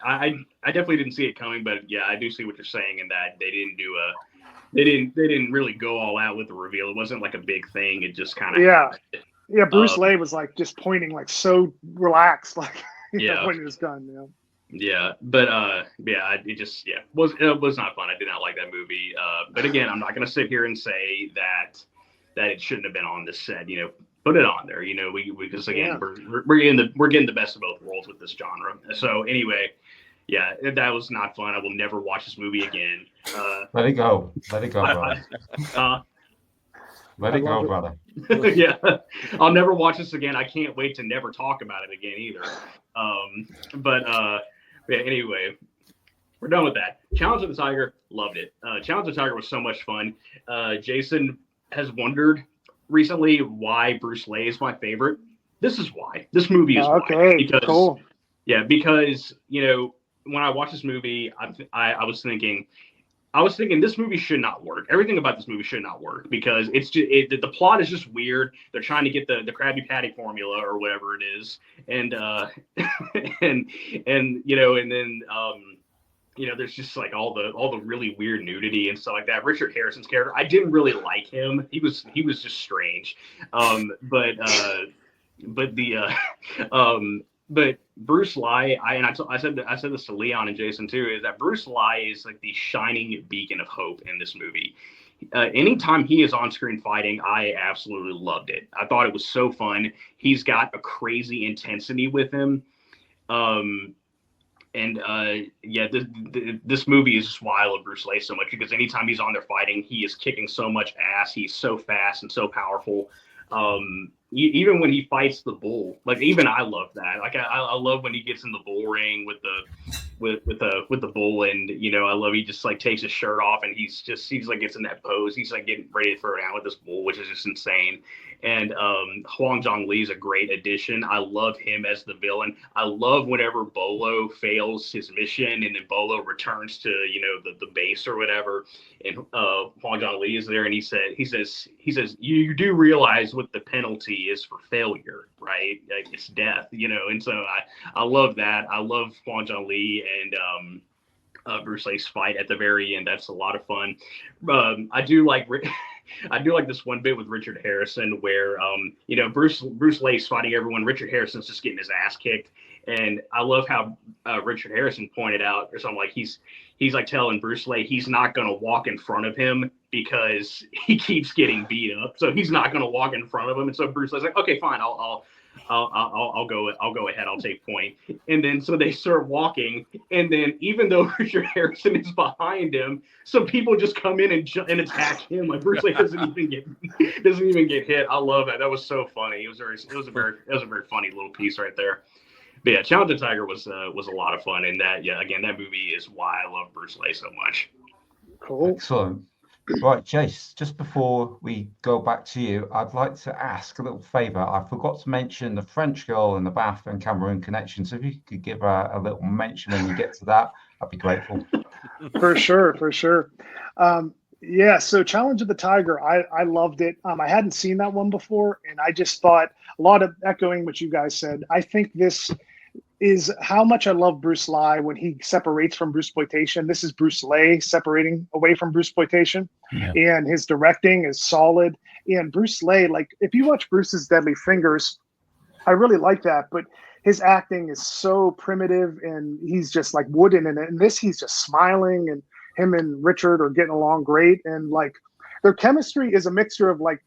I definitely didn't see it coming, but yeah, I do see what you're saying in that they didn't really go all out with the reveal. It wasn't like a big thing. It just kind of happened. Yeah, Bruce Lee was like just pointing like so relaxed, like pointing his gun. Yeah, but it was not fun. I did not like that movie. But again, I'm not going to sit here and say that that it shouldn't have been on this set. Put it on there. Because again, we're getting the best of both worlds with this genre. So anyway, yeah, that was not fun. I will never watch this movie again. Let it go. Let it go, brother. Let it go, brother. Yeah, I'll never watch this again. I can't wait to never talk about it again either. Yeah, anyway, we're done with that. Challenge of the Tiger, loved it. Challenge of the Tiger was so much fun. Jason has wondered recently why Bruce Lee is my favorite. This is why. This movie is okay. Because, cool. Yeah, because when I watched this movie, I was thinking this movie should not work. Everything about this movie should not work because it's just the plot is just weird. They're trying to get the Krabby Patty formula or whatever it is, and and then there's just like all the really weird nudity and stuff like that. Richard Harrison's character, I didn't really like him. He was just strange, But Bruce Lee, I said this to Leon and Jason too, is that Bruce Lee is like the shining beacon of hope in this movie. Anytime he is on screen fighting, I absolutely loved it. I thought it was so fun. He's got a crazy intensity with him. This movie is just why I love Bruce Lee so much, because anytime he's on there fighting, he is kicking so much ass. He's so fast and so powerful. Even when he fights the bull, like even I love that. Like I love when he gets in the bull ring with the bull, and I love he just like takes his shirt off and he's like gets in that pose. He's like getting ready to throw down with this bull, which is just insane. And Huang Zhongli is a great addition. I love him as the villain. I love whenever Bolo fails his mission and then Bolo returns to the base or whatever, and Huang Zhongli is there and he says you do realize what the penalty is for failure, right? Like it's death, And so I love that. I love Huang Zhongli and Bruce Lee's fight at the very end. That's a lot of fun. I do like this one bit with Richard Harrison where Bruce Lee's fighting everyone. Richard Harrison's just getting his ass kicked, and I love how Richard Harrison pointed out or something like he's like telling Bruce Lee he's not going to walk in front of him because he keeps getting beat up, so he's not going to walk in front of him. And so Bruce Lee's like, okay, fine, I'll go ahead. I'll take point. And then so they start walking, and then even though Richard Harrison is behind him, some people just come in and attack him. Like Bruce Lee doesn't even get hit. I love that. That was so funny. It was a very funny little piece right there. But yeah, Challenge of the Tiger was a lot of fun, and that that movie is why I love Bruce Lee so much. Cool. Excellent. Right, Jace, just before we go back to you, I'd like to ask a little favor. I forgot to mention the French girl in the bath and Cameroon connection. So if you could give her a little mention when you get to that, I'd be grateful. For sure. Yeah, so Challenge of the Tiger, I loved it. I hadn't seen that one before, and I just thought, a lot of echoing what you guys said. I think this is how much I love Bruce Lee when he separates from Bruceploitation. This is Bruce Lee separating away from Bruceploitation, and his directing is solid. And Bruce Lee, like if you watch Bruce's Deadly Fingers, I really like that, but his acting is so primitive and he's just like wooden in it. And this, he's just smiling, and him and Richard are getting along great. And like their chemistry is a mixture of like,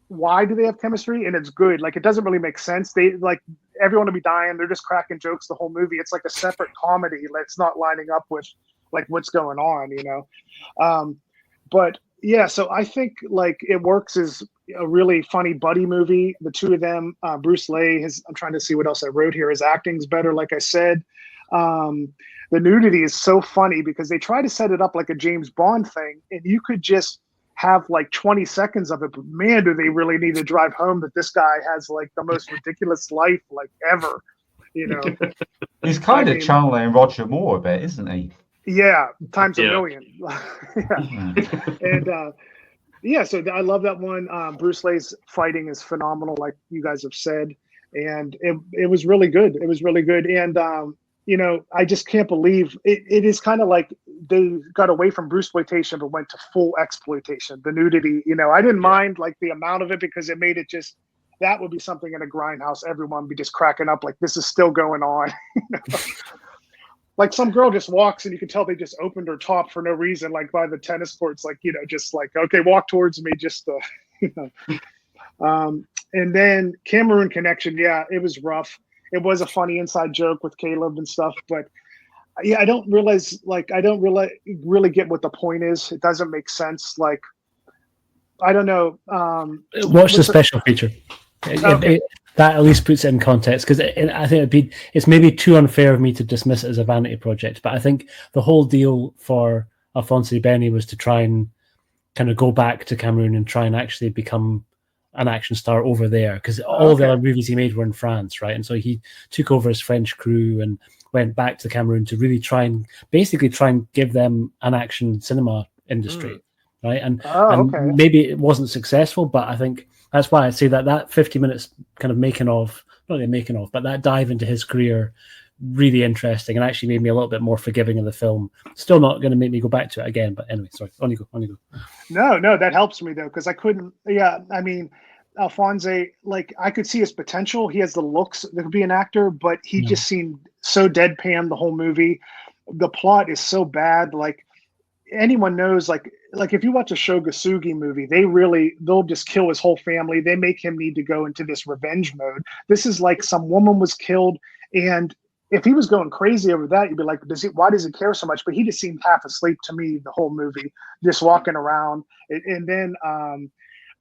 why do they have chemistry? And it's good. Like it doesn't really make sense. They like everyone will be dying. They're just cracking jokes the whole movie. It's like a separate comedy. It's not lining up with like what's going on, But yeah, so I think like it works as a really funny buddy movie. The two of them, Bruce Lee, I'm trying to see what else I wrote here. His acting's better, like I said. The nudity is so funny because they try to set it up like a James Bond thing, and you could just have like 20 seconds of it, but man, do they really need to drive home that this guy has like the most ridiculous life like ever, He's kind of channeling Roger Moore a bit, isn't he? Yeah, times a million. And so I love that one. Bruce Lee's fighting is phenomenal, like you guys have said, and it was really good. It was really good, and I just can't believe it is kind of like they got away from Bruceploitation but went to full exploitation. The nudity, I didn't mind like the amount of it because it made it just, that would be something in a grindhouse. Everyone would be just cracking up like this is still going on. Like some girl just walks and you can tell they just opened her top for no reason, like by the tennis courts, like, just like, okay, walk towards me just to, You know? And then Cameroon connection, yeah, it was rough. It was a funny inside joke with Caleb and stuff, but yeah, I don't really get what the point is. It doesn't make sense. Like, I don't know. Watch the special feature. Okay. That at least puts it in context, because I think it's maybe too unfair of me to dismiss it as a vanity project, but I think the whole deal for Alphonse Berny was to try and kind of go back to Cameroon and try and actually become an action star over there, because all the other movies he made were in France, right? And so he took over his French crew and went back to Cameroon to really try and give them an action cinema industry, right? And maybe it wasn't successful, but I think that's why I say that 50 minutes kind of but that dive into his career, really interesting, and actually made me a little bit more forgiving of the film. Still not going to make me go back to it again, but anyway, sorry. On you go. No, that helps me though, because I couldn't. Yeah, I mean, Alphonse, like, I could see his potential. He has the looks to be an actor, but he just seemed so deadpan the whole movie. The plot is so bad. Like, anyone knows, like if you watch a Shogasugi movie, they'll just kill his whole family. They make him need to go into this revenge mode. This is like some woman was killed, and if he was going crazy over that, you'd be like, why does he care so much? But he just seemed half asleep to me the whole movie, just walking around. And then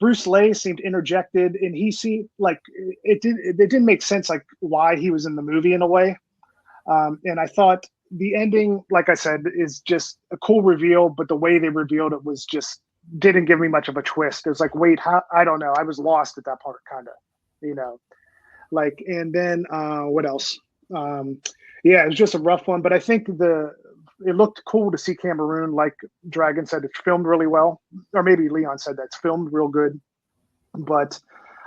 Bruce Lee seemed interjected, and he seemed like it didn't make sense, like why he was in the movie in a way. And I thought the ending, like I said, is just a cool reveal, but the way they revealed it was just didn't give me much of a twist. It was like, wait, how? I don't know. I was lost at that part, kind of, like. And then what else? Yeah, it was just a rough one, but I think it looked cool to see Cameroon. Like Dragon said, it's filmed really well, or maybe Leon said that it's filmed real good, but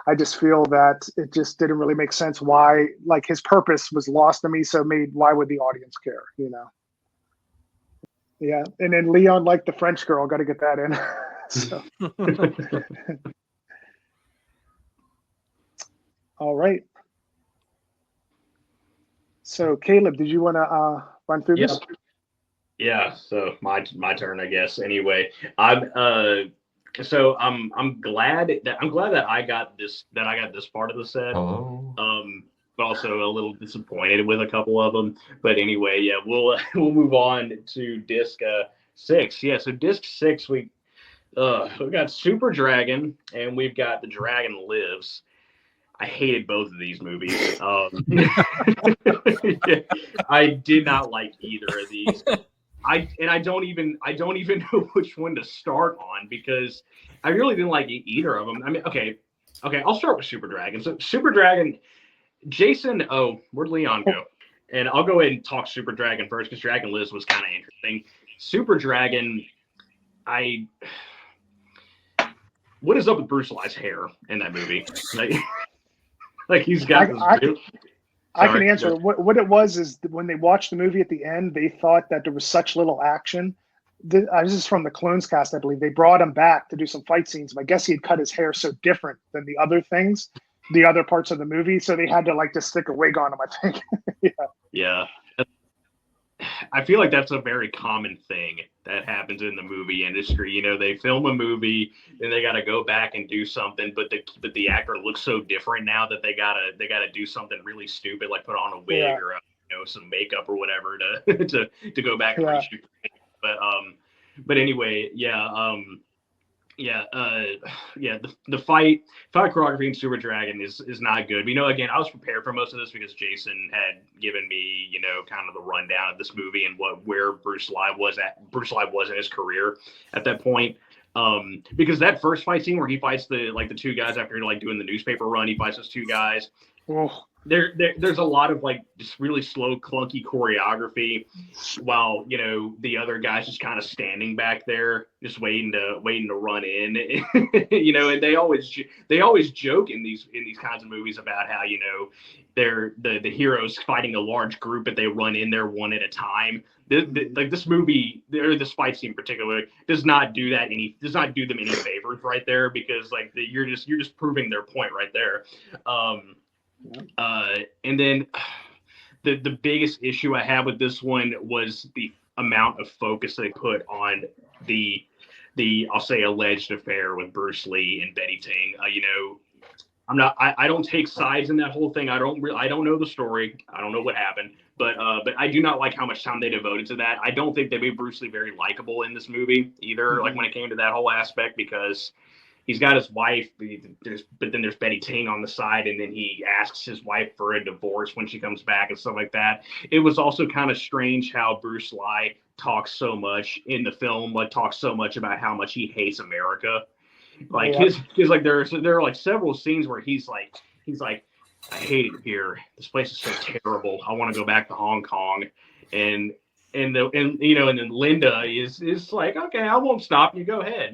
I just feel that it just didn't really make sense why, like, his purpose was lost to me. So why would the audience care, Yeah. And then Leon liked the French girl. Got to get that in. So. All right. So Caleb, did you want to run through this? Yeah. So my turn, I guess. Anyway, I'm glad that I got this part of the set. But also a little disappointed with a couple of them. But anyway, yeah, we'll move on to disc 6. Yeah, so disc 6 we've got Super Dragon and we've got The Dragon Lives. I hated both of these movies. I did not like either of these. I don't even know which one to start on, because I really didn't like either of them. I mean, okay, I'll start with Super Dragon. So Super Dragon, Jason. Oh, where'd Leon go? And I'll go ahead and talk Super Dragon first, because Dragon Lives was kind of interesting. Super Dragon, what is up with Bruce Lee's hair in that movie? Like he's got this. I can answer. What it was is when they watched the movie at the end, they thought that there was such little action. This is from the Clones cast, I believe. They brought him back to do some fight scenes, but I guess he had cut his hair so different than the other things, the other parts of the movie. So they had to just stick a wig on him, I think. Yeah. I feel like that's a very common thing that happens in the movie industry. They film a movie, then they got to go back and do something, but the actor looks so different now that they gotta do something really stupid, like put on a wig or some makeup or whatever to go back and reshoot. But anyway, the fight choreography in Super Dragon is not good. Again, I was prepared for most of this because Jason had given me, kind of the rundown of this movie and where Bruce Lee was in his career at that point. Because that first fight scene where he fights the two guys after doing the newspaper run, he fights those two guys. Oh. There's a lot of just really slow, clunky choreography, while the other guys just kind of standing back there, just waiting to run in. And they always joke in these kinds of movies about how they're the heroes fighting a large group, but they run in there one at a time. This movie, or this fight scene in particular, does not do them any favors right there, because you're just proving their point right there. And then the biggest issue I had with this one was the amount of focus they put on the I'll say alleged affair with Bruce Lee and Betty Ting. I don't take sides in that whole thing. I don't know the story. I don't know what happened, but I do not like how much time they devoted to that. I don't think they made Bruce Lee very likable in this movie either. Like when it came to that whole aspect, because he's got his wife, but then there's Betty Ting on the side, and then he asks his wife for a divorce when she comes back and stuff like that. It was also kind of strange how Bruce Lee talks so much in the film, talks so much about how much he hates America. Like his like there are like several scenes where he's like I hate it here. This place is so terrible. I want to go back to Hong Kong. And then Linda is like, okay, I won't stop you. Go ahead.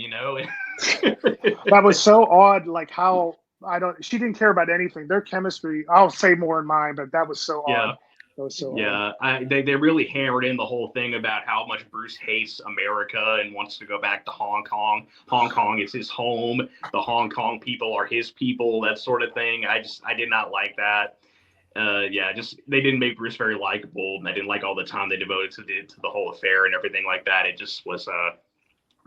That was so odd. Like how she didn't care about anything. Their chemistry. I'll say more in mine, but that was so odd. They really hammered in the whole thing about how much Bruce hates America and wants to go back to Hong Kong. Hong Kong is his home. The Hong Kong people are his people, that sort of thing. I did not like that. They didn't make Bruce very likable, and I didn't like all the time they devoted to the whole affair and everything like that. It just was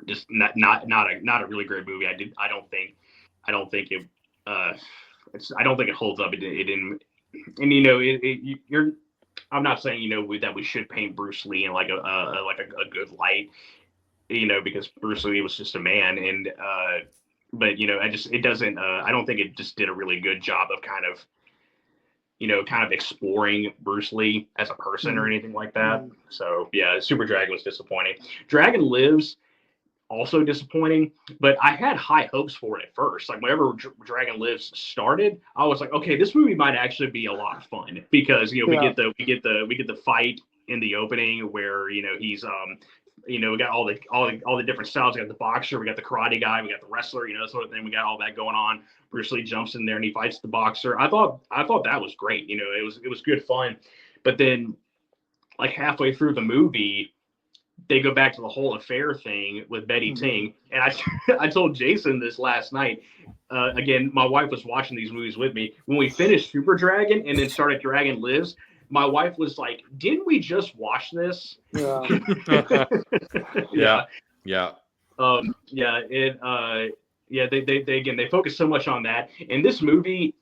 just not a really great movie. I don't think it holds up. It didn't, and I'm not saying that we should paint Bruce Lee in like a good light, because Bruce Lee was just a man, and but it doesn't. I don't think it just did a really good job of kind of exploring Bruce Lee as a person or anything like that. So yeah, Super Dragon was disappointing. Dragon Lives, also disappointing, but I had high hopes for it at first. Like whenever Dragon Lives started, I was like, okay, this movie might actually be a lot of fun, because we get the fight in the opening where he's we got all the different styles. We got the boxer, we got the karate guy, we got the wrestler, sort of thing. We got all that going on. Bruce Lee jumps in there and he fights the boxer. I thought that was great. It was good fun, but then like halfway through the movie, they go back to the whole affair thing with Betty Ting. And I told Jason this last night. Again, my wife was watching these movies with me. When we finished Super Dragon and then started Dragon Lives, my wife was like, didn't we just watch this? Yeah. They focus so much on that. And this movie,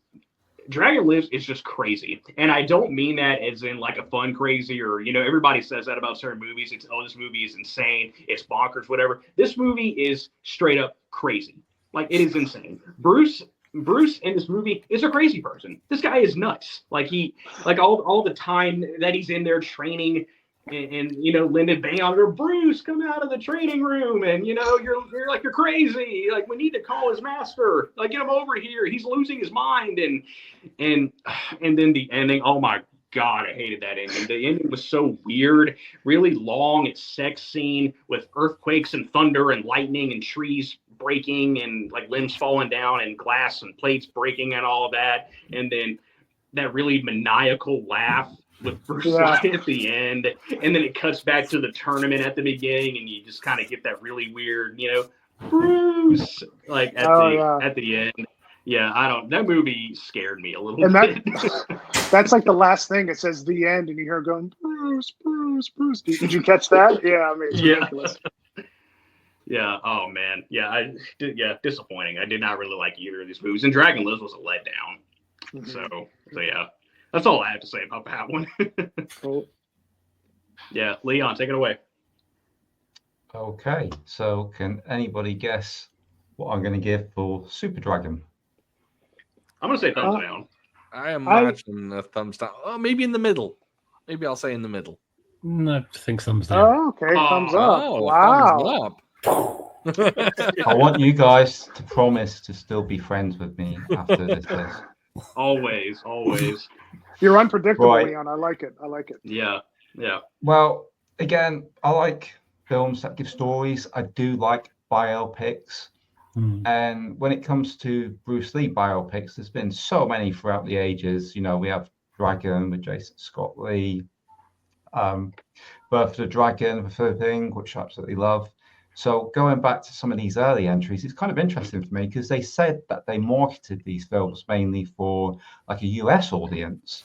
Dragon Lives, is just crazy. And I don't mean that as in like a fun crazy, or everybody says that about certain movies. It's, oh, this movie is insane, it's bonkers, whatever. This movie is straight up crazy. Like, it is insane. Bruce in this movie is a crazy person. This guy is nuts. Like all the time that he's in there training, and Lyndon bang on her, Bruce, come out of the training room, and you're crazy. Like, we need to call his master. Like, get him over here. He's losing his mind. And then the ending. Oh my God, I hated that ending. The ending was so weird, really long. It's sex scene with earthquakes and thunder and lightning and trees breaking and like limbs falling down and glass and plates breaking and all of that. And then that really maniacal laugh with Bruce at the end, and then it cuts back to the tournament at the beginning, and you just kind of get that really weird, Bruce, like at the end. Yeah, that movie scared me a little bit. That's like the last thing. It says the end, and you hear going, Bruce, Bruce, Bruce. Did you catch that? Yeah, I mean, it's ridiculous. Yeah. Oh man. Yeah. Disappointing. I did not really like either of these movies, and Dragon Lives was a letdown. So yeah. That's all I have to say about that one. Cool. Yeah, Leon, take it away. Okay, so can anybody guess what I'm going to give for Super Dragon? I'm going to say thumbs down. I imagine a thumbs down. Oh, maybe in the middle. Maybe I'll say in the middle. I think thumbs down. Oh, okay, thumbs up. Wow. Thumbs up. I want you guys to promise to still be friends with me after this list. Always. You're unpredictable, right. Leon. I like it. Yeah. Well, again, I like films that give stories. I do like biopics. And when it comes to Bruce Lee biopics, there's been so many throughout the ages. We have Dragon with Jason Scott Lee, Birth of the Dragon, the third thing, which I absolutely love. So going back to some of these early entries, it's kind of interesting for me because they said that they marketed these films mainly for like a US audience.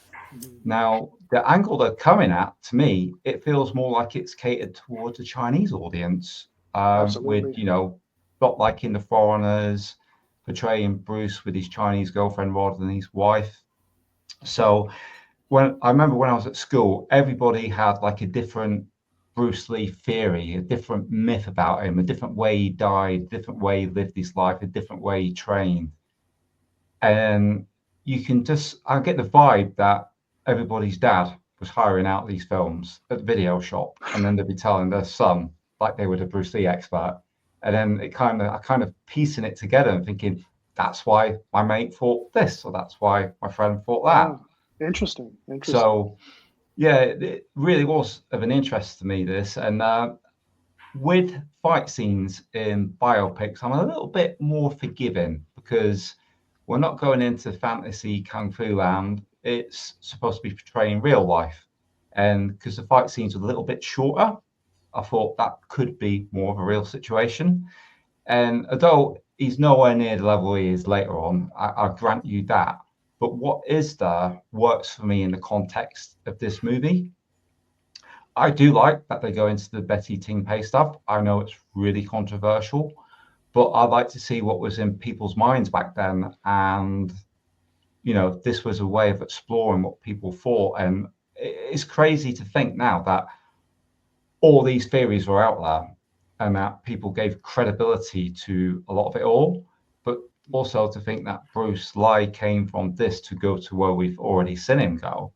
Now, the angle they're coming at, to me, it feels more like it's catered towards a Chinese audience. Absolutely. with, not like in The Foreigners, portraying Bruce with his Chinese girlfriend rather than his wife. So I remember when I was at school, everybody had like a different Bruce Lee theory, a different myth about him, a different way he died, a different way he lived his life, a different way he trained. And I get the vibe that everybody's dad was hiring out these films at the video shop, and then they'd be telling their son like they were the Bruce Lee expert. And then I kind of piecing it together and thinking, that's why my mate thought this, or that's why my friend thought that. Interesting. So, yeah, it really was of an interest to me, this. And with fight scenes in biopics, I'm a little bit more forgiving because we're not going into fantasy kung fu land. It's supposed to be portraying real life. And because the fight scenes are a little bit shorter, I thought that could be more of a real situation. And although he's nowhere near the level he is later on, I grant you that. But what is there works for me in the context of this movie. I do like that they go into the Betty Ting Pei stuff. I know it's really controversial, but I'd like to see what was in people's minds back then. And, this was a way of exploring what people thought. And it's crazy to think now that all these theories were out there and that people gave credibility to a lot of it all. But also to think that Bruce Lee came from this to go to where we've already seen him go.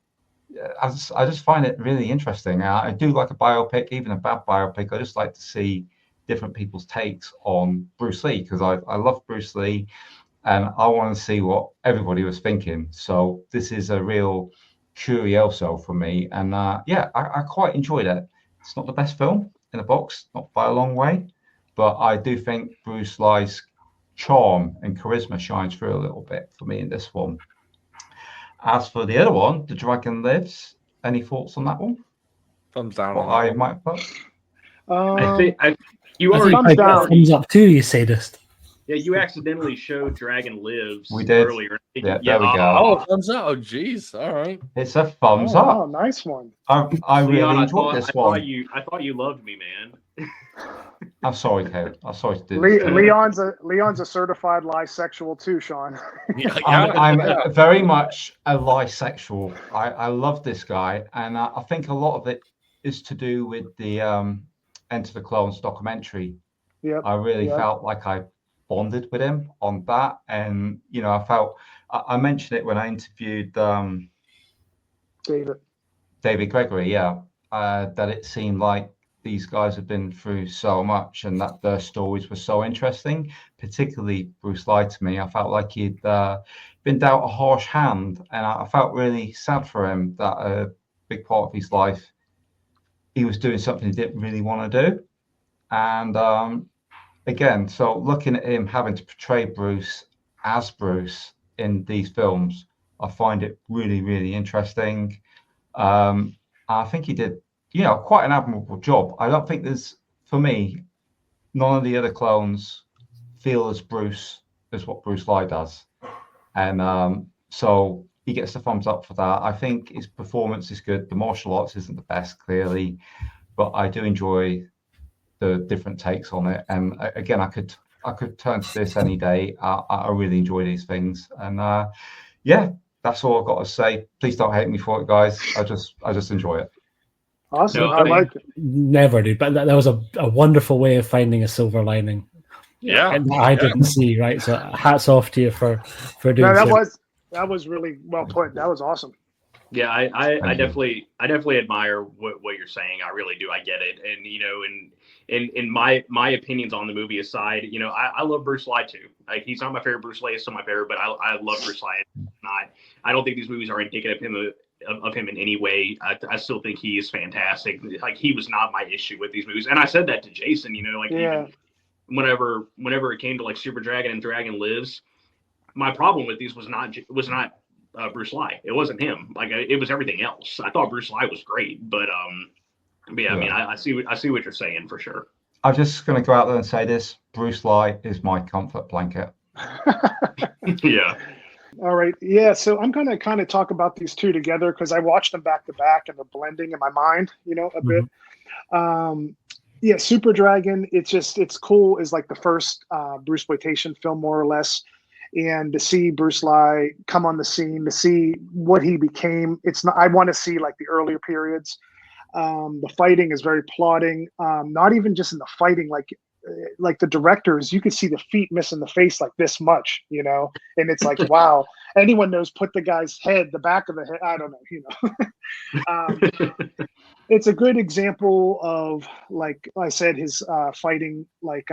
I just find it really interesting. I do like a biopic, even a bad biopic. I just like to see different people's takes on Bruce Lee because I love Bruce Lee and I want to see what everybody was thinking. So this is a real curioso for me. And I quite enjoyed it. It's not the best film in the box, not by a long way, but I do think Bruce Lee's charm and charisma shines through a little bit for me in this one. As for the other one, The Dragon Lives, any thoughts on that one? Thumbs down What on that I one. might put? I think you I already think thumbs up too, you sadist. Yeah, you accidentally showed Dragon Lives We did. earlier. Yeah, there we go. Oh, thumbs up. Oh, geez. All right. It's a thumbs up. up. Oh, nice one. I really enjoyed this one. I thought you loved me, man. I'm sorry, Caleb. I'm sorry to do this. Leon's a certified bisexual too, Sean. I'm very much a bisexual. I love this guy, and I think a lot of it is to do with the Enter the Clones documentary. Yeah, I really felt like I bonded with him on that, and I mentioned it when I interviewed David Gregory. That it seemed like these guys have been through so much and that their stories were so interesting, particularly Bruce Lee to me. I felt like he'd been dealt a harsh hand, and I felt really sad for him that a big part of his life he was doing something he didn't really want to do. And again, so looking at him having to portray Bruce as Bruce in these films, I find it really, really interesting. I think he did quite an admirable job. I don't think for me, none of the other clones feel as Bruce as what Bruce Lee does. And so he gets the thumbs up for that. I think his performance is good. The martial arts isn't the best, clearly, but I do enjoy the different takes on it. And again, I could turn to this any day. I really enjoy these things. And that's all I've got to say. Please don't hate me for it, guys. I just enjoy it. Awesome. No, I like it. Never did, but that was a wonderful way of finding a silver lining. Yeah. And I didn't see, right? So hats off to you for doing that was really well put. That was awesome. Yeah, I definitely admire what you're saying. I really do. I get it. And in my opinions on the movie aside, I love Bruce Lee too. Like, he's not my favorite Bruce Lee, he's still my favorite, but I love Bruce Lee. I don't think these movies are indicative of him in any way. I still think he is fantastic. Like, he was not my issue with these movies, and I said that to Jason. Even whenever it came to like Super Dragon and Dragon Lives, my problem with these was not Bruce Lee. It wasn't him. Like, it was everything else. I thought Bruce Lee was great, but yeah. I mean, I see what you're saying for sure. I'm just going to go out there and say this: Bruce Lee is my comfort blanket. Yeah. All right. Yeah. So I'm going to kind of talk about these two together because I watched them back to back and they're blending in my mind, a bit. Yeah, Super Dragon. It's cool. Is like the first Bruceploitation film, more or less, and to see Bruce Lee come on the scene, to see what he became. It's not. I want to see like the earlier periods. The fighting is very plotting. Not even just in the fighting, like the directors, you could see the feet missing the face like this much, and it's like, wow, anyone knows, put the guy's head, the back of the head, I don't know, it's a good example of, like I said, his fighting, like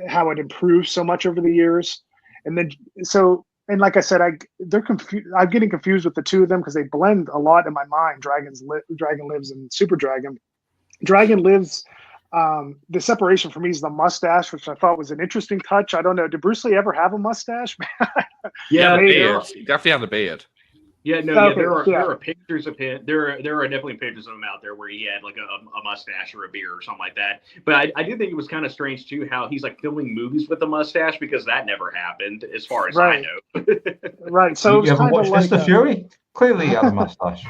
how it improved so much over the years. And then, and like I said, I'm getting confused with the two of them because they blend a lot in my mind. Dragon Lives and Super Dragon. Dragon Lives, the separation for me is the mustache, which I thought was an interesting touch. I don't know. Did Bruce Lee ever have a mustache? Yeah, beard. He definitely had a beard. Yeah, no, okay, there are pictures of him. There are definitely pictures of him out there where he had like a mustache or a beard or something like that. But I do think it was kind of strange too how he's like filming movies with a mustache, because that never happened as far as I know. Right. So it was kind of like Mr. Fury? Clearly he had a mustache.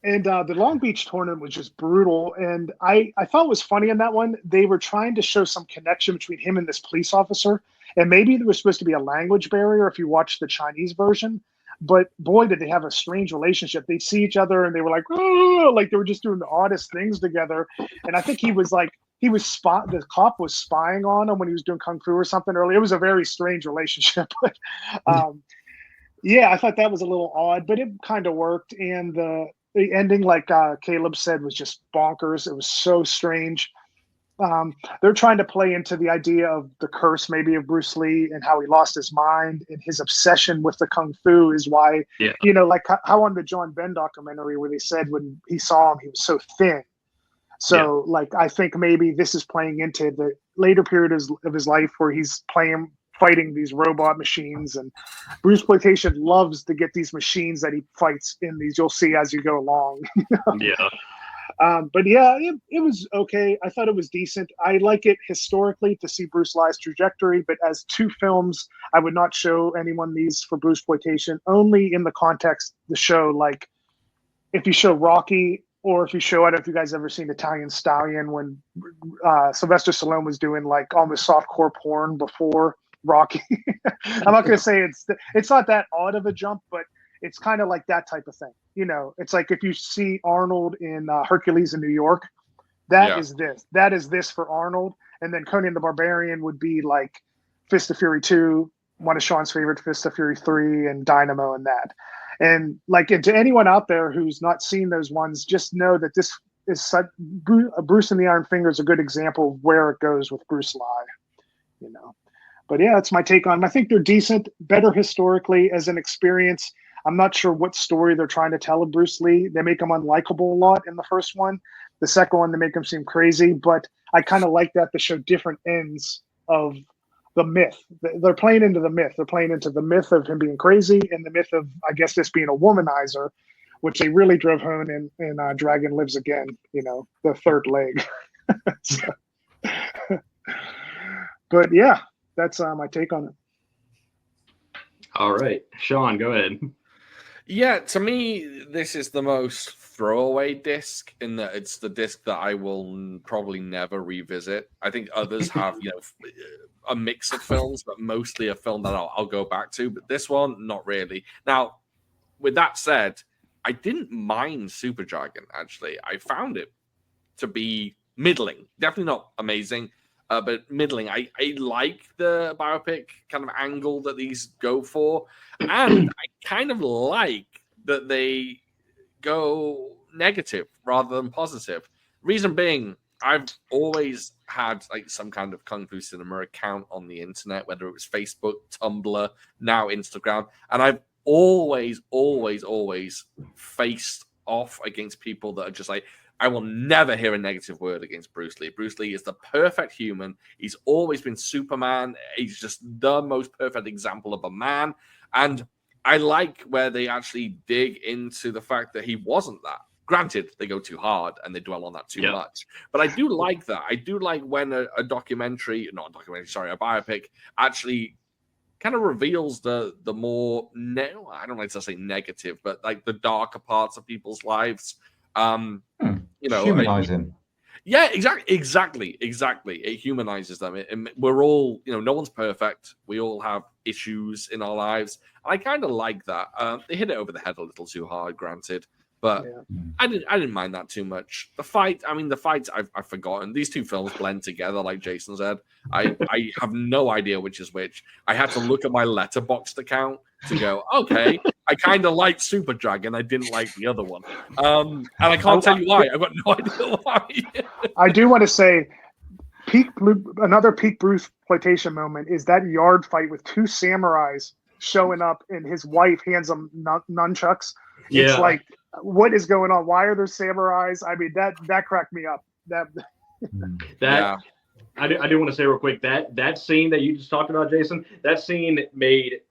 And the Long Beach tournament was just brutal. And I thought it was funny in that one. They were trying to show some connection between him and this police officer. And maybe there was supposed to be a language barrier if you watch the Chinese version. But boy, did they have a strange relationship. They'd see each other and they were like, oh, like they were just doing the oddest things together. And I think the cop was spying on him when he was doing Kung Fu or something earlier. It was a very strange relationship. But yeah, I thought that was a little odd, but it kind of worked. And the ending, like Caleb said, was just bonkers. It was so strange. They're trying to play into the idea of the curse maybe of Bruce Lee and how he lost his mind, and his obsession with the Kung Fu is why, like how on the John Ben documentary where they said when he saw him, he was so thin. So like, I think maybe this is playing into the later period of his life where he's fighting these robot machines, and Bruceploitation loves to get these machines that he fights in these. You'll see as you go along. Yeah. But yeah, it was okay. I thought it was decent. I like it historically to see Bruce Lee's trajectory, but as two films, I would not show anyone these for Bruceploitation, only in the context the show. Like if you show Rocky, or if you show, I don't know if you guys ever seen Italian Stallion, when Sylvester Stallone was doing like almost softcore porn before Rocky. I'm not going to say it's not that odd of a jump, but it's kind of like that type of thing. It's like if you see Arnold in Hercules in New York, that is this for Arnold. And then Conan the Barbarian would be like Fist of Fury 2, one of Sean's favorite, Fist of Fury 3, and Dynamo and that. And like, to anyone out there who's not seen those ones, just know that this is Bruce and the Iron Finger is a good example of where it goes with Bruce Lee, But yeah, that's my take on them. I think they're decent, better historically as an experience. I'm not sure what story they're trying to tell of Bruce Lee. They make him unlikable a lot in the first one. The second one, they make him seem crazy. But I kind of like that to show different ends of the myth. They're playing into the myth. They're playing into the myth of him being crazy and the myth of, I guess, this being a womanizer, which they really drove home in Dragon Lives Again, the third leg. But yeah, that's my take on it. All right, Sean, go ahead. Yeah, to me, this is the most throwaway disc in that it's the disc that I will probably never revisit. I think others have, a mix of films, but mostly a film that I'll go back to. But this one, not really. Now, with that said, I didn't mind Super Dragon, actually. I found it to be middling. Definitely not amazing, but middling. I like the biopic kind of angle that these go for. And I kind of like that they go negative rather than positive. Reason being, I've always had like some kind of Kung Fu Cinema account on the internet, whether it was Facebook, Tumblr, now Instagram. And I've always faced off against people that are just like, I will never hear a negative word against Bruce Lee. Bruce Lee is the perfect human. He's always been Superman. He's just the most perfect example of a man. And I like where they actually dig into the fact that he wasn't that. Granted, they go too hard and they dwell on that too much. But I do like that. I do like when a biopic actually kind of reveals the more, I don't like to say negative, but like the darker parts of people's lives. Humanize him. Yeah, exactly. It humanizes them. We're all, no one's perfect. We all have issues in our lives. I kind of like that. They hit it over the head a little too hard, granted, but I didn't mind that too much. The fights I've forgotten. These two films blend together, like Jason said. I have no idea which is which. I had to look at my Letterboxd account to go, okay, I kind of liked Super Dragon. I didn't like the other one. And I can't tell you why. I've got no idea why. I do want to say, another peak Bruceploitation moment is that yard fight with two samurais showing up and his wife hands him nunchucks. Yeah. It's like, what is going on? Why are there samurais? I mean, that cracked me up. I do want to say real quick that scene that you just talked about, Jason, that scene made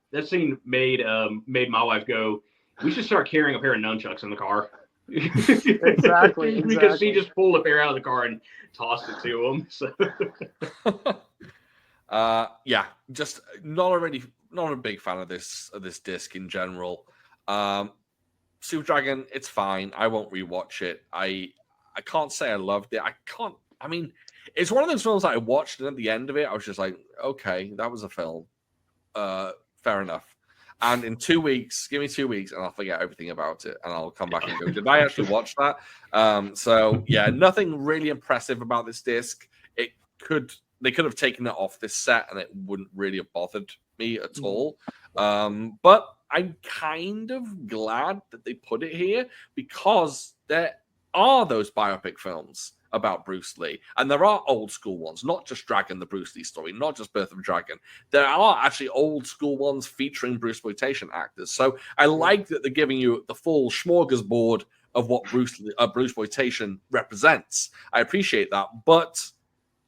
my wife go, we should start carrying a pair of nunchucks in the car. Exactly. Because she just pulled a pair out of the car and tossed it to him. So. Just not a big fan of this disc in general. Super Dragon, it's fine. I won't rewatch it. I can't say I loved it. It's one of those films that I watched, and at the end of it, I was just like, okay, that was a film. Fair enough. And in 2 weeks, give me 2 weeks, and I'll forget everything about it, and I'll come back and go, did I actually watch that? So yeah, nothing really impressive about this disc. They could have taken it off this set, and it wouldn't really have bothered me at all. But I'm kind of glad that they put it here, because there are those biopic films about Bruce Lee, and there are old school ones, not just Dragon, the Bruce Lee story, not just Birth of Dragon. There are actually old school ones featuring Bruceploitation actors. So I like that they're giving you the full smorgasbord of what Bruceploitation represents. I appreciate that, but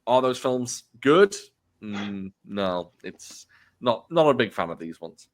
are those films good? No, it's not a big fan of these ones.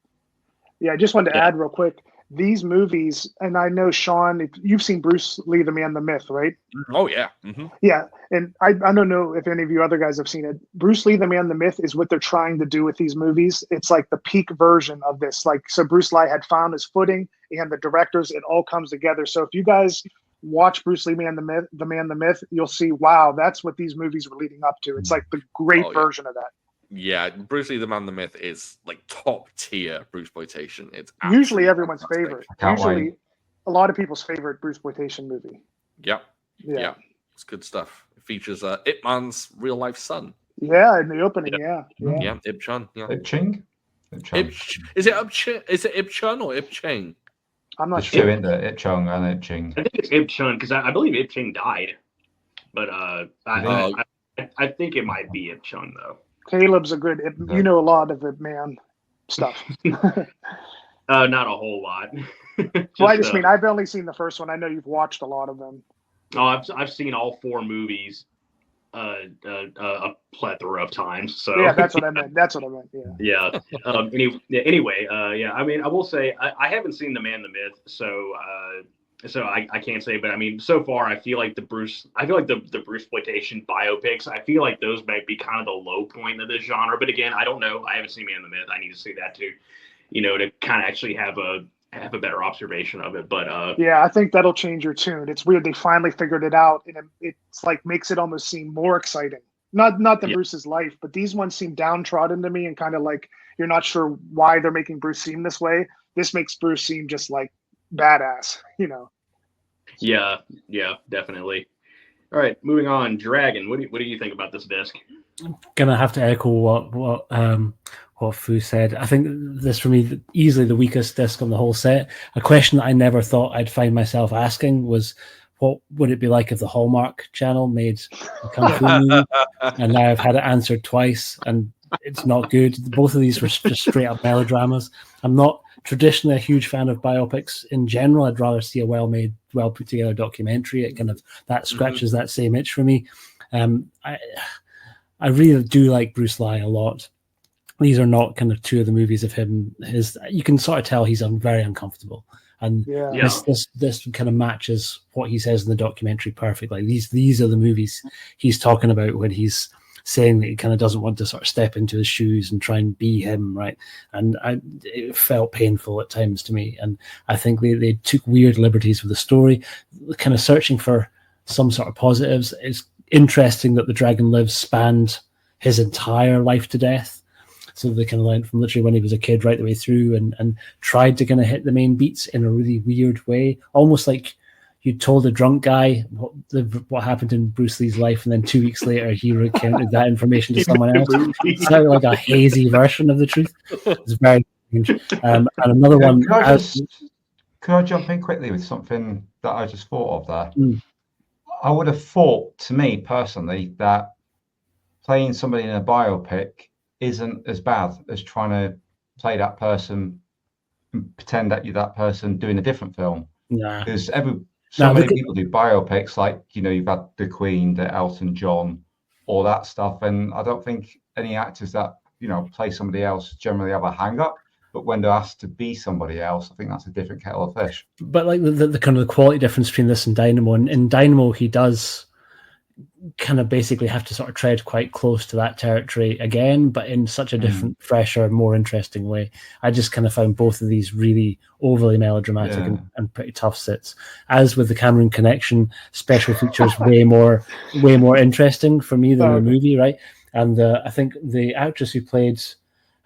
Yeah, I just wanted to add real quick. These movies, and I know, Sean, you've seen Bruce Lee, the Man, the Myth, right? Oh, yeah. Mm-hmm. Yeah, and I don't know if any of you other guys have seen it. Bruce Lee, the Man, the Myth is what they're trying to do with these movies. It's like the peak version of this. So Bruce Lee had found his footing, and the directors, it all comes together. So if you guys watch Bruce Lee, the Man, the Myth, you'll see, wow, that's what these movies were leading up to. It's like the great version of that. Yeah, Bruce Lee, the Man, the Myth is like top tier Bruceploitation. It's usually everyone's fantastic. favorite. Usually a lot of people's favorite Bruceploitation movie. Yep. Yeah. It's good stuff. It features Ip Man's real life son. Yeah, in the opening. Yeah. Ip Chun. Yeah. Ip Ching. Is it Ip Chun or Ip Ching? I'm not There's sure. two in there, Ip Chung and Ip Ching. I think it's Ip Chun, because I believe Ip Ching died, but I think it might be Ip Chun though. Caleb's a good, you know, a lot of Ip Man stuff. Not a whole lot. Well, I just mean, I've only seen the first one. I know you've watched a lot of them. Oh, I've seen all 4 movies a plethora of times. So yeah, that's what I meant. Yeah. Anyway, I mean, I will say I haven't seen The Man, the Myth, so I can't say, but I mean, so far I feel like the Bruceploitation biopics, I feel like those might be kind of the low point of this genre. But again, I don't know. I haven't seen Man, the Myth. I need to see that too, to kind of actually have a better observation of it. But yeah, I think that'll change your tune. It's weird they finally figured it out, and it's like makes it almost seem more exciting. Not the Bruce's life, but these ones seem downtrodden to me, and kind of like you're not sure why they're making Bruce seem this way. This makes Bruce seem just like badass, Yeah, definitely. All right, moving on. Dragon, what do you think about this disc? I'm gonna have to echo what Fu said. I think this, for me, easily the weakest disc on the whole set. A question that I never thought I'd find myself asking was, what would it be like if the Hallmark Channel made a Kung Fu movie? And now I've had it answered twice, and it's not good. Both of these were just straight up melodramas. I'm not traditionally a huge fan of biopics in general. I'd rather see a well-made, well-put together documentary. It kind of that scratches that same itch for me. I really do like Bruce Lee a lot. These are not kind of two of the movies of him. You can sort of tell he's very uncomfortable, and this kind of matches what he says in the documentary perfectly. These are the movies he's talking about when he's saying that he kind of doesn't want to sort of step into his shoes and try and be him, right? And it felt painful at times to me. And I think they took weird liberties with the story, kind of searching for some sort of positives. interesting that The Dragon Lives spanned his entire life to death. So they kind of went from literally when he was a kid right the way through, and tried to kind of hit the main beats in a really weird way, almost like you told a drunk guy what happened in Bruce Lee's life, and then 2 weeks later he recounted that information to someone else. It's kind of like a hazy version of the truth. It's very strange. And another one. Could I jump in quickly with something that I just thought of there? I would have thought, to me personally, that playing somebody in a biopic isn't as bad as trying to play that person and pretend that you're that person doing a different film. Yeah. Because so many people do biopics, like, you know, you've had the Queen, the Elton John, all that stuff. And I don't think any actors that, you know, play somebody else generally have a hang-up. But when they're asked to be somebody else, I think that's a different kettle of fish. But like the kind of the quality difference between this and Dynamo, and in Dynamo he does kind of basically have to sort of tread quite close to that territory again, but in such a different, fresher, more interesting way. I just kind of found both of these really overly melodramatic and pretty tough sits. As with the Cameron Connection, special features way more interesting for me than the movie, right? And I think the actress who played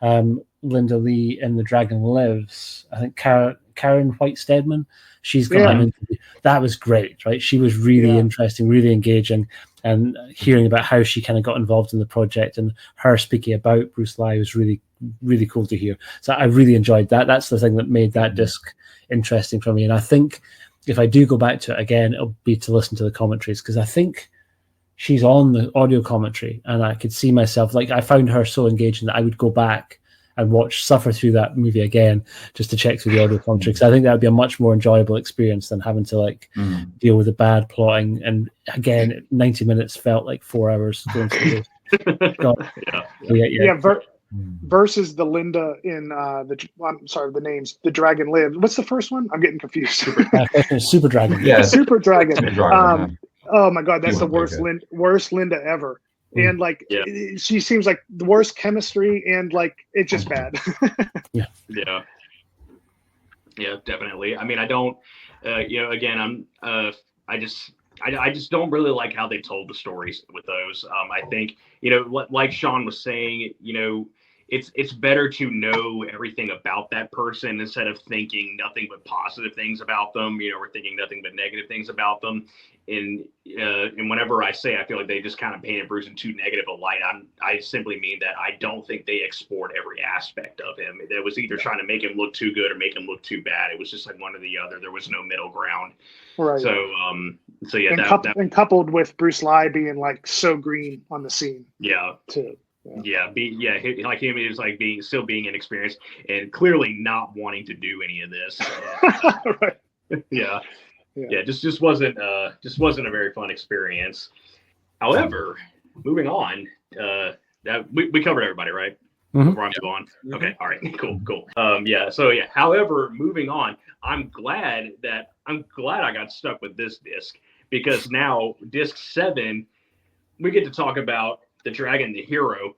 Linda Lee in The Dragon Lives, I think Karen White Steadman, she's got an interview. That was great, right? She was really interesting, really engaging, and hearing about how she kind of got involved in the project and her speaking about Bruce Lee was really, really cool to hear. So I really enjoyed that. That's the thing that made that disc interesting for me. And I think if I do go back to it again, it'll be to listen to the commentaries, because I think she's on the audio commentary and I could see myself, like, I found her so engaging that I would go back and suffer through that movie again just to check through the audio commentary, because I think that would be a much more enjoyable experience than having to like deal with the bad plotting. And again, 90 minutes felt like 4 hours going through this. Versus the Linda in I'm sorry, the names. The Dragon Lives. What's the first one? I'm getting confused. Super Dragon. Yeah, Super Dragon. Super Dragon, Oh my God, that's the worst Linda ever. And like, she seems like the worst chemistry, and like, it's just bad. Yeah, definitely. I mean, I don't, again, I just don't really like how they told the stories with those. I think, like Sean was saying, it's better to know everything about that person instead of thinking nothing but positive things about them, or thinking nothing but negative things about them. And whenever I say I feel like they just kind of painted Bruce in too negative a light, I simply mean that I don't think they explored every aspect of him. That was either trying to make him look too good or make him look too bad. It was just like one or the other. There was no middle ground. Right. So yeah. And coupled with Bruce Lee being like so green on the scene. Yeah. Too. Like him is like still being inexperienced and clearly not wanting to do any of this. Right. Just wasn't a very fun experience. However, moving on, that we covered everybody, right? Before I move on. Okay, all right, cool. However, moving on, I'm glad I got stuck with this disc, because now disc 7, we get to talk about The Dragon, the Hero,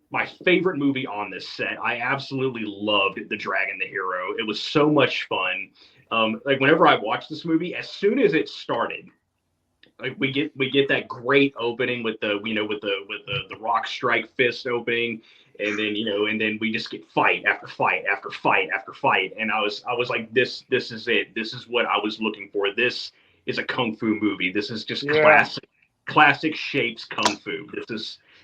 my favorite movie on this set. I absolutely loved The Dragon, the Hero. It was so much fun. Like whenever I watched this movie, as soon as it started, like we get that great opening with the rock strike fist opening, and then we just get fight after fight after fight after fight, and I was like, this is it. This is what I was looking for. This is a kung fu movie. This is just classic shapes kung fu.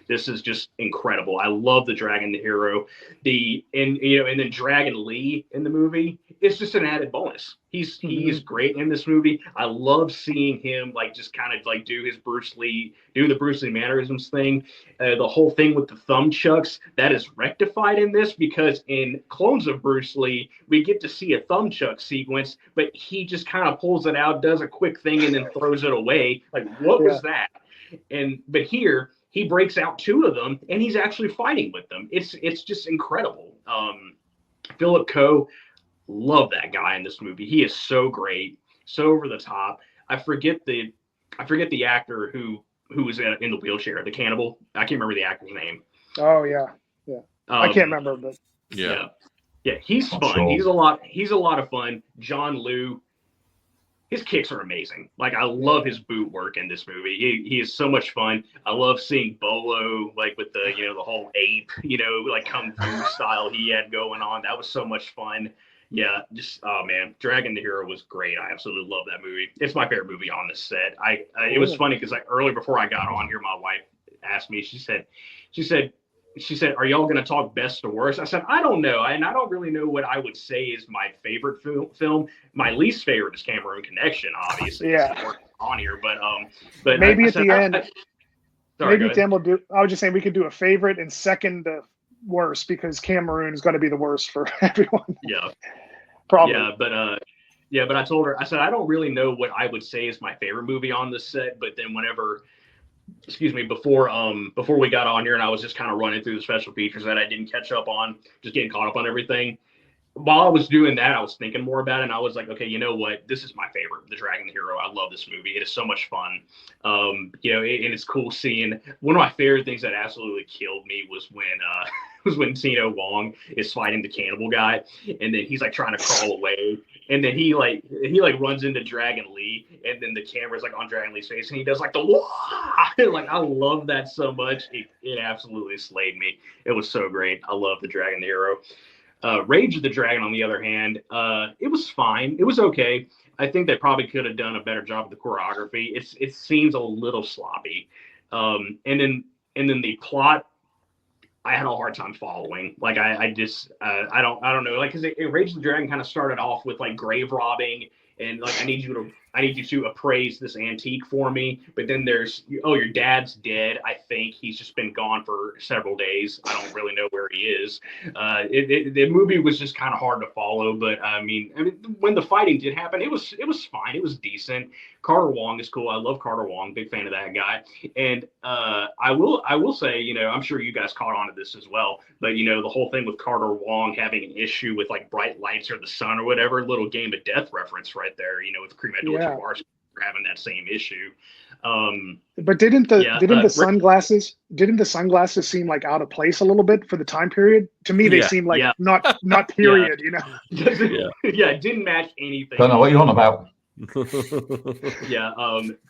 This is just incredible. I love The Dragon, the Hero. And then Dragon Lee in the movie is just an added bonus. He is great in this movie. I love seeing him like just kind of like do the Bruce Lee mannerisms thing. The whole thing with the thumb chucks, that is rectified in this, because in Clones of Bruce Lee, we get to see a thumb chuck sequence, but he just kind of pulls it out, does a quick thing, and then throws it away. Like, what was that? But here, he breaks out 2 of them, and he's actually fighting with them. It's just incredible. Philip Coe, love that guy in this movie. He is so great, so over the top. I forget the actor who was in the wheelchair, the cannibal. I can't remember the actor's name. Oh yeah. I can't remember, but yeah. He's fun. Sure. He's a lot of fun. John Liu, his kicks are amazing. Like, I love his boot work in this movie. He is so much fun. I love seeing Bolo, like, with the, you know, the whole ape, you know, like Kung Fu style he had going on. That was so much fun. Yeah, just, oh man, Dragon the Hero was great. I absolutely love that movie. It's my favorite movie on this set. It was funny because, like, earlier before I got on here, my wife asked me, she said, are y'all going to talk best to worst? I said, I don't know. And I don't really know what I would say is my favorite film. My least favorite is Cameroon Connection, obviously. Yeah. On here, but maybe at the end, sorry, maybe then we'll do, I was just saying we could do a favorite and second worst, because Cameroon is going to be the worst for everyone. Yeah. Probably. Yeah, but I told her, I said, I don't really know what I would say is my favorite movie on this set, but then before we got on here and I was just kind of running through the special features that I didn't catch up on, just getting caught up on everything. While I was doing that, I was thinking more about it, and I was like, okay, you know what? This is my favorite, The Dragon the Hero. I love this movie. It is so much fun. And it's cool seeing, one of my favorite things that absolutely killed me was when Tino Wong is fighting the cannibal guy, and then he's like trying to crawl away, and then he runs into Dragon Lee, and then the camera's like on Dragon Lee's face, and he does like the wah! Like, I love that so much. It absolutely slayed me. It was so great. I love The Dragon the Hero. Rage of the Dragon, on the other hand, it was fine. It was okay. I think they probably could have done a better job with the choreography. It seems a little sloppy. And then the plot, I had a hard time following. Like, I don't know. Like, because Rage of the Dragon kind of started off with like grave robbing and like, I need you to appraise this antique for me. But then there's, oh, your dad's dead. I think he's just been gone for several days. I don't really know where he is. The movie was just kind of hard to follow. But I mean, when the fighting did happen, it was fine. It was decent. Carter Wong is cool. I love Carter Wong. Big fan of that guy. And I will say, you know, I'm sure you guys caught on to this as well. But, you know, the whole thing with Carter Wong having an issue with like bright lights or the sun or whatever, little Game of Death reference right there, you know, with Kareem Abdul-Jabbar having that same issue. But didn't the sunglasses seem like out of place a little bit for the time period? To me, they seem like not period, you know? It didn't match anything. Don't know what you're on about. But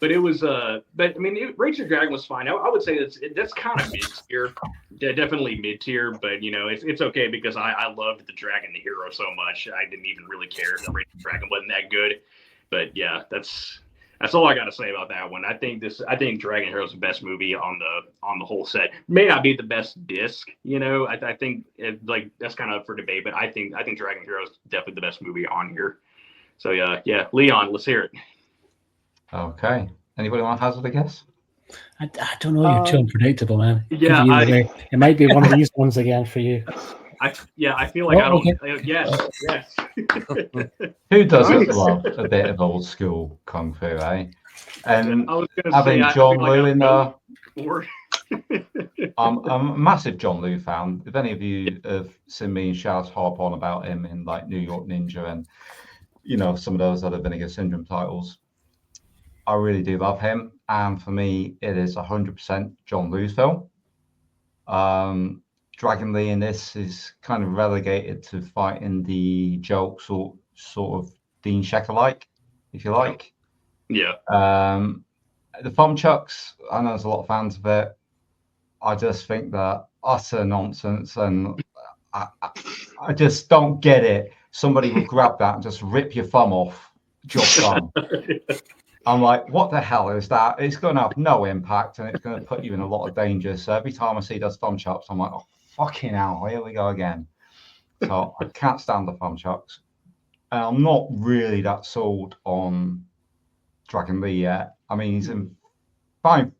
it was but I mean, Rage of the Dragon was fine. I would say that's kind of mid-tier, definitely mid-tier, but you know, it's okay because I loved the Dragon the Hero so much. I didn't even really care if the Rage of the Dragon wasn't that good. But yeah, that's all I got to say about that one. I think Dragon Hero is the best movie on the whole set. May not be the best disc, you know. I think like that's kind of up for debate, but I think Dragon Hero is definitely the best movie on here. So yeah, Leon, let's hear it. Okay. Anybody want to hazard a guess? I don't know. You're too unpredictable, man. Yeah, it might be one of these ones again for you. I feel like I don't. Okay. Yes. Who doesn't love a bit of old school kung fu, eh? And having John Liu in there. I'm a massive John Liu fan. If any of you have seen me and Shaz harp on about him in like New York Ninja and you know some of those other Vinegar Syndrome titles, I really do love him. And for me, it is 100% John Liu's film. Dragon Lee in this is kind of relegated to fighting the jokes or sort of Dean Shecker-like, if you like. Yeah. The thumb chucks, I know there's a lot of fans of it. I just think that utter nonsense, and I just don't get it. Somebody will grab that and just rip your thumb off. Job done. I'm like, what the hell is that? It's going to have no impact, and it's going to put you in a lot of danger. So every time I see those thumb chucks, I'm like, oh, fucking hell, here we go again. So I can't stand the thumb chucks. And I'm not really that sold on Dragon Lee yet. I mean, he's a fine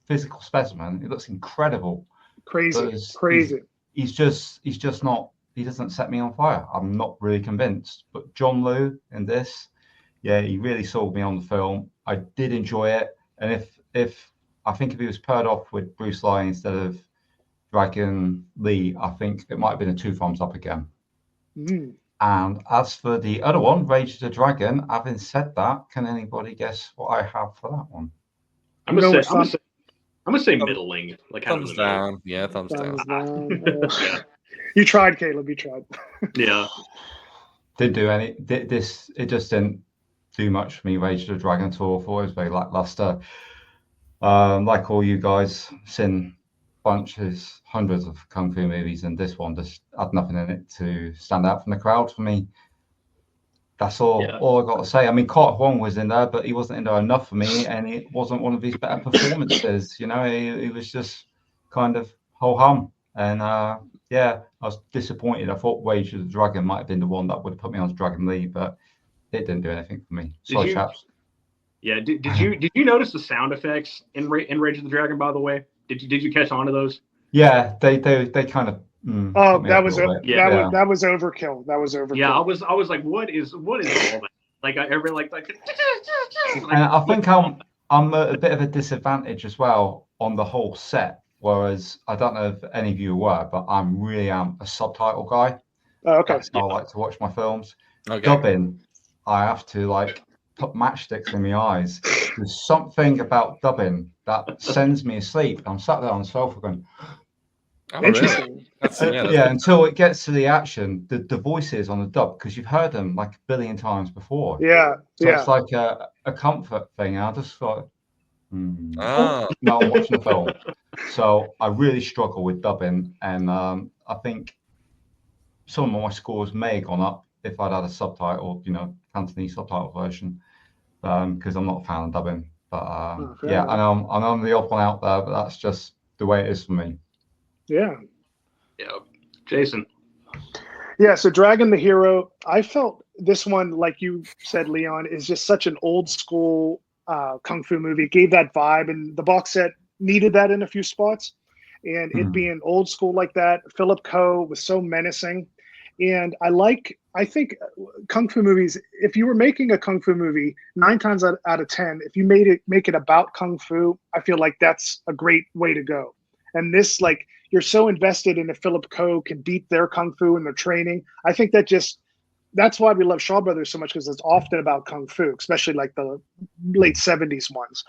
physical specimen. He looks incredible. Crazy. He's just not, he doesn't set me on fire. I'm not really convinced. But John Liu in this, yeah, he really sold me on the film. I did enjoy it. And if I think if he was paired off with Bruce Lee instead of Dragon Lee, I think it might have been a 2 thumbs up again. And as for the other one, Rage of the Dragon, having said that, can anybody guess what I have for that one? I'm gonna say middling, like thumbs down. Yeah, thumbs down. Yeah. You tried, Caleb. You tried. Yeah. Didn't do any. This it just didn't do much for me. Rage of the Dragon tour for it was very lackluster. Like all you guys, seen hundreds of kung fu movies, and this one just had nothing in it to stand out from the crowd for me. That's all I got to say. I mean, Kurt Huang was in there, but he wasn't in there enough for me, and it wasn't one of his better performances. You know, he was just kind of ho-hum. And yeah, I was disappointed. I thought Rage of the Dragon might have been the one that would have put me on Dragon Lee, but it didn't do anything for me. Sorry, chaps. Yeah, did you notice the sound effects in Rage of the Dragon? By the way, did you catch on to those? Yeah, they kind of. That was overkill. That was overkill. Yeah, I was like, what is all that? Like I ever like. And I think I'm a bit of a disadvantage as well on the whole set. Whereas I don't know if any of you were, but I really am a subtitle guy. Oh, okay. That's how I like to watch my films. Okay. Dubbing, I have to like put matchsticks in my eyes. There's something about dubbing that sends me asleep. I'm sat there on the sofa going. Oh, interesting. Really? Yeah, until it gets to the action, the voices on the dub, because you've heard them like a billion times before. Yeah. So it's like a comfort thing. I just thought, no, I'm watching the film. So I really struggle with dubbing, and I think some of my scores may have gone up if I'd had a subtitle, Cantonese subtitle version, because I'm not a fan of dubbing. But yeah, and I'm the odd one out there, but that's just the way it is for me. Yeah. Jason. Yeah, so Dragon the Hero, I felt this one, like you said, Leon, is just such an old school kung fu movie. It gave that vibe, and the box set needed that in a few spots. And it being old school like that, Philip Ko was so menacing. And I think kung fu movies, if you were making a kung fu movie, 9 times out of 10, if you make it about kung fu, I feel like that's a great way to go. And this, like, you're so invested in if Philip Ko can beat their kung fu and their training. I think that's why we love Shaw Brothers so much, because it's often about kung fu, especially like the late 70s ones.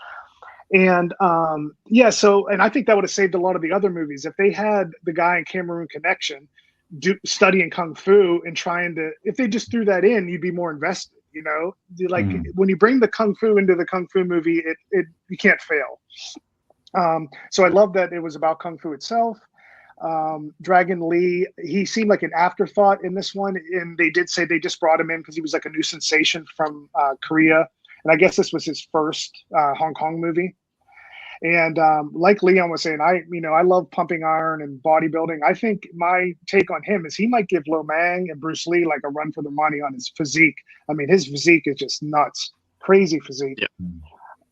And and I think that would have saved a lot of the other movies if they had the guy in Cameroon Connection studying kung fu and if they just threw that in, you'd be more invested. When you bring the kung fu into the kung fu movie, you can't fail. So I love that it was about kung fu itself. Dragon Lee, he seemed like an afterthought in this one, and they did say they just brought him in because he was like a new sensation from Korea, and I guess this was his first Hong Kong movie. And like Leon was saying, I love pumping iron and bodybuilding. I think my take on him is he might give Lo Mang and Bruce Lee like a run for the money on his physique. I mean, his physique is just nuts, crazy physique. Yeah.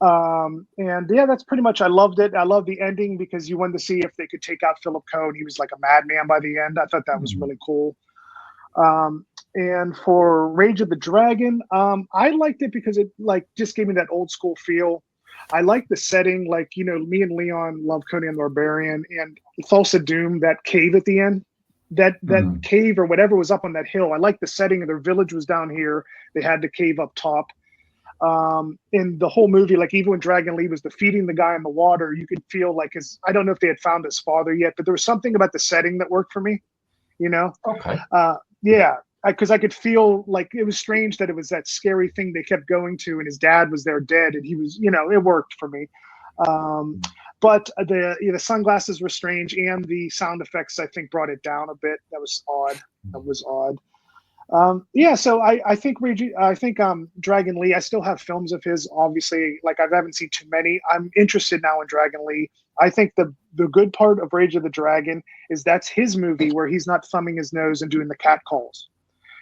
And yeah, that's pretty much, I loved it. I love the ending because you wanted to see if they could take out Philip Ko, and he was like a madman by the end. I thought that was really cool. And for Rage of the Dragon, I liked it because it like just gave me that old school feel. I like the setting, like, me and Leon love Conan the Barbarian, and Thulsa Doom, that cave at the end, that cave or whatever was up on that hill. I like the setting of their village was down here. They had the cave up top. In the whole movie, like even when Dragon Lee was defeating the guy in the water, you could feel like I don't know if they had found his father yet, but there was something about the setting that worked for me, Okay. Yeah, because I could feel like it was strange that it was that scary thing they kept going to, and his dad was there dead, and he was, it worked for me. But the sunglasses were strange, and the sound effects, I think, brought it down a bit. That was odd. So I think Dragon Lee, I still have films of his, obviously, like I haven't seen too many. I'm interested now in Dragon Lee. I think the good part of Rage of the Dragon is that's his movie where he's not thumbing his nose and doing the cat calls.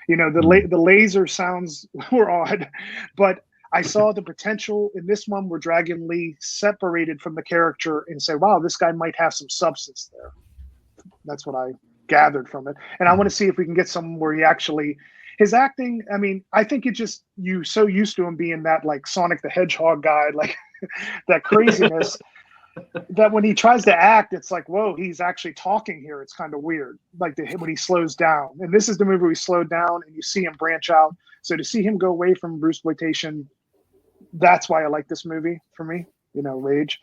The laser sounds were odd, but I saw the potential in this one where Dragon Lee separated from the character and said, wow, this guy might have some substance there. That's what I gathered from it. And I want to see if we can get some where his acting, I mean, I think you so used to him being that like Sonic the Hedgehog guy, like that craziness that when he tries to act, it's like, whoa, he's actually talking here. It's kind of weird, like when he slows down. And this is the movie where he slowed down and you see him branch out. So to see him go away from Bruceploitation, that's why I like this movie for me, Rage.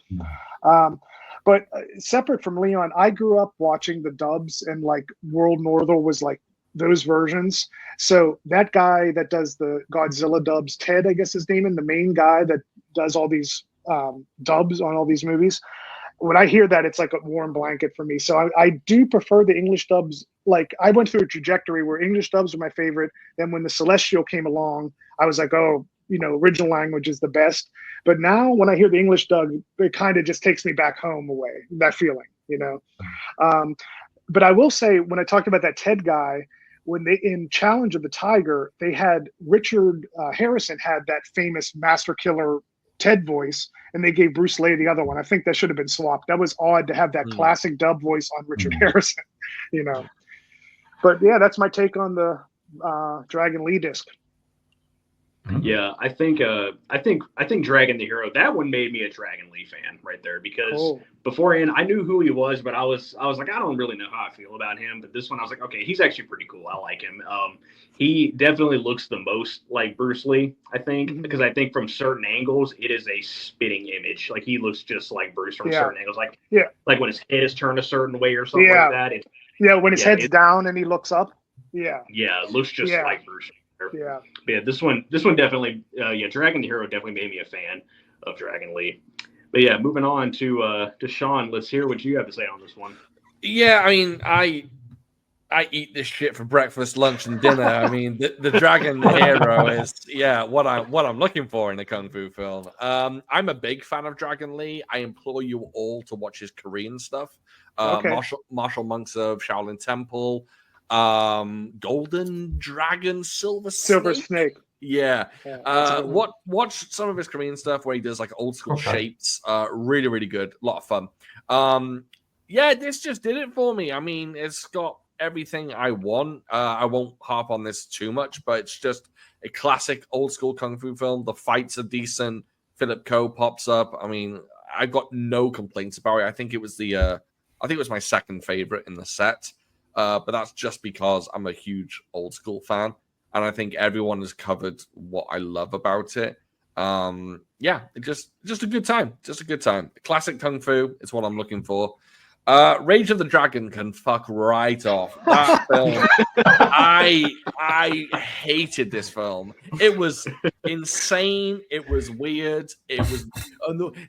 But separate from Leon, I grew up watching the dubs, and like World Northern was like those versions. So that guy that does the Godzilla dubs, Ted, I guess his name, and the main guy that does all these dubs on all these movies, when I hear that, it's like a warm blanket for me. So I do prefer the English dubs. Like, I went through a trajectory where English dubs were my favorite. Then when the Celestial came along, I was like, oh, original language is the best. But now when I hear the English dub, it kind of just takes me back home away, that feeling, But I will say, when I talked about that Ted guy, when they in Challenge of the Tiger, they had Richard Harrison had that famous Master Killer Ted voice, and they gave Bruce Lee the other one. I think that should have been swapped. That was odd to have that classic dub voice on Richard Harrison, But yeah, that's my take on the Dragon Lee disc. Yeah, I think Dragon the Hero, that one made me a Dragon Lee fan right there, because beforehand I knew who he was, but I was like, I don't really know how I feel about him. But this one I was like, okay, he's actually pretty cool. I like him. He definitely looks the most like Bruce Lee, I think, because I think from certain angles it is a spitting image. Like, he looks just like Bruce from certain angles. Like when his head is turned a certain way or something like that. When his head's down and he looks up. Yeah, it looks just like Bruce. Yeah. Yeah, this one definitely, Dragon the Hero definitely made me a fan of Dragon Lee. But yeah, moving on to Sean, let's hear what you have to say on this one. Yeah, I mean, I eat this shit for breakfast, lunch, and dinner. I mean, the Dragon the Hero is what I'm looking for in a kung fu film. I'm a big fan of Dragon Lee. I implore you all to watch his Korean stuff. Martial Monks of Shaolin Temple. Golden Dragon, Silver Snake. Watch some of his Korean stuff where he does like old school shapes. Really, really good. A lot of fun. This just did it for me. I mean, it's got everything I want. I won't harp on this too much, but it's just a classic old school kung fu film. The fights are decent. Philip Ko pops up. I mean, I've got no complaints about it. I think it was my second favorite in the set. But that's just because I'm a huge old school fan, and I think everyone has covered what I love about it. Just a good time. Just a good time. Classic kung fu is what I'm looking for. Rage of the Dragon can fuck right off. That film, I hated this film. It was insane. It was weird. It was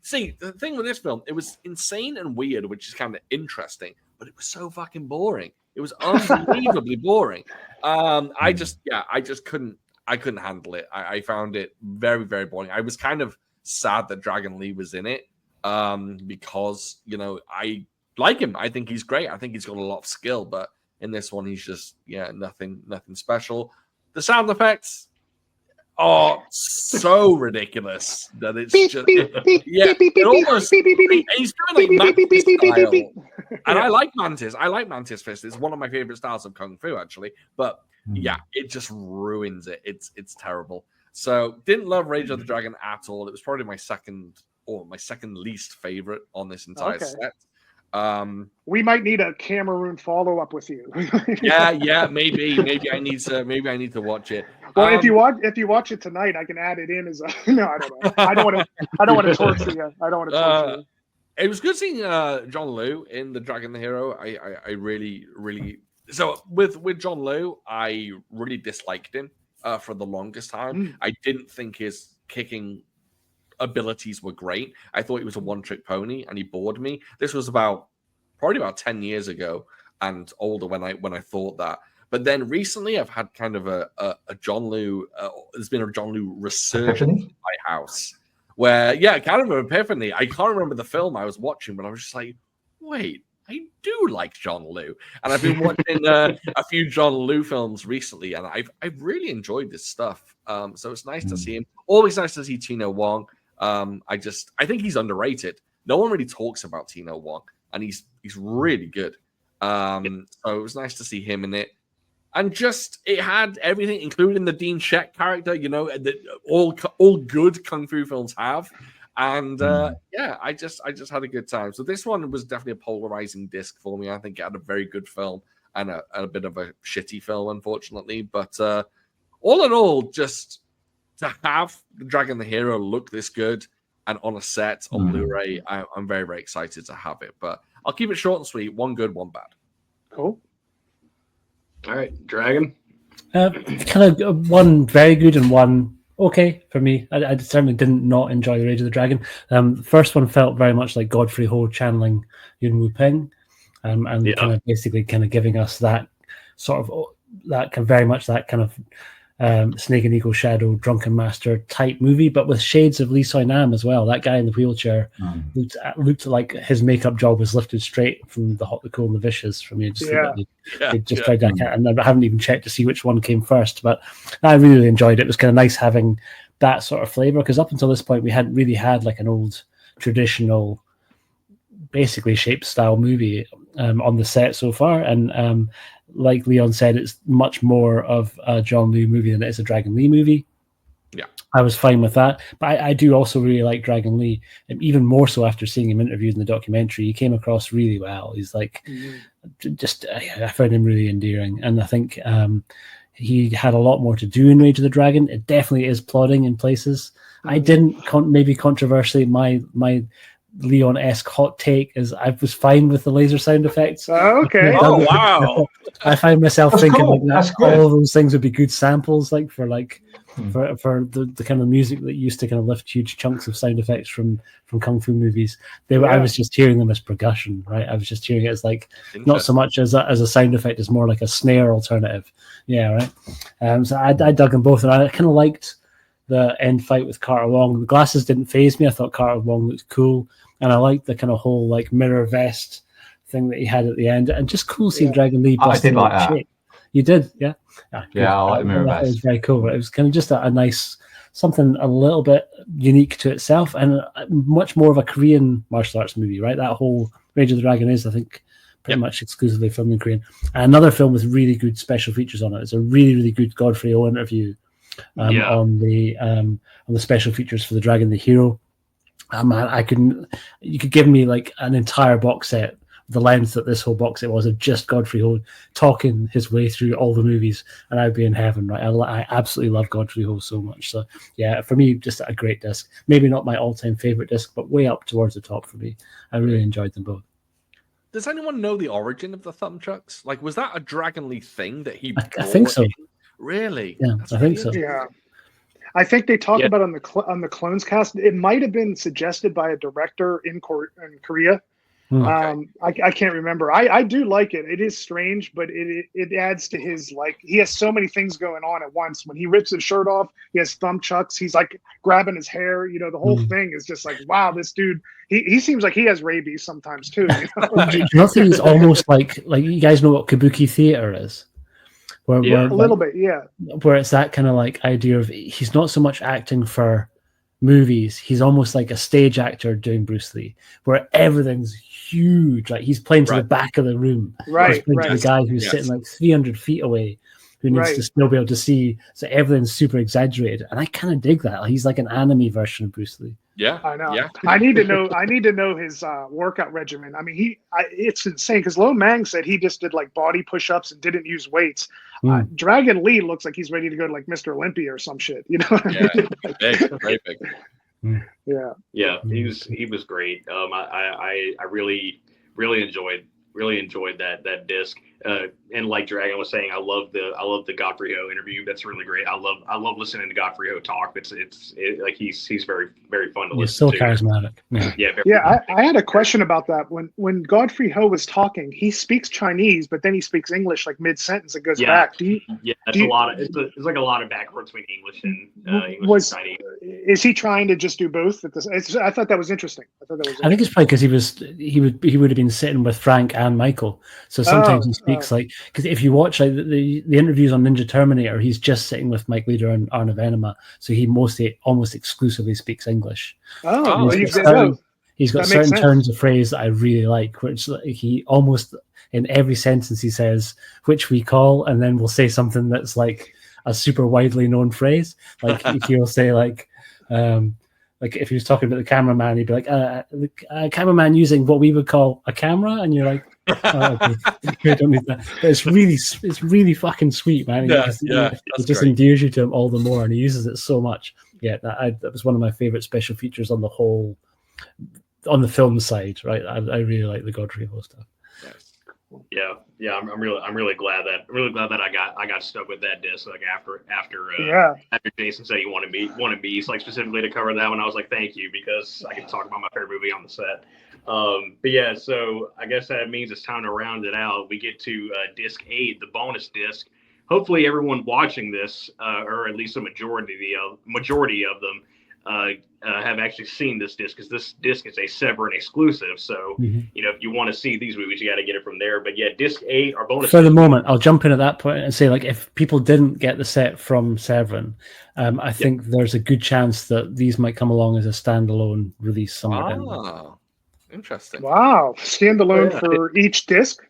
see, the thing with this film, it was insane and weird, which is kind of interesting, but it was so fucking boring. It was unbelievably boring. I just couldn't handle it. I found it very, very boring. I was kind of sad that Dragon Lee was in it because, I like him. I think he's great. I think he's got a lot of skill, but in this one, he's just, nothing special. The sound effects are so ridiculous that it's he's doing like Mantis style. And I like Mantis. I like Mantis Fist. It's one of my favorite styles of Kung Fu, actually. But it just ruins it. It's terrible. So didn't love Rage of the Dragon at all. It was probably my second least favorite on this entire set. We might need a Cameroon follow-up with you. Maybe I need to watch it. Well, if you watch it tonight, I can add it in as a no. I don't know. I don't want to torture you. I don't want to torture you. It was good seeing John Liu in the Dragon the Hero. I really so with John Liu, I really disliked him for the longest time. I didn't think his kicking abilities were great. I thought he was a one-trick pony, and he bored me. This was probably about 10 years ago and older when I thought that. But then recently, I've had kind of a John Liu. There's been a John Liu resurgence in my house, where kind of an epiphany. I can't remember the film I was watching, but I was just like, wait, I do like John Liu, and I've been watching a few John Liu films recently, and I've really enjoyed this stuff. So it's nice to see him. Always nice to see Tino Wong. I think he's underrated. No one really talks about Tino Wong, and he's really good. So it was nice to see him in it. And just it had everything, including the Dean Shek character, that all good kung fu films have. And I just had a good time. So this one was definitely a polarizing disc for me. I think it had a very good film and a bit of a shitty film, unfortunately. But all in all, just to have the Dragon the Hero look this good and on a set on Blu-ray, I'm very, very excited to have it. But I'll keep it short and sweet. One good, one bad. Cool. All right, Dragon. Kind of one very good and one okay for me. I certainly didn't not enjoy the Rage of the Dragon. The first one felt very much like Godfrey Ho channeling Yuen Wu Ping, and kind of basically kind of giving us that sort of that kind of very much that kind of Snake and Eagle Shadow Drunken Master type movie, but with shades of Lee Soy Nam as well. That guy in the wheelchair looked like his makeup job was lifted straight from The Hot, the Cool, and the Vicious. From you, they just tried that, and I haven't even checked to see which one came first. But I really enjoyed it. It was kind of nice having that sort of flavor, because up until this point we hadn't really had like an old traditional, basically shaped style movie on the set so far, and like Leon said, it's much more of a John Liu movie than it is a Dragon Lee movie. Yeah, I was fine with that. But I do also really like Dragon Lee, and even more so after seeing him interviewed in the documentary. He came across really well. He's like, I found him really endearing. And I think he had a lot more to do in Rage of the Dragon. It definitely is plodding in places. I didn't, maybe controversially, my Leon-esque hot take is I was fine with the laser sound effects. Okay. Oh, wow. I find myself thinking cool. like that all of those things would be good samples, like for the kind of music that used to kind of lift huge chunks of sound effects from kung fu movies. I was just hearing them as percussion, right? I was just hearing it as like not so much as a sound effect, as more like a snare alternative. Yeah, right. So I dug them both, and I kind of liked the end fight with Carter Wong. The glasses didn't faze me. I thought Carter Wong looked cool, and I liked the kind of whole like mirror vest thing that he had at the end, and just cool seeing Dragon Lee. I did like that. Shape. You did, yeah. Yeah, I like the mirror vest. It was very cool. It was kind of just a nice something a little bit unique to itself, and much more of a Korean martial arts movie, right? That whole Rage of the Dragon is, I think, pretty much exclusively filmed in Korean. And another film with really good special features on it. It's a really, really good Godfrey O interview on the special features for the Dragon the Hero. You could give me like an entire box set, the length that this whole box set was, of just Godfrey Ho talking his way through all the movies, and I'd be in heaven, right? I absolutely love Godfrey Ho so much. So yeah, for me, just a great disc. Maybe not my all-time favorite disc, but way up towards the top for me. I really enjoyed them both. Does anyone know the origin of the thumbchucks? Like, was that a Dragon Lee thing that he? I think so. Really? Yeah, I think so. Yeah, I think they talked about on the Clones cast. It might have been suggested by a director in Korea. I can't remember. I do like it. It is strange, but it adds to his, like, he has so many things going on at once. When he rips his shirt off, he has thumbchucks. He's like grabbing his hair. You know, the whole thing is just like, wow, this dude. He seems like he has rabies sometimes too. You know? Nothing is almost like you guys know what kabuki theater is. Where a little bit, yeah. Where it's that kind of like idea of he's not so much acting for movies, he's almost like a stage actor doing Bruce Lee, where everything's huge. Like he's playing to the back of the room. Right. To the guy who's sitting like 300 feet away, who needs to still be able to see. So everything's super exaggerated, and I kind of dig that. He's like an anime version of Bruce Lee. Yeah, I know. Yeah. I need to know his workout regimen. I mean, it's insane, because Lo Mang said he just did like body push-ups and didn't use weights. Dragon Lee looks like he's ready to go to like Mr. Olympia or some shit. You know what I mean? Big, very big. Yeah, he was great. I really enjoyed that disc. And like Dragon was saying, I love the Godfrey Ho interview. That's really great. I love listening to Godfrey Ho talk. It's like he's very, very fun to listen to. He's so charismatic. I had a question about that. When Godfrey Ho was talking, he speaks Chinese, but then he speaks English like mid sentence. It goes back. It's like a lot of backwards between English and English and Chinese. Is he trying to just do both? I thought that was interesting. I think it's probably because he would have been sitting with Frank and Michael, so sometimes he speaks like, because if you watch like the interviews on Ninja Terminator, he's just sitting with Mike Leader and Arnav Enema, so he almost exclusively speaks English. He's got certain turns of phrase that I really like, which he almost in every sentence he says, which we call, and then we'll say something that's like a super widely known phrase. Like he'll say like if he was talking about the cameraman, he'd be like, a cameraman using what we would call a camera, and you're like, okay, I don't need that. But it's really fucking sweet, man. It just endears you to him all the more, and he uses it so much. Yeah, that was one of my favorite special features on the film side, right? I really like the Godfrey Ho stuff. Yes. Yeah. I'm really glad that I got stuck with that disc. Like after Jason said he wanted me like specifically to cover that one, I was like, thank you, because I get to talk about my favorite movie on the set. But yeah, so I guess that means it's time to round it out. We get to disc 8, the bonus disc. Hopefully, everyone watching this, or at least a majority of them, have actually seen this disc, because this disc is a Severin exclusive. So, if you want to see these movies, you got to get it from there. But yeah, disc 8, our bonus. For the moment, I'll jump in at that point and say, like, if people didn't get the set from Severin, I think there's a good chance that these might come along as a standalone release somewhere down there. Interesting. Wow, standalone for each disc.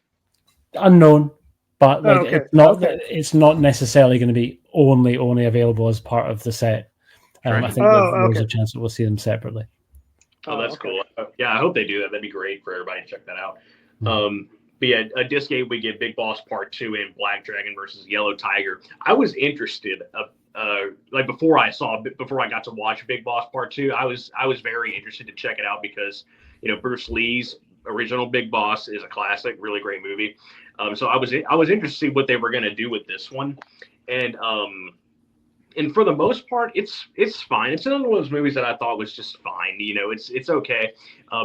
Unknown, but like it's not necessarily going to be only available as part of the set. I think there's a chance that we'll see them separately. Oh, that's cool. Yeah, I hope they do that. That'd be great for everybody to check that out. But yeah, disc 8, we get Big Boss Part 2 and Black Dragon versus Yellow Tiger. I was interested, like before I got to watch Big Boss Part 2, I was very interested to check it out, because Bruce Lee's original Big Boss is a classic, really great movie. So I was interested to see what they were going to do with this one, and for the most part, it's fine. It's another one of those movies that I thought was just fine. It's okay.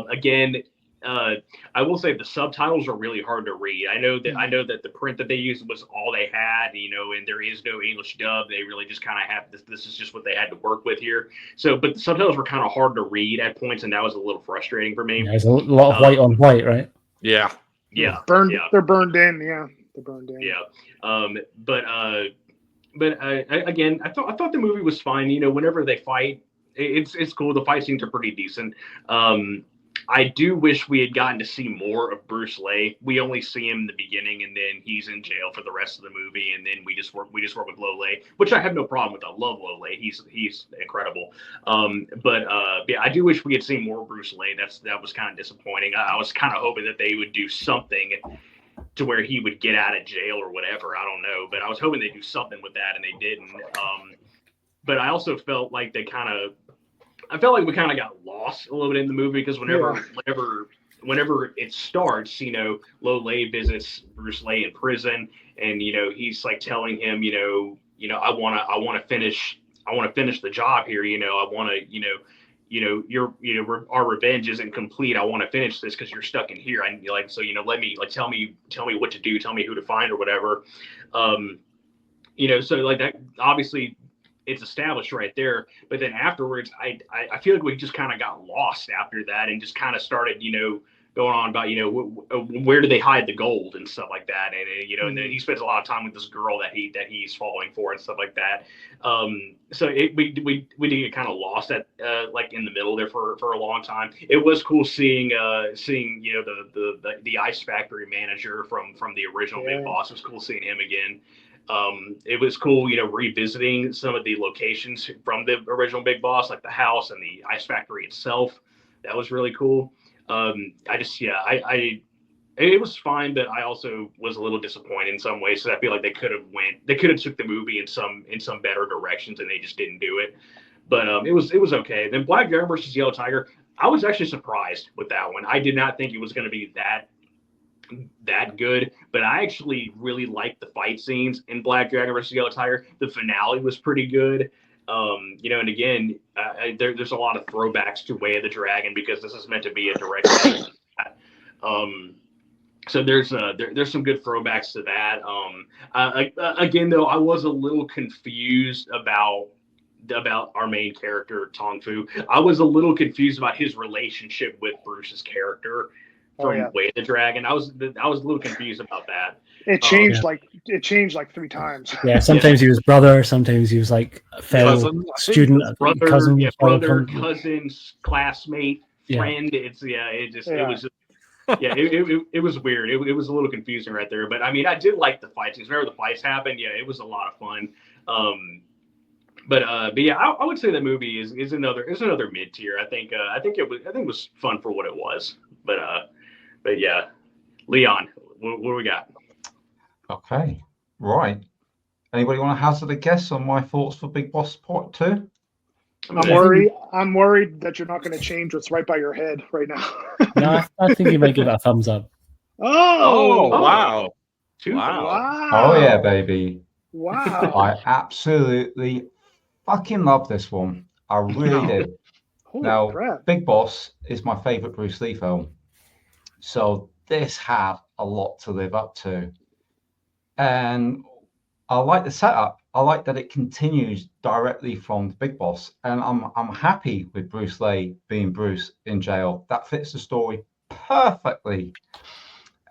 Again, I will say the subtitles are really hard to read. I know that the print that they used was all they had, and there is no English dub. They really just kind of have this is just what they had to work with here. So, but the subtitles were kind of hard to read at points, and that was a little frustrating for me. Yeah, there's a lot of white on white, right? Yeah. They're burned in. Yeah, they're burned in. Yeah. But again, I thought the movie was fine. Whenever they fight, it's cool. The fight scenes are pretty decent. I do wish we had gotten to see more of Bruce Lee. We only see him in the beginning, and then he's in jail for the rest of the movie, and then we just work with Lo Lei, which I have no problem with. I love Lo Lei. He's incredible. But I do wish we had seen more Bruce Lee. That was kind of disappointing. I was kind of hoping that they would do something to where he would get out of jail or whatever. I don't know, but I was hoping they'd do something with that, and they didn't. But I also felt like we kind of got lost a little bit in the movie, because whenever it starts, Lo Lei visits Bruce Lee in prison, and he's like telling him, I want to finish the job here. I want to, our revenge isn't complete. I want to finish this because you're stuck in here. And so let me tell me what to do, tell me who to find or whatever. So like that, obviously it's established right there, but then afterwards, I feel like we just kind of got lost after that, and just kind of started, going on about, where do they hide the gold and stuff like that, and and then he spends a lot of time with this girl that he's falling for and stuff like that. So we did get kind of lost at like in the middle there for a long time. It was cool seeing the Ice Factory manager from the original Big Boss. It was cool seeing him again. It was cool, revisiting some of the locations from the original Big Boss, like the house and the Ice Factory itself. That was really cool. It was fine, but I also was a little disappointed in some ways. So I feel like they could have took the movie in some better directions, and they just didn't do it. But it was okay. Then Black Dragon versus Yellow Tiger, I was actually surprised with that one. I did not think it was going to be that good, but I actually really liked the fight scenes in Black Dragon versus Yellow Tiger. The finale was pretty good. And again, there's a lot of throwbacks to Way of the Dragon, because this is meant to be a direct so there's some good throwbacks to that. Again, though, I was a little confused about our main character, Tong Fu. I was a little confused about his relationship with Bruce's character from Way of the Dragon. I was a little confused about that. It changed like 3 times. Yeah, sometimes he was brother, sometimes he was like a fellow student, cousin, classmate, friend. It was weird. It was a little confusing right there. But I mean, I did like the fights. Whenever the fights happened, it was a lot of fun. But yeah, I would say the movie is another mid tier. I think it was fun for what it was. But yeah, Leon, what do we got? Okay, right. Anybody want to hazard a guess on my thoughts for Big Boss Part 2? I'm worried that you're not going to change what's right by your head right now. No, I think you might give it a thumbs up. Oh, wow. Wow. Oh yeah, baby. Wow. I absolutely fucking love this one. I really do. Holy Now, crap. Big Boss is my favorite Bruce Lee film. So this had a lot to live up to. And I like the setup. I like that it continues directly from the Big Boss. And I'm happy with Bruce Lee being Bruce in jail. That fits the story perfectly.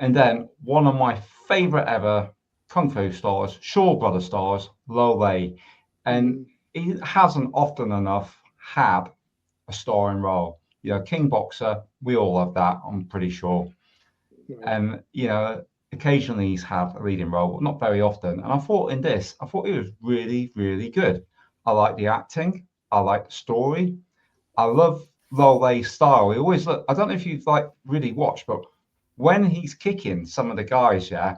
And then one of my favorite ever Kung Fu stars, Shaw Brother stars, Lo Lei. And he hasn't often enough had a starring role. You know, King Boxer, we all have that, I'm pretty sure. And, you know, occasionally he's had a leading role, but not very often. And I thought in this, I thought he was really, really good. I like the acting. I like the story. I love Lo Lei's style. He always look, I don't know if you've like really watched, but when he's kicking some of the guys, yeah,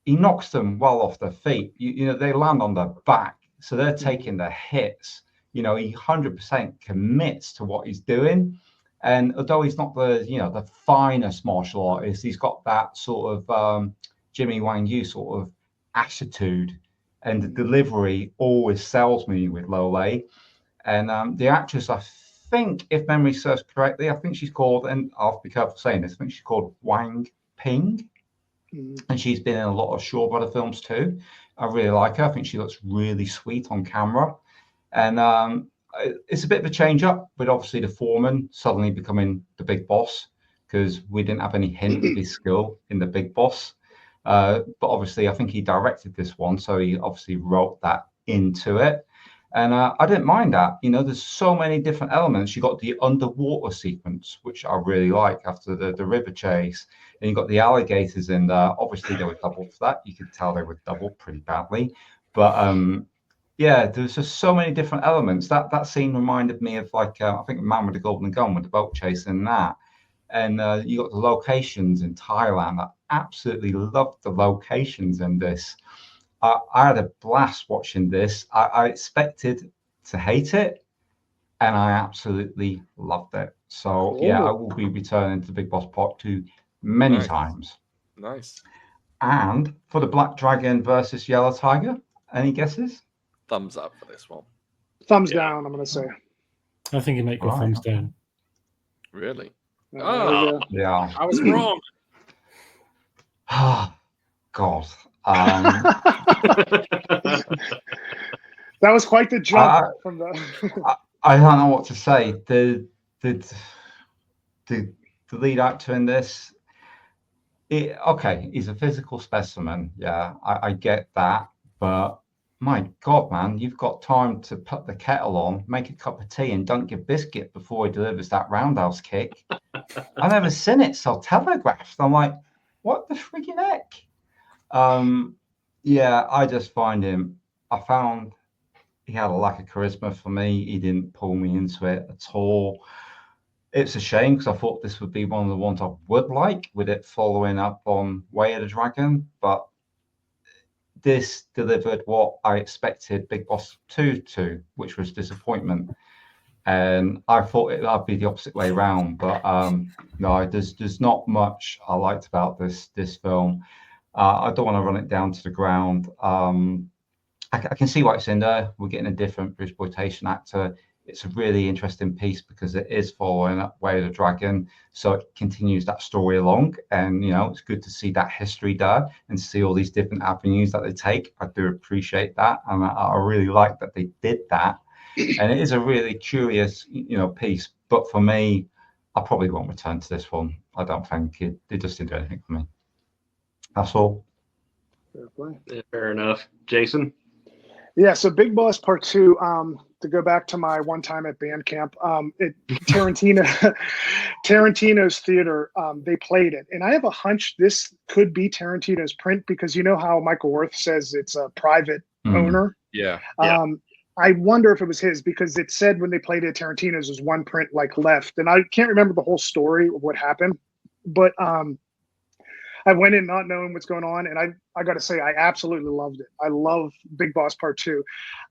he knocks them well off their feet. You know, they land on their back. So they're taking the hits. You know, he 100% commits to what he's doing. And although he's not the, you know, the finest martial artist, he's got that sort of Jimmy Wang Yu sort of attitude. And the delivery always sells me with Lo Lei. And the actress, I think, if memory serves correctly, I think she's called, and I'll be careful saying this, I think she's called Wang Ping. And she's been in a lot of Shaw Brother films too. I really like her. I think she looks really sweet on camera. And it's a bit of a change up with obviously the foreman suddenly becoming the big boss, because we didn't have any hint of his skill in the Big Boss. But obviously, I think he directed this one, so he obviously wrote that into it. And I didn't mind that. You know, there's so many different elements. You got the underwater sequence, which I really like after the river chase. And you got the alligators in there. Obviously, they were doubled for that. You could tell they were doubled pretty badly. But yeah, there's just so many different elements. That scene reminded me of like I think Man with the Golden Gun with the boat chase and that. And you got the locations in Thailand. I absolutely loved the locations in this. I had a blast watching this. I expected to hate it, and I absolutely loved it. So yeah, I will be returning to Big Boss Part 2 many times. Nice. And for the Black Dragon versus Yellow Tiger, any guesses? Thumbs up for this one. Thumbs down, I'm going to say. I think it might go thumbs down. Really? Oh, yeah. I was wrong. God. That was quite the jump from the. I don't know what to say. The lead actor in this, okay, he's a physical specimen. Yeah, I get that, but my God, man, you've got time to put the kettle on, make a cup of tea, and dunk your biscuit before he delivers that roundhouse kick. I've never seen it so telegraphed. I'm like, what the freaking heck? Yeah, I just find him. I found he had a lack of charisma for me. He didn't pull me into it at all. It's a shame because I thought this would be one of the ones I would like, with it following up on Way of the Dragon, but this delivered what I expected Big Boss 2 to, which was disappointment. And I thought that'd be the opposite way around, but no, there's not much I liked about this film. I don't want to run it down to the ground. I can see why it's in there. We're getting a different Bruceploitation actor. It's a really interesting piece because it is following up Way of the Dragon, so it continues that story along. And you know, it's good to see that history there and see all these different avenues that they take. I do appreciate that, and I really like that they did that. And it is a really curious, you know, piece. But for me, I probably won't return to this one. I don't think it just didn't do anything for me. That's all. Fair play. Yeah, fair enough. Jason? Yeah, so Big Boss Part 2, to go back to my one time at band camp, Tarantino's theater, they played it. And I have a hunch this could be Tarantino's print, because you know how Michael Worth says it's a private owner? Yeah. I wonder if it was his, because it said when they played it, Tarantino's was one print like left. And I can't remember the whole story of what happened, but I went in not knowing what's going on, and I got to say, I absolutely loved it. I love Big Boss Part 2.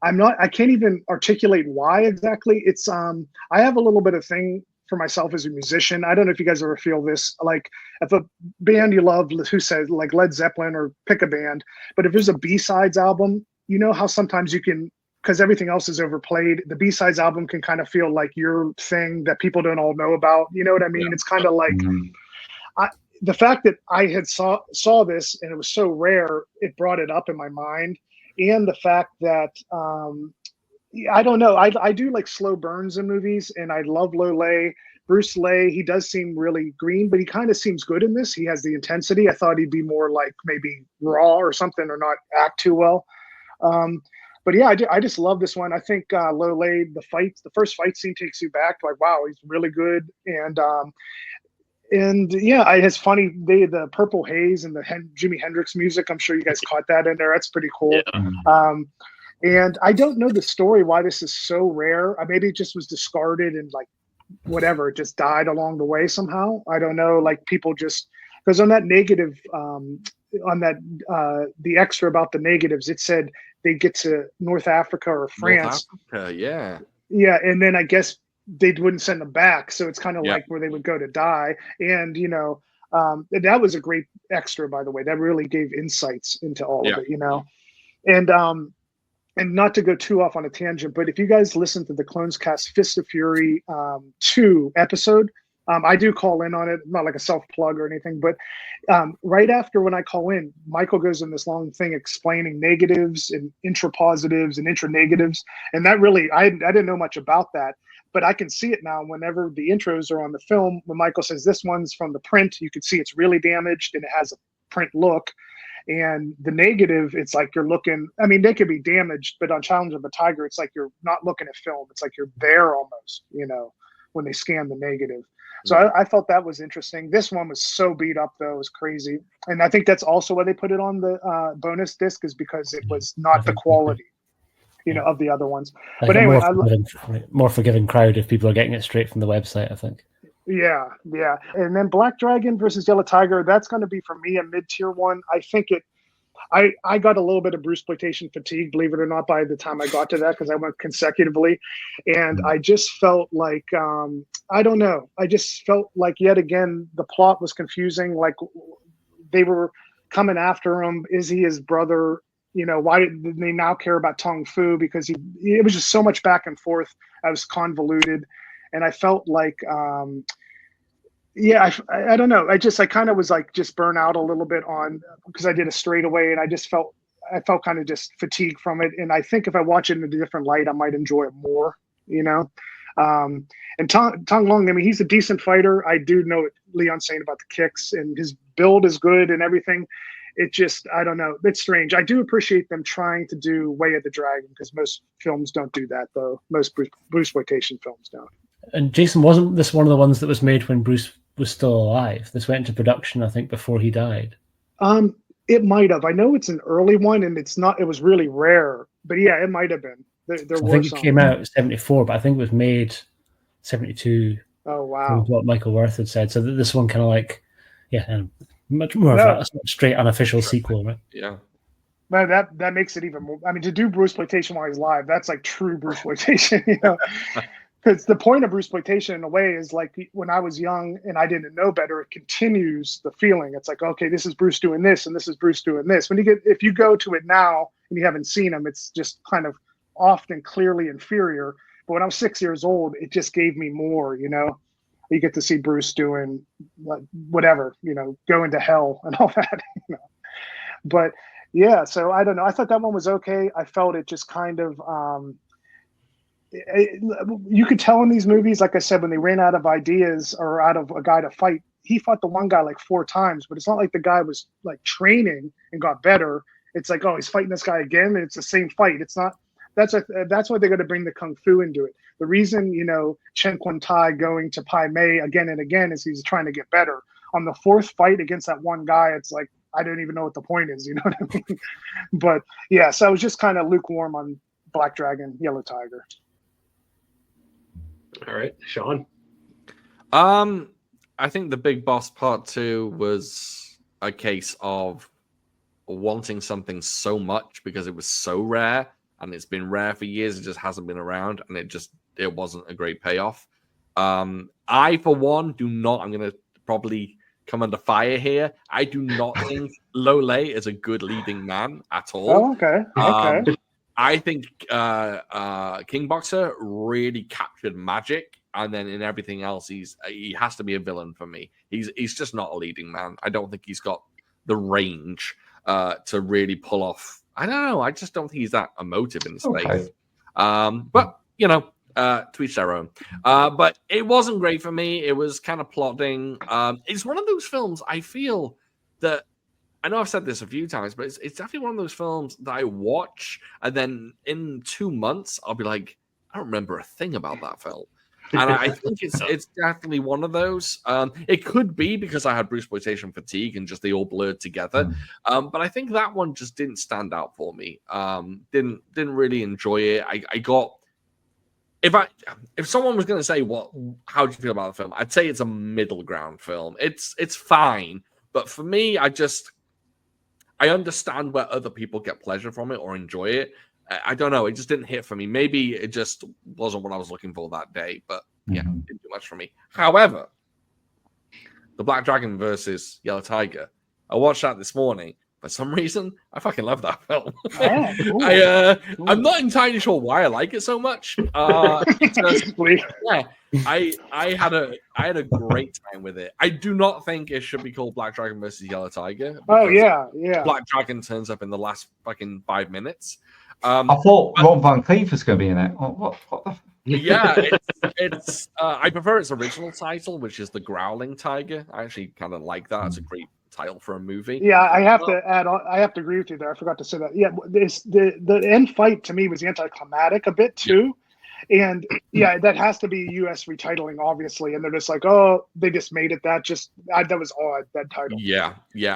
I can't even articulate why exactly. It's I have a little bit of thing for myself as a musician. I don't know if you guys ever feel this, like if a band you love, who says like Led Zeppelin or pick a band, but if there's a B-sides album, you know how sometimes you can, because everything else is overplayed, the B-sides album can kind of feel like your thing that people don't all know about. You know what I mean? It's kind of like, the fact that I had saw this and it was so rare, it brought it up in my mind. And the fact that, I don't know, I do like slow burns in movies, and I love Lolay. Bruce Lay, he does seem really green, but he kind of seems good in this. He has the intensity. I thought he'd be more like maybe raw or something, or not act too well. But yeah, I just love this one. I think Lolay, the first fight scene takes you back, like, wow, he's really good. And yeah, it's funny, the Purple Haze and the Jimi Hendrix music, I'm sure you guys caught that in there. That's pretty cool. Yeah. And I don't know the story why this is so rare. Maybe it just was discarded and like whatever, it just died along the way somehow. I don't know, like people just, because on that negative, the extra about the negatives, it said they get to North Africa or France. North Africa, yeah, and then I guess they wouldn't send them back, so it's kind of like where they would go to die. And you know, that was a great extra, by the way. That really gave insights into all of it, you know. And not to go too off on a tangent, but if you guys listen to the Clones Cast Fist of Fury 2 episode, I do call in on it, not like a self plug or anything, but right after when I call in, Michael goes in this long thing explaining negatives and intrapositives and intranegatives. And that really, I didn't know much about that, but I can see it now whenever the intros are on the film. When Michael says this one's from the print, you can see it's really damaged and it has a print look. And the negative, it's like you're looking, I mean, they could be damaged, but on Challenge of the Tiger, it's like you're not looking at film. It's like you're there almost, you know, when they scan the negative. So I thought that was interesting. This one was so beat up, though. It was crazy. And I think that's also why they put it on the bonus disc, is because it was not the quality, you know, of the other ones. But anyway, more forgiving crowd if people are getting it straight from the website, I think. Yeah. And then Black Dragon versus Yellow Tiger, that's going to be, for me, a mid-tier one. I think I got a little bit of Bruceploitation fatigue, believe it or not, by the time I got to that, because I went consecutively. And I just felt like, I don't know. I just felt like, yet again, the plot was confusing. Like, they were coming after him. Is he his brother? You know, why did they now care about Tong Fu? Because it was just so much back and forth. I was convoluted. And I felt like, I don't know. I kind of was like just burnt out a little bit because I did a straightaway, and I felt kind of just fatigued from it. And I think if I watch it in a different light, I might enjoy it more, you know? And Tong Long, I mean, he's a decent fighter. I do know what Leon's saying about the kicks, and his build is good and everything. It just, I don't know. It's strange. I do appreciate them trying to do Way of the Dragon, because most films don't do that, though. Most Bruceploitation films don't. And Jason, wasn't this one of the ones that was made when Bruce was still alive? This went into production, I think, before he died. It might have. I know it's an early one, and it's not. It was really rare, but yeah, it might have been. I think it came out in 74, but I think it was made 72. Oh wow! What Michael Wirth had said. So this one kind of like, much more of a straight unofficial sequel, right? Yeah. Man, that makes it even more. I mean, to do Bruceploitation while he's live, that's like true Bruceploitation, you know. Because the point of Bruceploitation, in a way, is like when I was young and I didn't know better, it continues the feeling. It's like, okay, this is Bruce doing this, and this is Bruce doing this. If you go to it now and you haven't seen him, it's just kind of often clearly inferior. But when I was 6 years old, it just gave me more, you know. You get to see Bruce doing whatever, you know, going to hell and all that, you know. But yeah, so I don't know. I thought that one was okay. I felt it just kind of. You could tell in these movies, like I said, when they ran out of ideas or out of a guy to fight, he fought the one guy like 4 times, but it's not like the guy was like training and got better. It's like, oh, he's fighting this guy again, and it's the same fight. It's not. That's why they're going to bring the kung fu into it. The reason, you know, Chen Kun Tai going to Pai Mei again and again is he's trying to get better. On the 4th fight against that one guy, it's like, I don't even know what the point is. You know what I mean? But yeah, so I was just kind of lukewarm on Black Dragon, Yellow Tiger. All right, Sean. I think the Big Boss Part 2 was a case of wanting something so much because it was so rare, and it's been rare for years. It just hasn't been around, and it wasn't a great payoff. I, for one, do not. I'm going to probably come under fire here. I do not think Lole is a good leading man at all. Oh, okay. Okay. I think King Boxer really captured magic, and then in everything else, he has to be a villain for me. He's just not a leading man. I don't think he's got the range to really pull off. I don't know. I just don't think he's that emotive in space. Okay. But you know, to each their own. But it wasn't great for me. It was kind of plodding. It's one of those films I feel that. I know I've said this a few times, but it's definitely one of those films that I watch, and then in 2 months I'll be like, I don't remember a thing about that film. And I think it's definitely one of those. It could be because I had Bruceploitation fatigue and just they all blurred together. But I think that one just didn't stand out for me. Didn't really enjoy it. I got if someone was going to say how do you feel about the film, I'd say it's a middle ground film. It's fine, but for me, I understand where other people get pleasure from it or enjoy it. I don't know. It just didn't hit for me. Maybe it just wasn't what I was looking for that day. But yeah, it didn't do much for me. However, The Black Dragon versus Yellow Tiger, I watched that this morning. For some reason, I fucking love that film. Oh, cool. I'm not entirely sure why I like it so much. Yeah, I had a great time with it. I do not think it should be called Black Dragon versus Yellow Tiger. Oh yeah. Black Dragon turns up in the last fucking 5 minutes. I thought Ron Van Cleef was going to be in it. What the? Yeah, it's. I prefer its original title, which is The Growling Tiger. I actually kind of like that. It's a great title for a movie. Yeah, I have to add on. I have to agree with you there. I forgot to say that. Yeah, the end fight to me was anticlimactic a bit too, and yeah, that has to be U.S. retitling, obviously. And they're just like, oh, they just made it that. That was odd, that title. Yeah,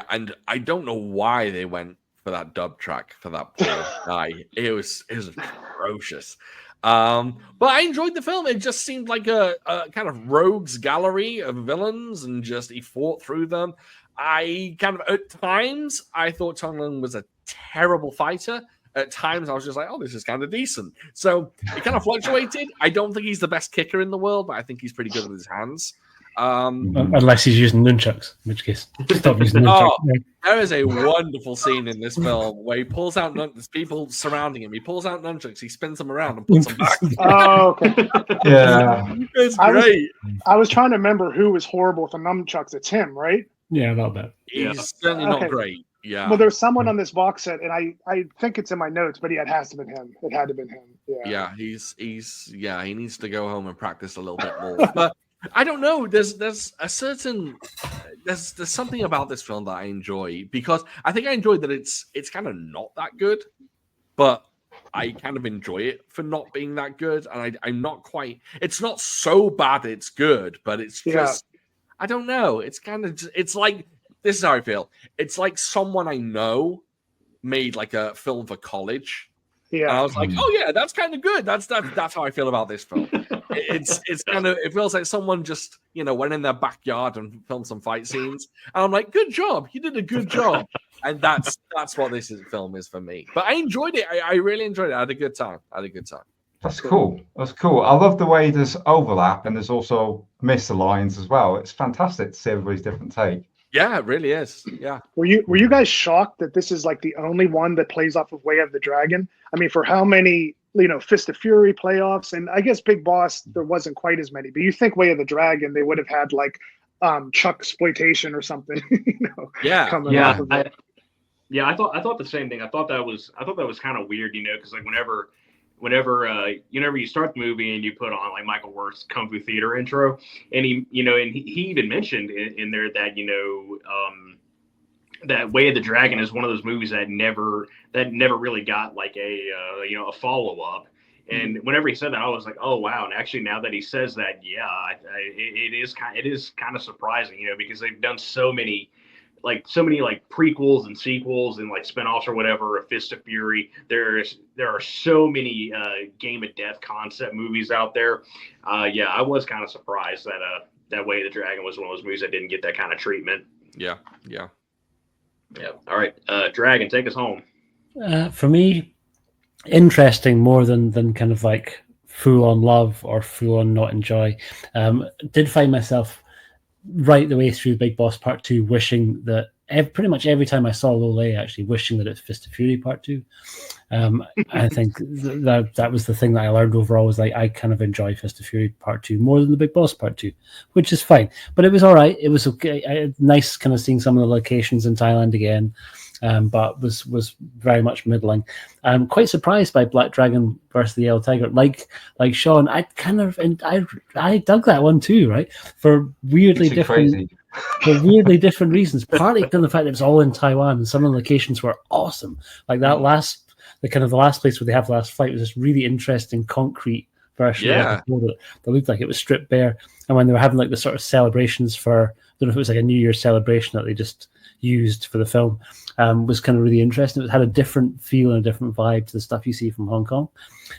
and I don't know why they went for that dub track for that poor guy. It was atrocious. But I enjoyed the film. It just seemed like a kind of rogues gallery of villains, and just he fought through them. I kind of, at times, I thought Tong Lin was a terrible fighter. At times, I was just like, oh, this is kind of decent. So it kind of fluctuated. I don't think he's the best kicker in the world, but I think he's pretty good with his hands. Unless he's using nunchucks, in which case, stop using nunchucks. There is a wonderful scene in this film where he pulls out there's people surrounding him. He pulls out nunchucks, he spins them around and puts them back. Oh, okay. Yeah. It's great. I was trying to remember who was horrible with the nunchucks. It's him, right? Yeah, not bad. He's certainly not great. Yeah. Well, there's someone on this box set, and I think it's in my notes, but it has to have been him. It had to have been him. Yeah. Yeah, he needs to go home and practice a little bit more. But I don't know. There's something about this film that I enjoy, because I think I enjoy that it's kind of not that good, but I kind of enjoy it for not being that good. And I'm not quite. It's not so bad it's good, but it's just I don't know. It's kind of it's like, this is how I feel. It's like someone I know made like a film for college. Yeah, and I was like, oh yeah, that's kind of good. That's how I feel about this film. It's kind of, it feels like someone just went in their backyard and filmed some fight scenes, and I'm like, good job, you did a good job. And that's what this film is for me. But I enjoyed it. I really enjoyed it. I had a good time. That's cool. That's cool. I love the way there's overlap and there's also misaligns as well. It's fantastic to see everybody's different take. Yeah, it really is. Yeah. Were you guys shocked that this is like the only one that plays off of Way of the Dragon? I mean, for how many, Fist of Fury playoffs, and I guess Big Boss, there wasn't quite as many, but you think Way of the Dragon, they would have had like Chucksploitation or something, coming off of it. I thought the same thing. I thought that was kind of weird, because like whenever you start the movie and you put on like Michael Wirth's Kung Fu Theater intro, and he even mentioned in there that that Way of the Dragon is one of those movies that never really got like a follow up. And whenever he said that, I was like, oh wow. And actually, now that he says that, it is kind of surprising, because they've done so many prequels and sequels and like spinoffs or whatever, a Fist of Fury. There are so many Game of Death concept movies out there. I was kind of surprised that Way of the Dragon was one of those movies that didn't get that kind of treatment. Yeah. All right, Dragon, take us home. For me, interesting more than kind of like full on love or full on not enjoy. Did find myself right the way through Big Boss Part 2 wishing that pretty much every time I saw Lole, actually wishing that it's Fist of Fury Part 2. I think that was the thing that I learned overall, was like I kind of enjoy Fist of Fury Part 2 more than the Big Boss Part 2, which is fine. But it was all right. It was okay. Nice kind of seeing some of the locations in Thailand again. But was very much middling. I'm quite surprised by Black Dragon versus the Yellow Tiger. Like Sean, I dug that one too, right? For weirdly different reasons. Partly because of the fact that it was all in Taiwan and some of the locations were awesome. Like that last place where they have the last fight was this really interesting concrete version of the border that looked like it was stripped bare. And when they were having like the sort of celebrations for, I don't know if it was like a New Year's celebration that they just used for the film, was kind of really interesting. It had a different feel and a different vibe to the stuff you see from Hong Kong.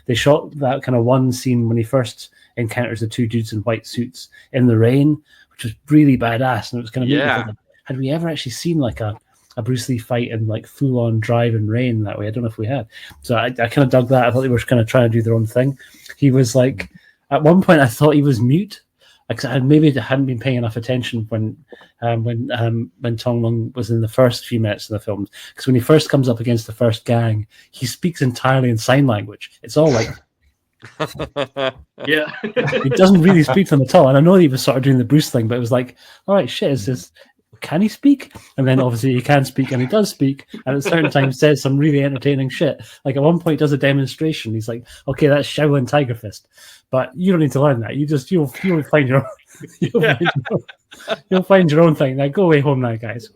They shot that kind of one scene when he first encounters the two dudes in white suits in the rain, which was really badass. And it was kind of had we ever actually seen like a Bruce Lee fight in like full on drive and rain that way? I don't know if we had. So I kind of dug that. I thought they were kind of trying to do their own thing. He was like, at one point I thought he was mute. Like, I hadn't been paying enough attention when Tong Lung was in the first few minutes of the film, because when he first comes up against the first gang, he speaks entirely in sign language. It's all like, yeah, he doesn't really speak to them at all. And I know he was sort of doing the Bruce thing, but it was like, all right, shit, is this? Can he speak? And then obviously he can speak, and he does speak, and at certain times says some really entertaining shit. Like at one point he does a demonstration. He's like, okay, that's Shaolin Tiger Fist. But you don't need to learn that. You'll find your own, you'll find your own thing. Now go away home now, guys.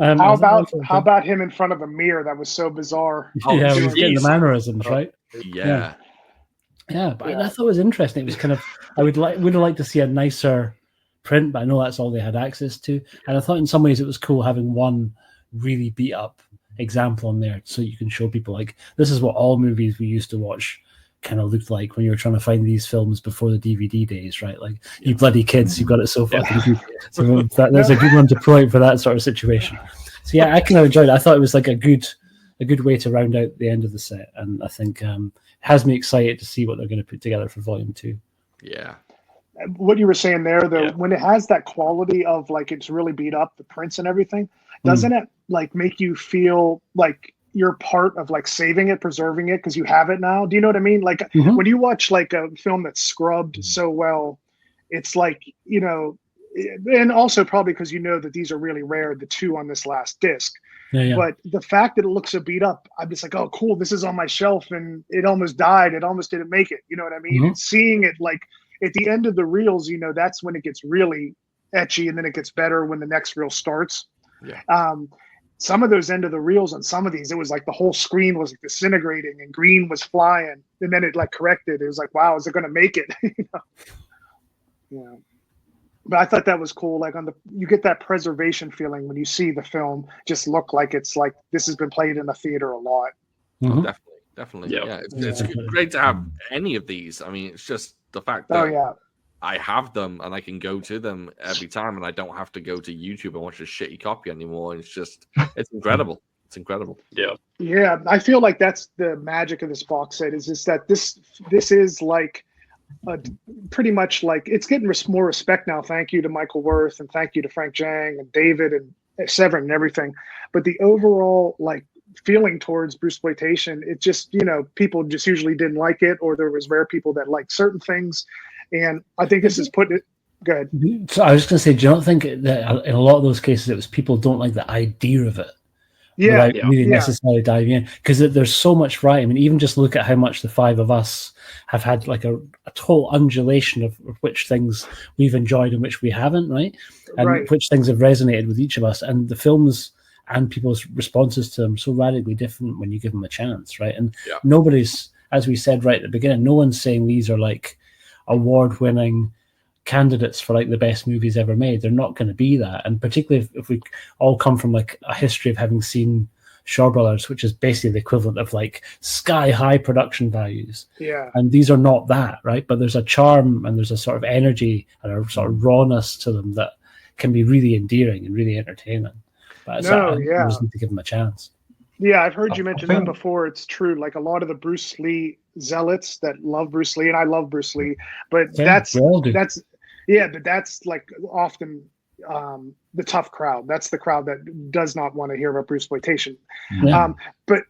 How about him in front of a mirror? That was so bizarre. Yeah, he's getting the mannerisms, right? Yeah. But I thought it was interesting. It was kind of, I would have liked to see a nicer print, but I know that's all they had access to. And I thought in some ways it was cool having one really beat up example on there, so you can show people like, this is what all movies we used to watch kind of looked like when you were trying to find these films before the DVD days, right? Like, you bloody kids, you've got it so fucking good. So that's a good one to point for that sort of situation. So yeah, I kind of enjoyed it. I thought it was like a good way to round out the end of the set, and I think has me excited to see what they're going to put together for Volume 2. Yeah. What you were saying there, though, when it has that quality of like it's really beat up, the prints and everything, doesn't it like make you feel like you're part of like saving it, preserving it, because you have it now? Do you know what I mean? Like when you watch like a film that's scrubbed so well, it's like, you know, and also probably because you know that these are really rare, the two on this last disc. But the fact that it looks so beat up, I'm just like, oh, cool, this is on my shelf, and it almost died. It almost didn't make it. You know what I mean? And seeing it like at the end of the reels, you know, that's when it gets really etchy, and then it gets better when the next reel starts. Some of those end of the reels on some of these, it was like the whole screen was like disintegrating and green was flying, and then it like corrected. It was like, wow, is it going to make it? But I thought that was cool. Like you get that preservation feeling when you see the film just look like it's like this has been played in a theater a lot. Definitely. Yeah, it's great to have any of these. I mean, it's just the fact that I have them and I can go to them every time, and I don't have to go to YouTube and watch a shitty copy anymore. It's incredible. It's incredible. Yeah. I feel like that's the magic of this box set, is just that this is like pretty much like it's getting more respect now. Thank you to Michael Wirth, and thank you to Frank Zhang and David and Severin and everything. But the overall like feeling towards Bruceploitation, it just, you know, people just usually didn't like it, or there was rare people that liked certain things. And I think this is putting it good. So I was going to say, do you not think that in a lot of those cases it was people don't like the idea of it? Really necessarily diving in, because there's so much variety. I mean, even just look at how much the five of us have had like a total undulation of which things we've enjoyed and which we haven't, right? And which things have resonated with each of us. And the films and people's responses to them are so radically different when you give them a chance, right? And nobody's, as we said right at the beginning, no one's saying these are like award-winning candidates for like the best movies ever made. They're not going to be that. And particularly if we all come from like a history of having seen Shaw Brothers, which is basically the equivalent of like sky-high production values. And these are not that, right? But there's a charm and there's a sort of energy and a sort of rawness to them that can be really endearing and really entertaining. But just need to give them a chance. Yeah, I've heard you mention that before. It's true. Like a lot of the Bruce Lee zealots that love Bruce Lee, and I love Bruce Lee, but Yeah, that's like often the tough crowd. That's the crowd that does not want to hear about Bruceploitation. Yeah. But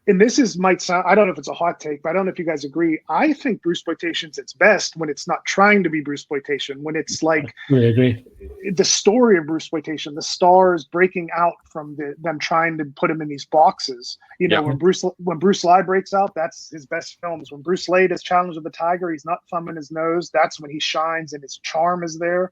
might sound, I don't know if it's a hot take, but I don't know if you guys agree. I think Bruceploitation's its best when it's not trying to be Bruceploitation, when it's like I really agree. The story of Bruceploitation, the stars breaking out from them trying to put him in these boxes. You know, when Bruce Lee breaks out, that's his best films. When Bruce Lee does Challenge of the Tiger, he's not thumbing his nose. That's when he shines and his charm is there.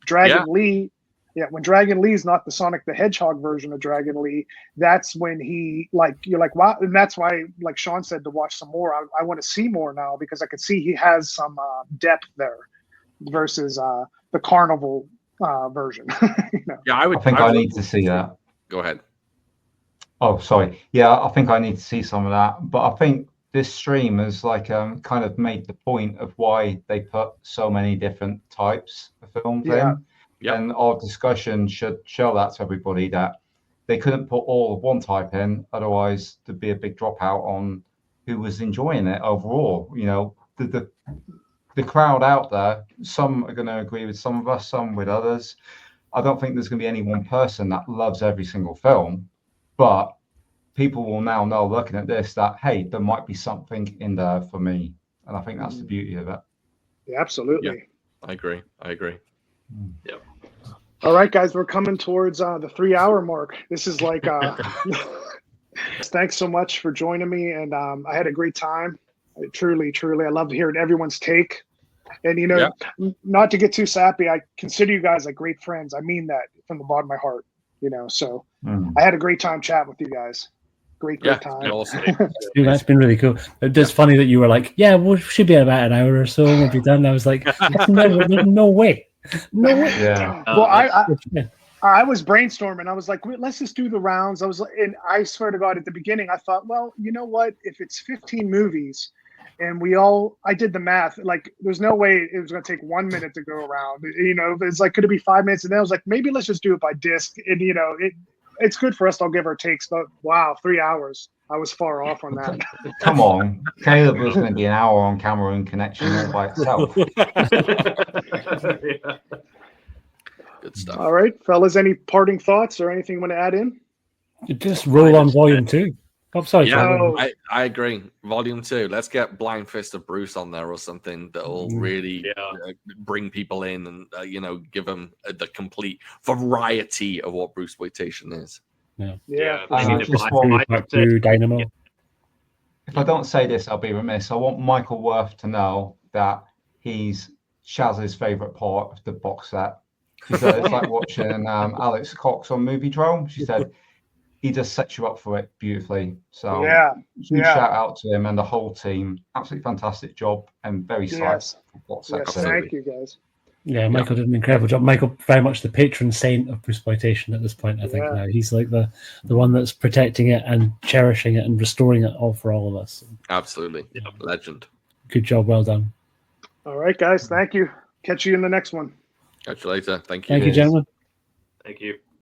Dragon Lee. Yeah, when Dragon Lee's not the Sonic the Hedgehog version of Dragon Lee, that's when you're like, wow. And that's why, like Sean said, to watch some more. I want to see more now because I could see he has some depth there versus the Carnival version. Yeah, I think I need to see that. Go ahead. Oh, sorry. Yeah, I think I need to see some of that. But I think this stream has kind of made the point of why they put so many different types of films in. Yep. And our discussion should show that to everybody that they couldn't put all of one type in, otherwise there'd be a big dropout on who was enjoying it overall. You know, the crowd out there, some are going to agree with some of us, some with others. I don't think there's going to be any one person that loves every single film, but people will now know, looking at this, that, hey, there might be something in there for me. And I think that's the beauty of it. Yeah, absolutely. Yeah, I agree. Yep. All right, guys, we're coming towards the 3-hour mark. This is like, thanks so much for joining me. And I had a great time. Truly, I love hearing everyone's take. And, you know, not to get too sappy, I consider you guys like great friends. I mean that from the bottom of my heart, you know. So I had a great time chatting with you guys. Great time. Dude, that's been really cool. It's just funny that you were like, yeah, we should be about an hour or so. We'll be done. I was like, no way. No way. Yeah. Well, I was brainstorming. I was like, let's just do the rounds. And I swear to God, at the beginning, I thought, well, you know what? If it's 15 movies and I did the math, like there's no way it was going to take 1 minute to go around. You know, it's like, could it be 5 minutes? And then I was like, maybe let's just do it by disc. And, you know, it's good for us to all give our takes, but wow, 3 hours. I was far off on that. Come on. Caleb was going to be an hour on camera and connection all by itself. Good stuff. All right, fellas, any parting thoughts or anything you want to add in? Just roll on volume 2. I'm sorry. Yeah, I agree. Volume 2. Let's get Blind Fist of Bruce on there or something that will really bring people in and you know, give them the complete variety of what Bruceploitation is. Dynamo. If I don't say this, I'll be remiss. I want Michael Worth to know that he's Shaz's favourite part of the box set. She said it's like watching Alex Cox on Movie Drone. She said he just sets you up for it beautifully. So shout out to him and the whole team. Absolutely fantastic job and very psyched for box set. Thank you, guys. Yeah, Michael did an incredible job. Michael, very much the patron saint of Bruceploitation at this point, I think now. He's like the one that's protecting it and cherishing it and restoring it all for all of us. Absolutely. Yeah. Legend. Good job. Well done. All right, guys. Thank you. Catch you in the next one. Catch you later. Thank you. Thank you, gentlemen. Thank you.